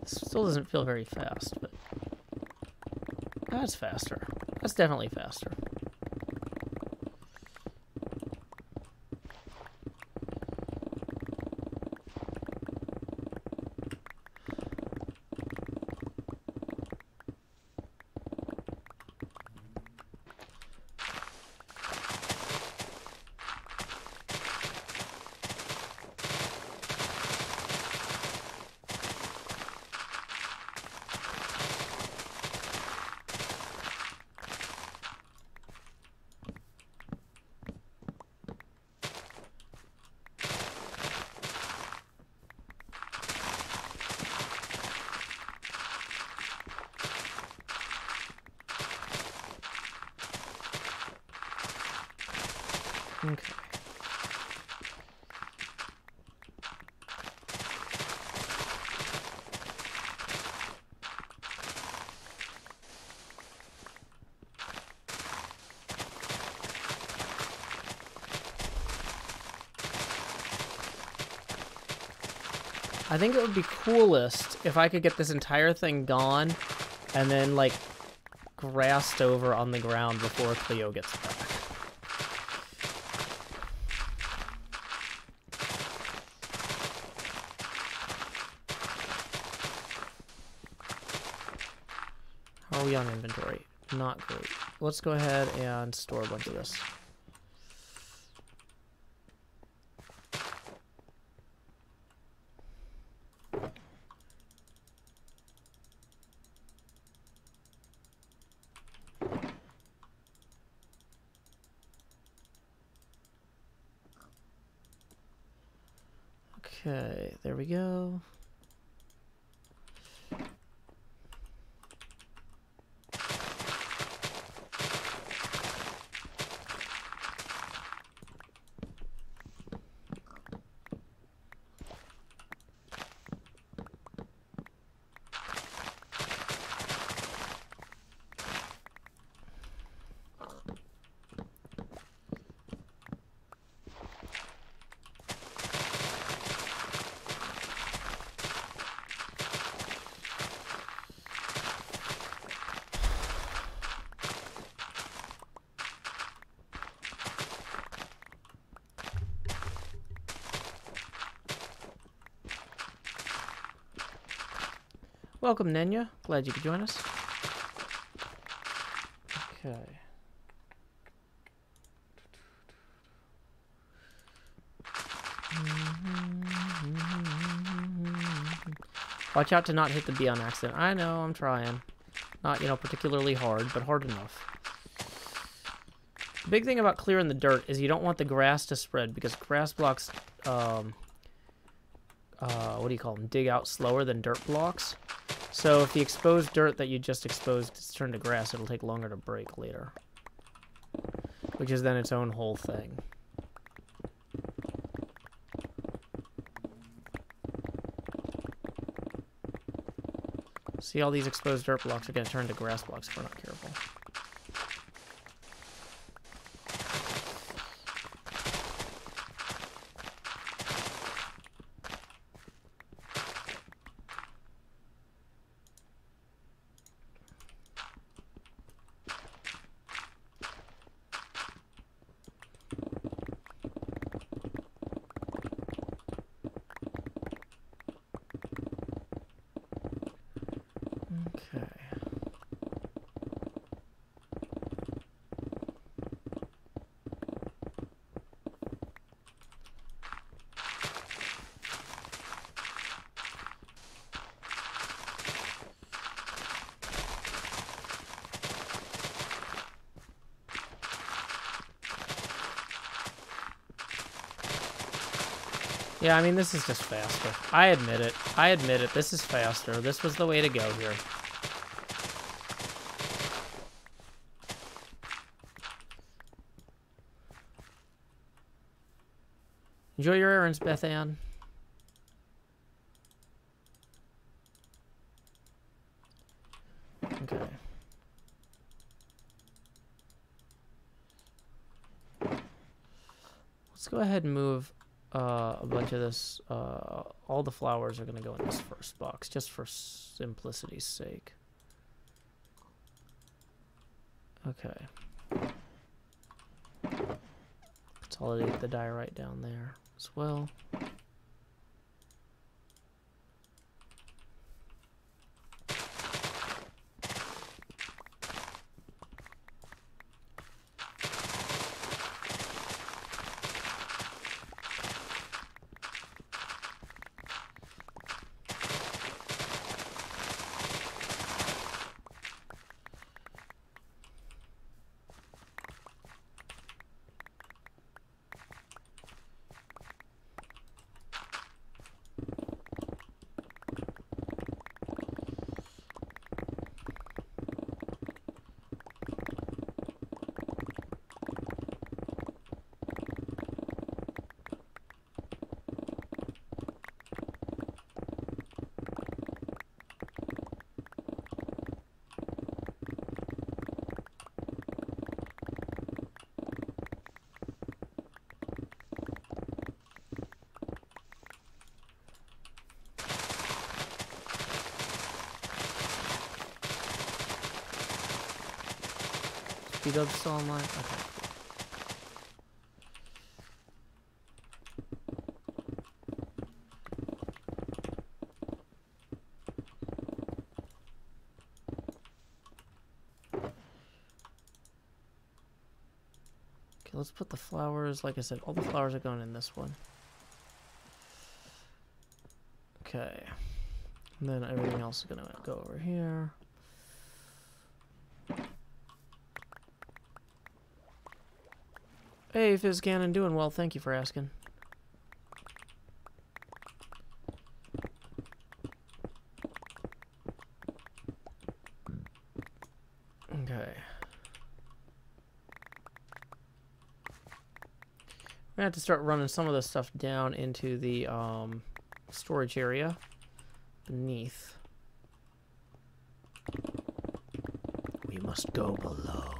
Still doesn't feel very fast, but that's faster. That's definitely faster. Okay. I think it would be coolest if I could get this entire thing gone and then, like, grassed over on the ground before Cleo gets back. How are we on inventory? Not great. Let's go ahead and store a bunch of this. Okay, there we go. Welcome, Nenya. Glad you could join us. Okay. Watch out to not hit the bee on accident. I know, I'm trying. Not, you know, particularly hard, but hard enough. The big thing about clearing the dirt is you don't want the grass to spread, because grass blocks, what do you call them? Dig out slower than dirt blocks. So if the exposed dirt that you just exposed is turned to grass, it'll take longer to break later. Which is then its own whole thing. See, all these exposed dirt blocks are going to turn to grass blocks if we're not careful. Yeah, I mean, this is just faster. I admit it. I admit it. This is faster. This was the way to go here. Enjoy your errands, Beth Ann. Okay. Let's go ahead and move a bunch of this. All the flowers are going to go in this first box, just for simplicity's sake. Okay. Consolidate the diorite down there as well. Speed up still online? Okay. Okay, let's put the flowers, like I said, all the flowers are going in this one. Okay. And then everything else is gonna go over here. Hey, Fizz Cannon, doing well. Thank you for asking. Okay. We're gonna have to start running some of this stuff down into the storage area beneath. We must go below.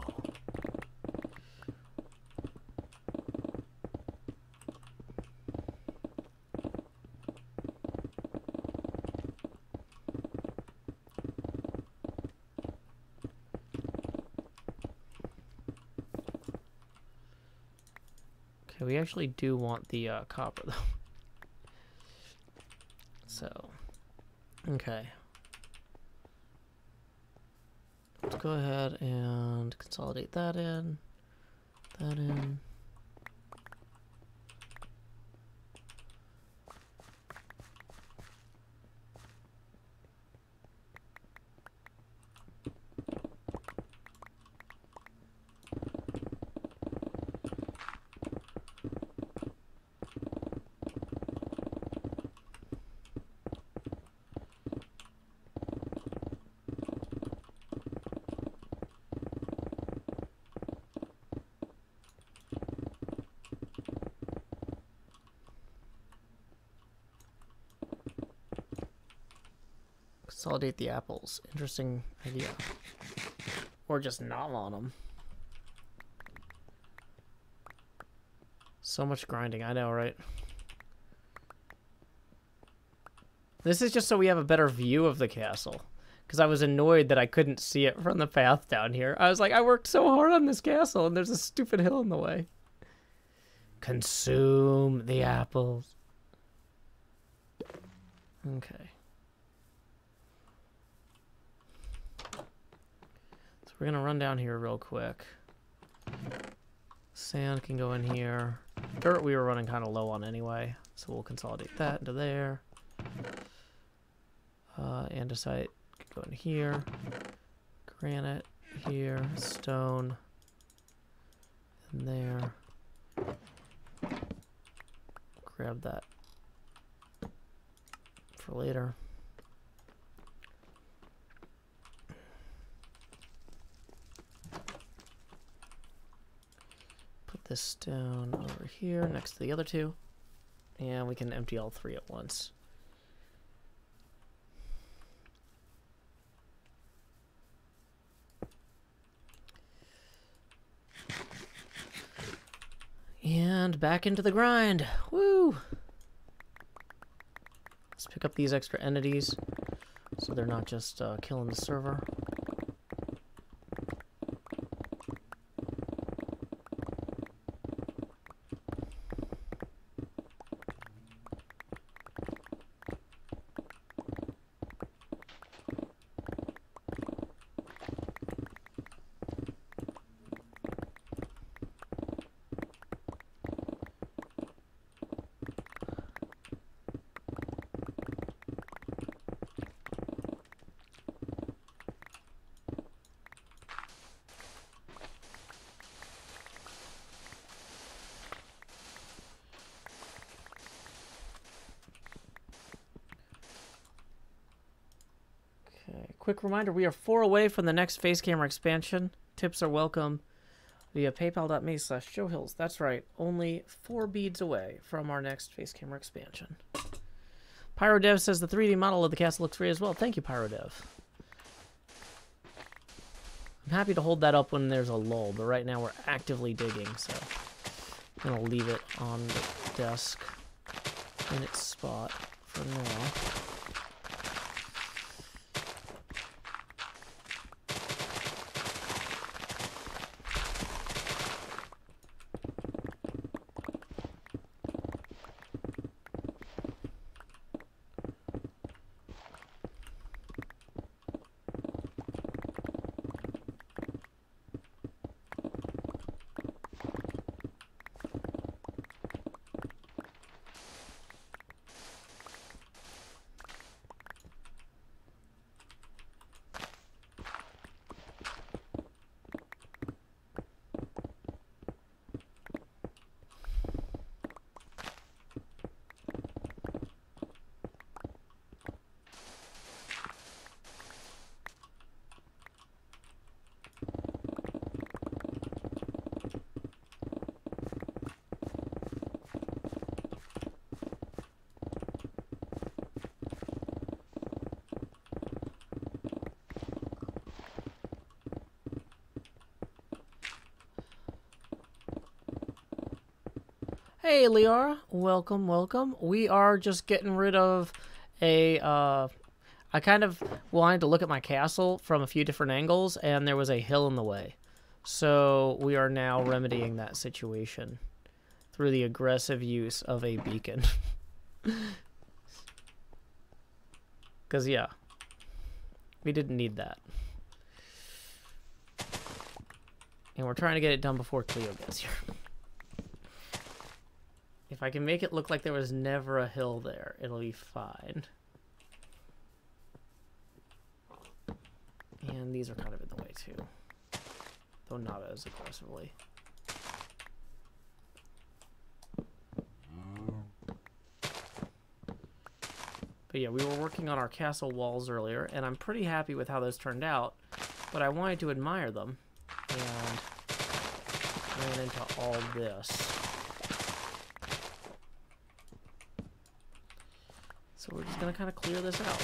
We actually do want the copper, though. So, okay. Let's go ahead and consolidate that in. That in. Consolidate the apples. Interesting idea. Or just not on them. So much grinding, I know, right? This is just so we have a better view of the castle. Because I was annoyed that I couldn't see it from the path down here. I was like, I worked so hard on this castle and there's a stupid hill in the way. Consume the apples. Okay. We're gonna run down here real quick. Sand can go in here. Dirt we were running kind of low on anyway, so we'll consolidate that into there. Andesite can go in here. Granite here. Stone in there. Grab that for later. Put this down over here next to the other two. And we can empty all three at once. And back into the grind. Woo! Let's pick up these extra entities so they're not just killing the server. Quick reminder, we are 4 away from the next face camera expansion. Tips are welcome via paypal.me/JoeHills. That's right, only 4 beads away from our next face camera expansion. PyroDev says the 3D model of the castle looks great as well. Thank you, PyroDev. I'm happy to hold that up when there's a lull, but right now we're actively digging, so I'm going to leave it on the desk in its spot for now. Hey, Liara. Welcome, welcome. We are just getting rid of a, I kind of wanted to look at my castle from a few different angles, and there was a hill in the way. So we are now remedying that situation through the aggressive use of a beacon. Because, yeah, we didn't need that. And we're trying to get it done before Cleo gets here. If I can make it look like there was never a hill there, it'll be fine. And these are kind of in the way too, though not as aggressively. But yeah, we were working on our castle walls earlier, and I'm pretty happy with how those turned out, but I wanted to admire them, and ran into all this. So we're just going to kind of clear this out.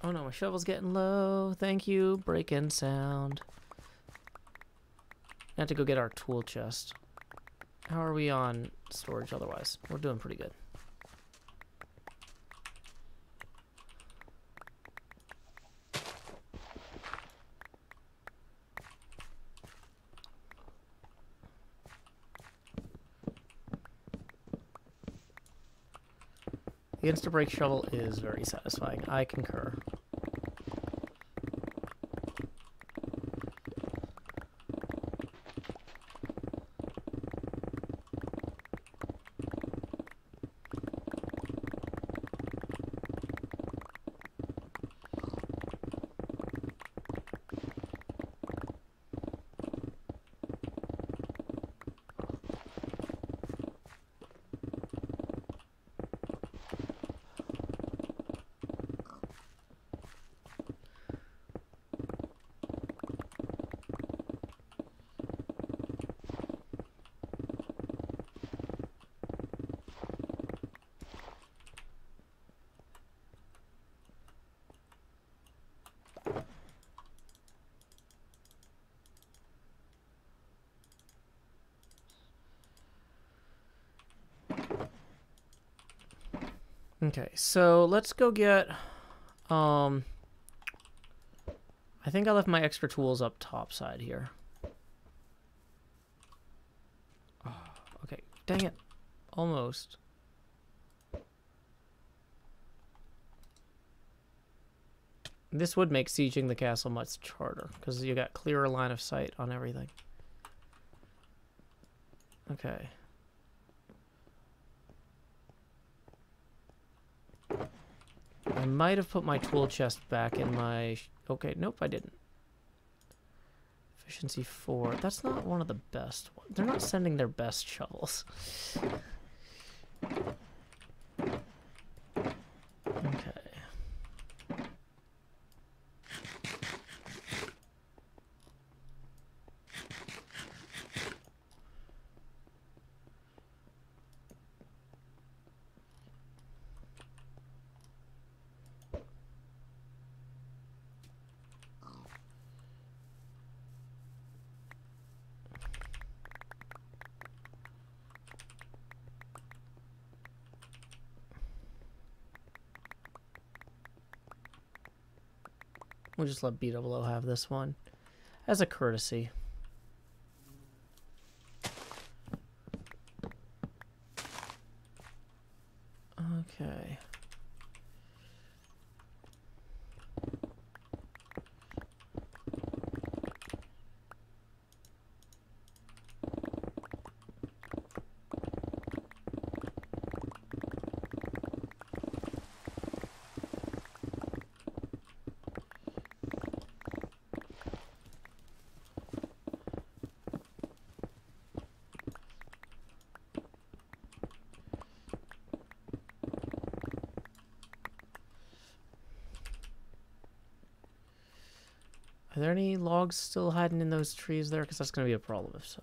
Oh no, my shovel's getting low. Thank you, break-in sound. I have to go get our tool chest. How are we on storage otherwise? We're doing pretty good. The Insta-Break shovel is very satisfying. I concur. Okay, so let's go get, I think I left my extra tools up top side here. Oh, okay, dang it. Almost. This would make sieging the castle much harder, because you got clearer line of sight on everything. Okay. I might have put my tool chest back in my... Okay, nope, I didn't. Efficiency 4. That's not one of the best ones. They're not sending their best shovels. Okay. We'll just let B00 have this one as a courtesy. Okay. Are there any logs still hiding in those trees there? Because that's going to be a problem if so.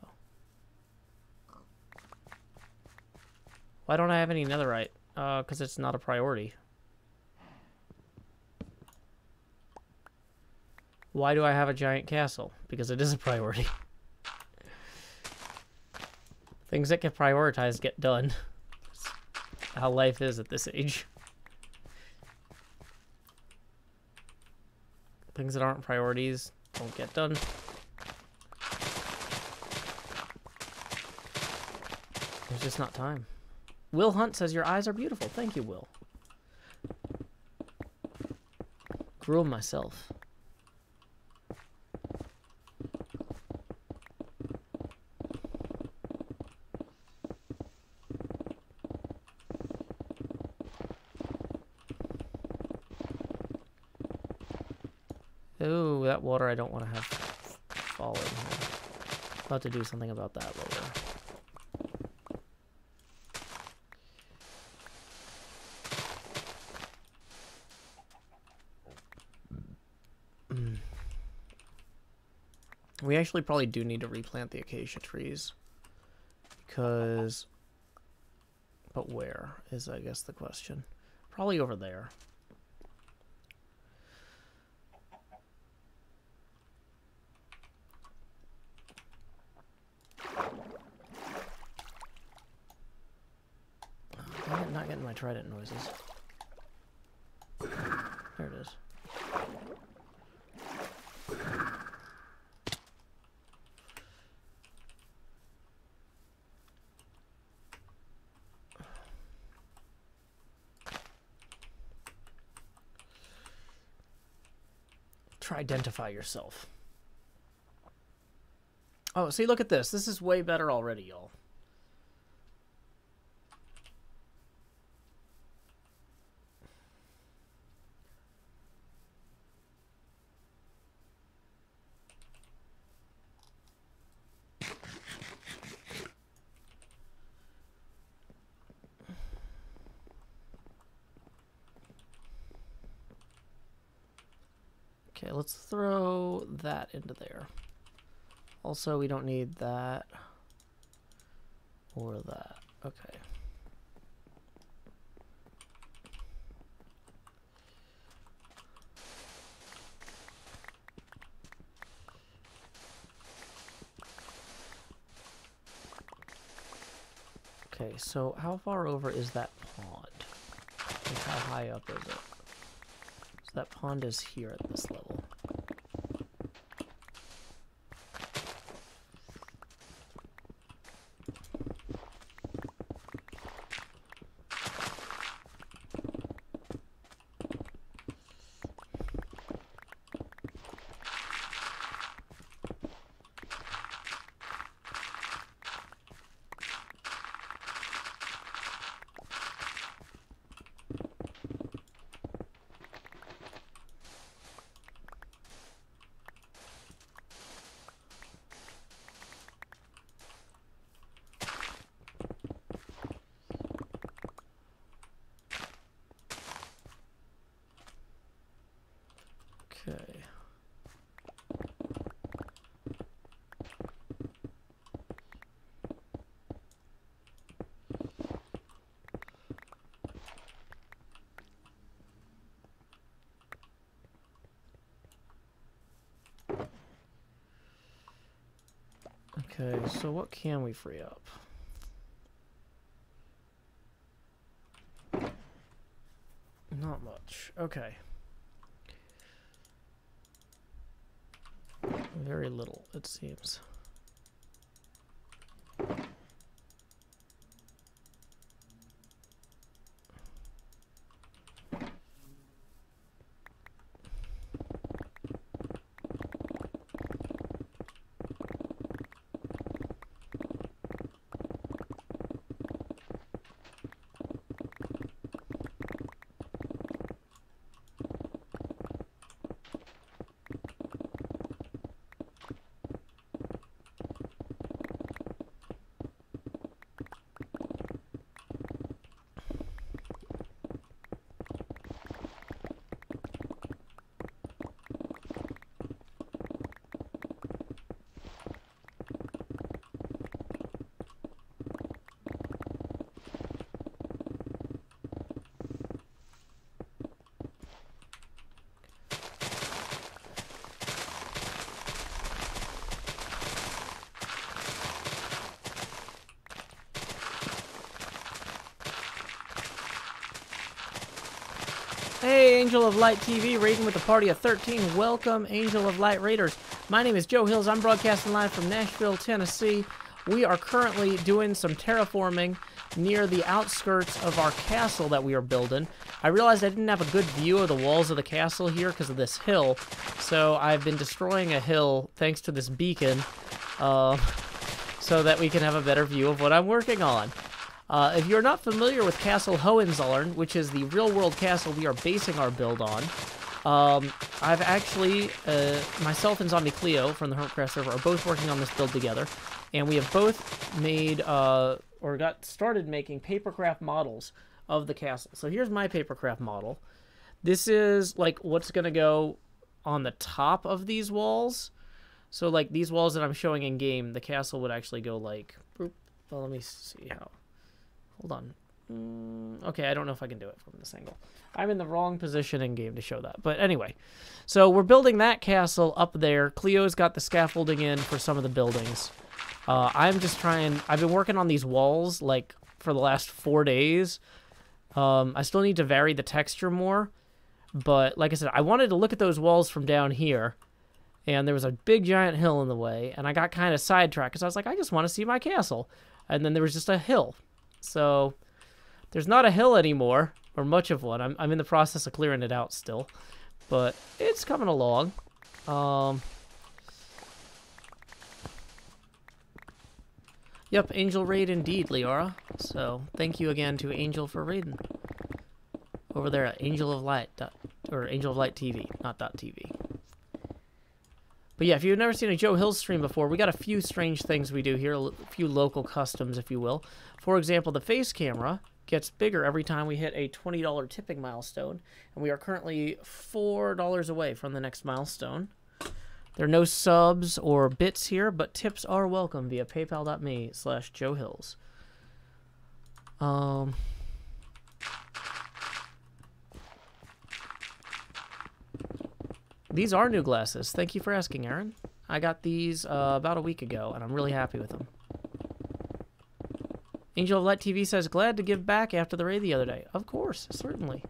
Why don't I have any netherite? Because it's not a priority. Why do I have a giant castle? Because it is a priority. Things that get prioritized get done. That's how life is at this age. Things that aren't priorities don't get done. There's just not time. Will Hunt says, your eyes are beautiful. Thank you, Will. Grew 'em myself. Ooh, that water I don't want to have fall in here. I'll have to do something about that later. We actually probably do need to replant the acacia trees. Because... But where is, I guess, the question. Probably over there. I'm not getting my trident noises. There it is. Try-identify yourself. Oh, see, look at this. This is way better already, y'all. Okay, let's throw that into there. Also, we don't need that or that. Okay. Okay, so how far over is that pond? Like how high up is it? So that pond is here at this level. Okay. Okay, so what can we free up? Not much. Okay. Very little, it seems. Hey, Angel of Light TV, raiding with a party of 13. Welcome, Angel of Light Raiders. My name is Joe Hills. I'm broadcasting live from Nashville, Tennessee. We are currently doing some terraforming near the outskirts of our castle that we are building. I realized I didn't have a good view of the walls of the castle here because of this hill, so I've been destroying a hill thanks to this beacon so that we can have a better view of what I'm working on. If you're not familiar with Castle Hohenzollern, which is the real-world castle we are basing our build on, I've actually, myself and Zombie Cleo from the Hermitcraft server are both working on this build together, and we have both made, or got started making papercraft models of the castle. So here's my papercraft model. This is, like, what's going to go on the top of these walls. So, like, these walls that I'm showing in-game, the castle would actually go, like, boop. Well, let me see how. Hold on. Okay, I don't know if I can do it from this angle. I'm in the wrong position in game to show that. But anyway, so we're building that castle up there. Cleo's got the scaffolding in for some of the buildings. I'm just trying... I've been working on these walls, like, for the last 4 days. I still need to vary the texture more. But, like I said, I wanted to look at those walls from down here. And there was a big, giant hill in the way. And I got kind of sidetracked because I was like, I just want to see my castle. And then there was just a hill. So, there's not a hill anymore, or much of one. I'm in the process of clearing it out still, but it's coming along. Yep, Angel raid indeed, Leora. So, thank you again to Angel for raiding. Over there at Angel of Light, or Angel of Light TV, not .tv. But yeah, if you've never seen a Joe Hill stream before, we got a few strange things we do here, a few local customs, if you will. For example, the face camera gets bigger every time we hit a $20 tipping milestone, and we are currently $4 away from the next milestone. There are no subs or bits here, but tips are welcome via paypal.me/JoeHills. These are new glasses. Thank you for asking, Aaron. I got these about a week ago, and I'm really happy with them. Angel of Light TV says, glad to give back after the raid the other day. Of course, certainly.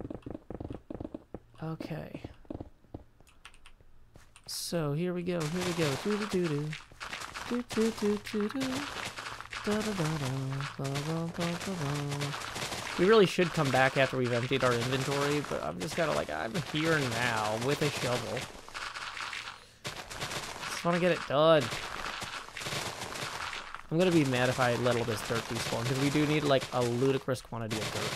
Okay. So, here we go, here we go. Doo-doo-doo-doo. Doo-doo-doo-doo-doo. Da-da-da-da. We really should come back after we've emptied our inventory, but I'm just kind of like, I'm here now with a shovel. Just want to get it done. I'm going to be mad if I let all this dirt despawn, because we do need, like, a ludicrous quantity of dirt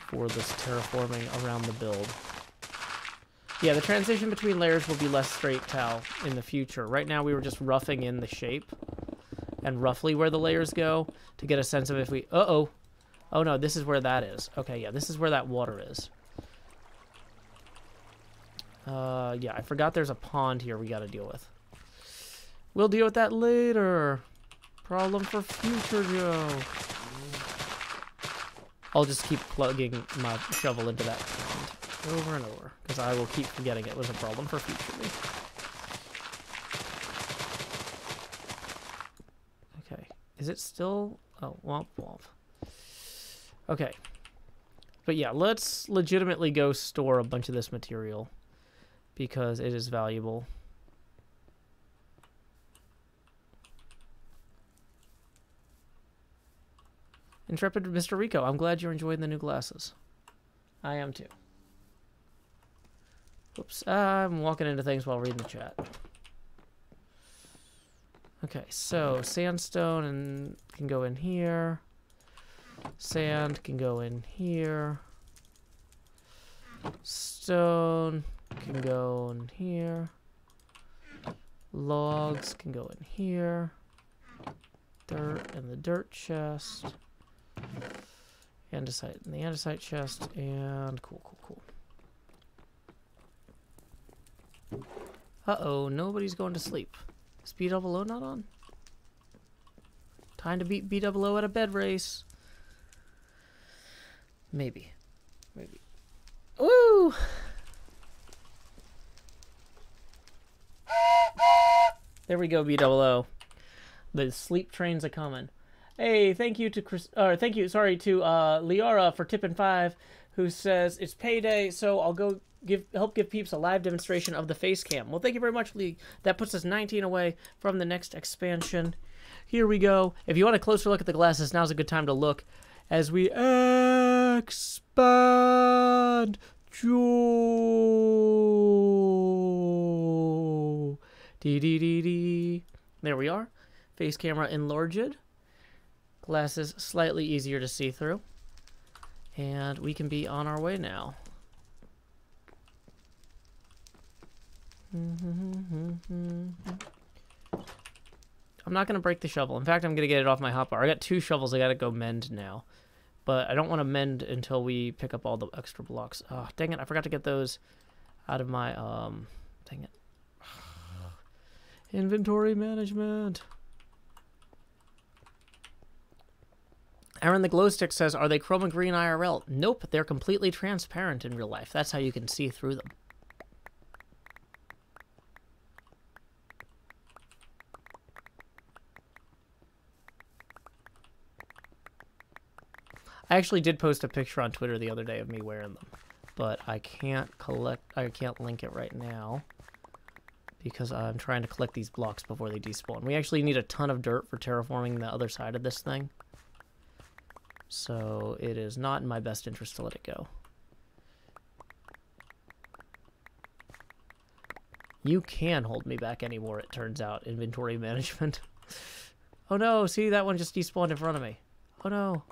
for this terraforming around the build. Yeah, the transition between layers will be less straight, Tal, in the future. Right now, we were just roughing in the shape and roughly where the layers go to get a sense of if we... Uh-oh. Oh, no, this is where that is. Okay, yeah, this is where that water is. Yeah, I forgot there's a pond here we got to deal with. We'll deal with that later. Problem for future Joe. I'll just keep plugging my shovel into that pond over and over, because I will keep forgetting it was a problem for future me. Okay. Is it still... Oh, womp womp. Okay. But yeah, let's legitimately go store a bunch of this material, because it is valuable. Intrepid Mr. Rico, I'm glad you're enjoying the new glasses. I am too. Oops, I'm walking into things while reading the chat. Okay, so sandstone and can go in here. Sand can go in here. Stone can go in here. Logs can go in here. Dirt in the dirt chest. Andesite in the andesite chest. And cool. Uh-oh, nobody's going to sleep. Is B-double-O not on? Time to beat B-double-O at a bed race. Maybe. Woo! There we go, B-double-O. The sleep train's a-coming. Hey, thank you to to Liara for tipping 5, who says it's payday, so I'll go help give peeps a live demonstration of the face cam. Well, thank you very much, Lee. That puts us 19 away from the next expansion. Here we go. If you want a closer look at the glasses, now's a good time to look as we expand. Joe. Dee. There we are. Face camera enlarged. Glasses slightly easier to see through. And we can be on our way now. I'm not going to break the shovel. In fact, I'm going to get it off my hotbar. I got 2 shovels I got to go mend now. But I don't want to mend until we pick up all the extra blocks. Oh, dang it. I forgot to get those out of my, dang it. Inventory management. Aaron the Glowstick says, are they chroma green IRL? Nope, they're completely transparent in real life. That's how you can see through them. I actually did post a picture on Twitter the other day of me wearing them, but I can't link it right now because I'm trying to collect these blocks before they despawn. We actually need a ton of dirt for terraforming the other side of this thing. So it is not in my best interest to let it go. You can hold me back anymore, it turns out. Inventory management. Oh no, see, that one just despawned in front of me. Oh no.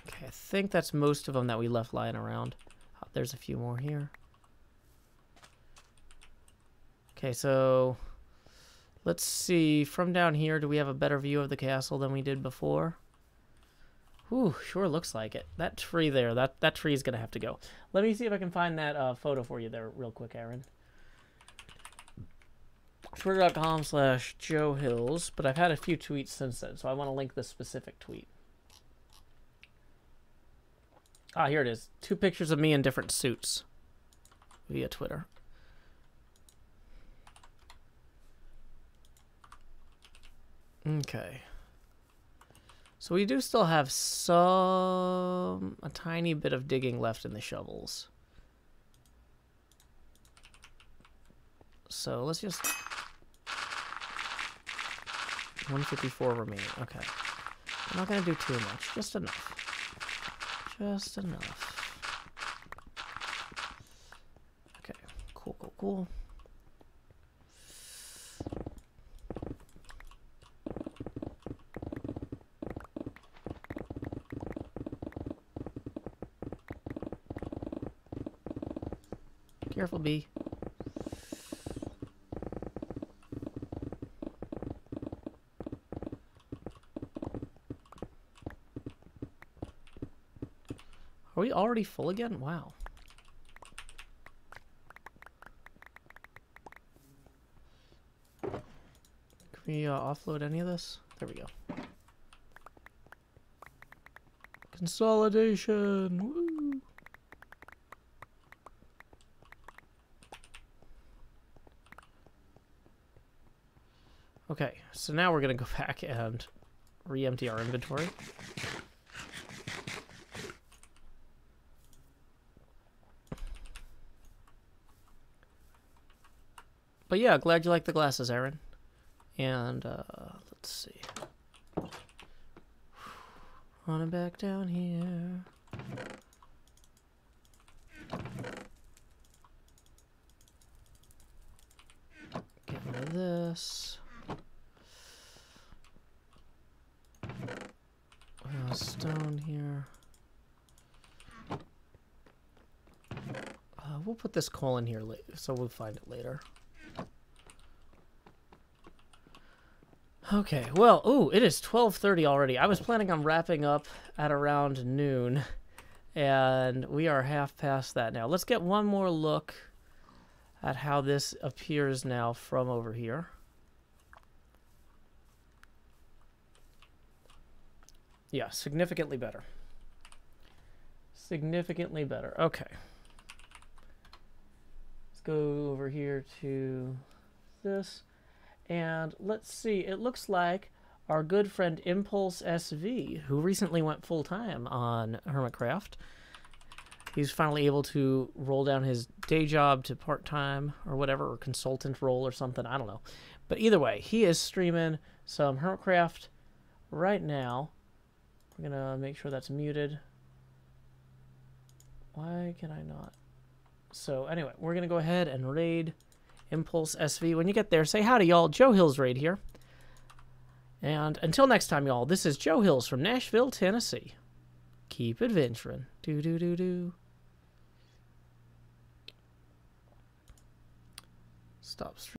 Okay, I think that's most of them that we left lying around. Oh, there's a few more here. Okay, so let's see. From down here, do we have a better view of the castle than we did before? Ooh, sure looks like it. That tree there, that tree is going to have to go. Let me see if I can find that photo for you there real quick, Aaron. Twitter.com/Joe Hills, but I've had a few tweets since then, so I want to link the specific tweet. Ah, here it is. 2 pictures of me in different suits via Twitter. Okay. So we do still have a tiny bit of digging left in the shovels. So let's just... 154 remaining. Okay. I'm not going to do too much. Just enough. Just enough. Okay. Cool, cool, cool. Careful, bee. Are we already full again? Wow. Can we offload any of this? There we go. Consolidation! Woo! Okay, so now we're going to go back and re-empty our inventory. But yeah, glad you like the glasses, Aaron. And, let's see. Running back down here. Get rid of this. Stone here. We'll put this coal in here later, so we'll find it later. Okay, well, ooh, it is 12:30 already. I was planning on wrapping up at around noon, and we are half past that now. Let's get one more look at how this appears now from over here. Yeah, significantly better. Significantly better. Okay. Let's go over here to this. And let's see. It looks like our good friend Impulse SV, who recently went full-time on Hermitcraft, he's finally able to roll down his day job to part-time or whatever, or consultant role or something. I don't know. But either way, he is streaming some Hermitcraft right now. We're going to make sure that's muted. Why can I not? So anyway, we're going to go ahead and raid Impulse SV. When you get there, say howdy, y'all. Joe Hills raid here. And until next time, y'all, this is Joe Hills from Nashville, Tennessee. Keep adventuring. Do-do-do-do. Stop streaming.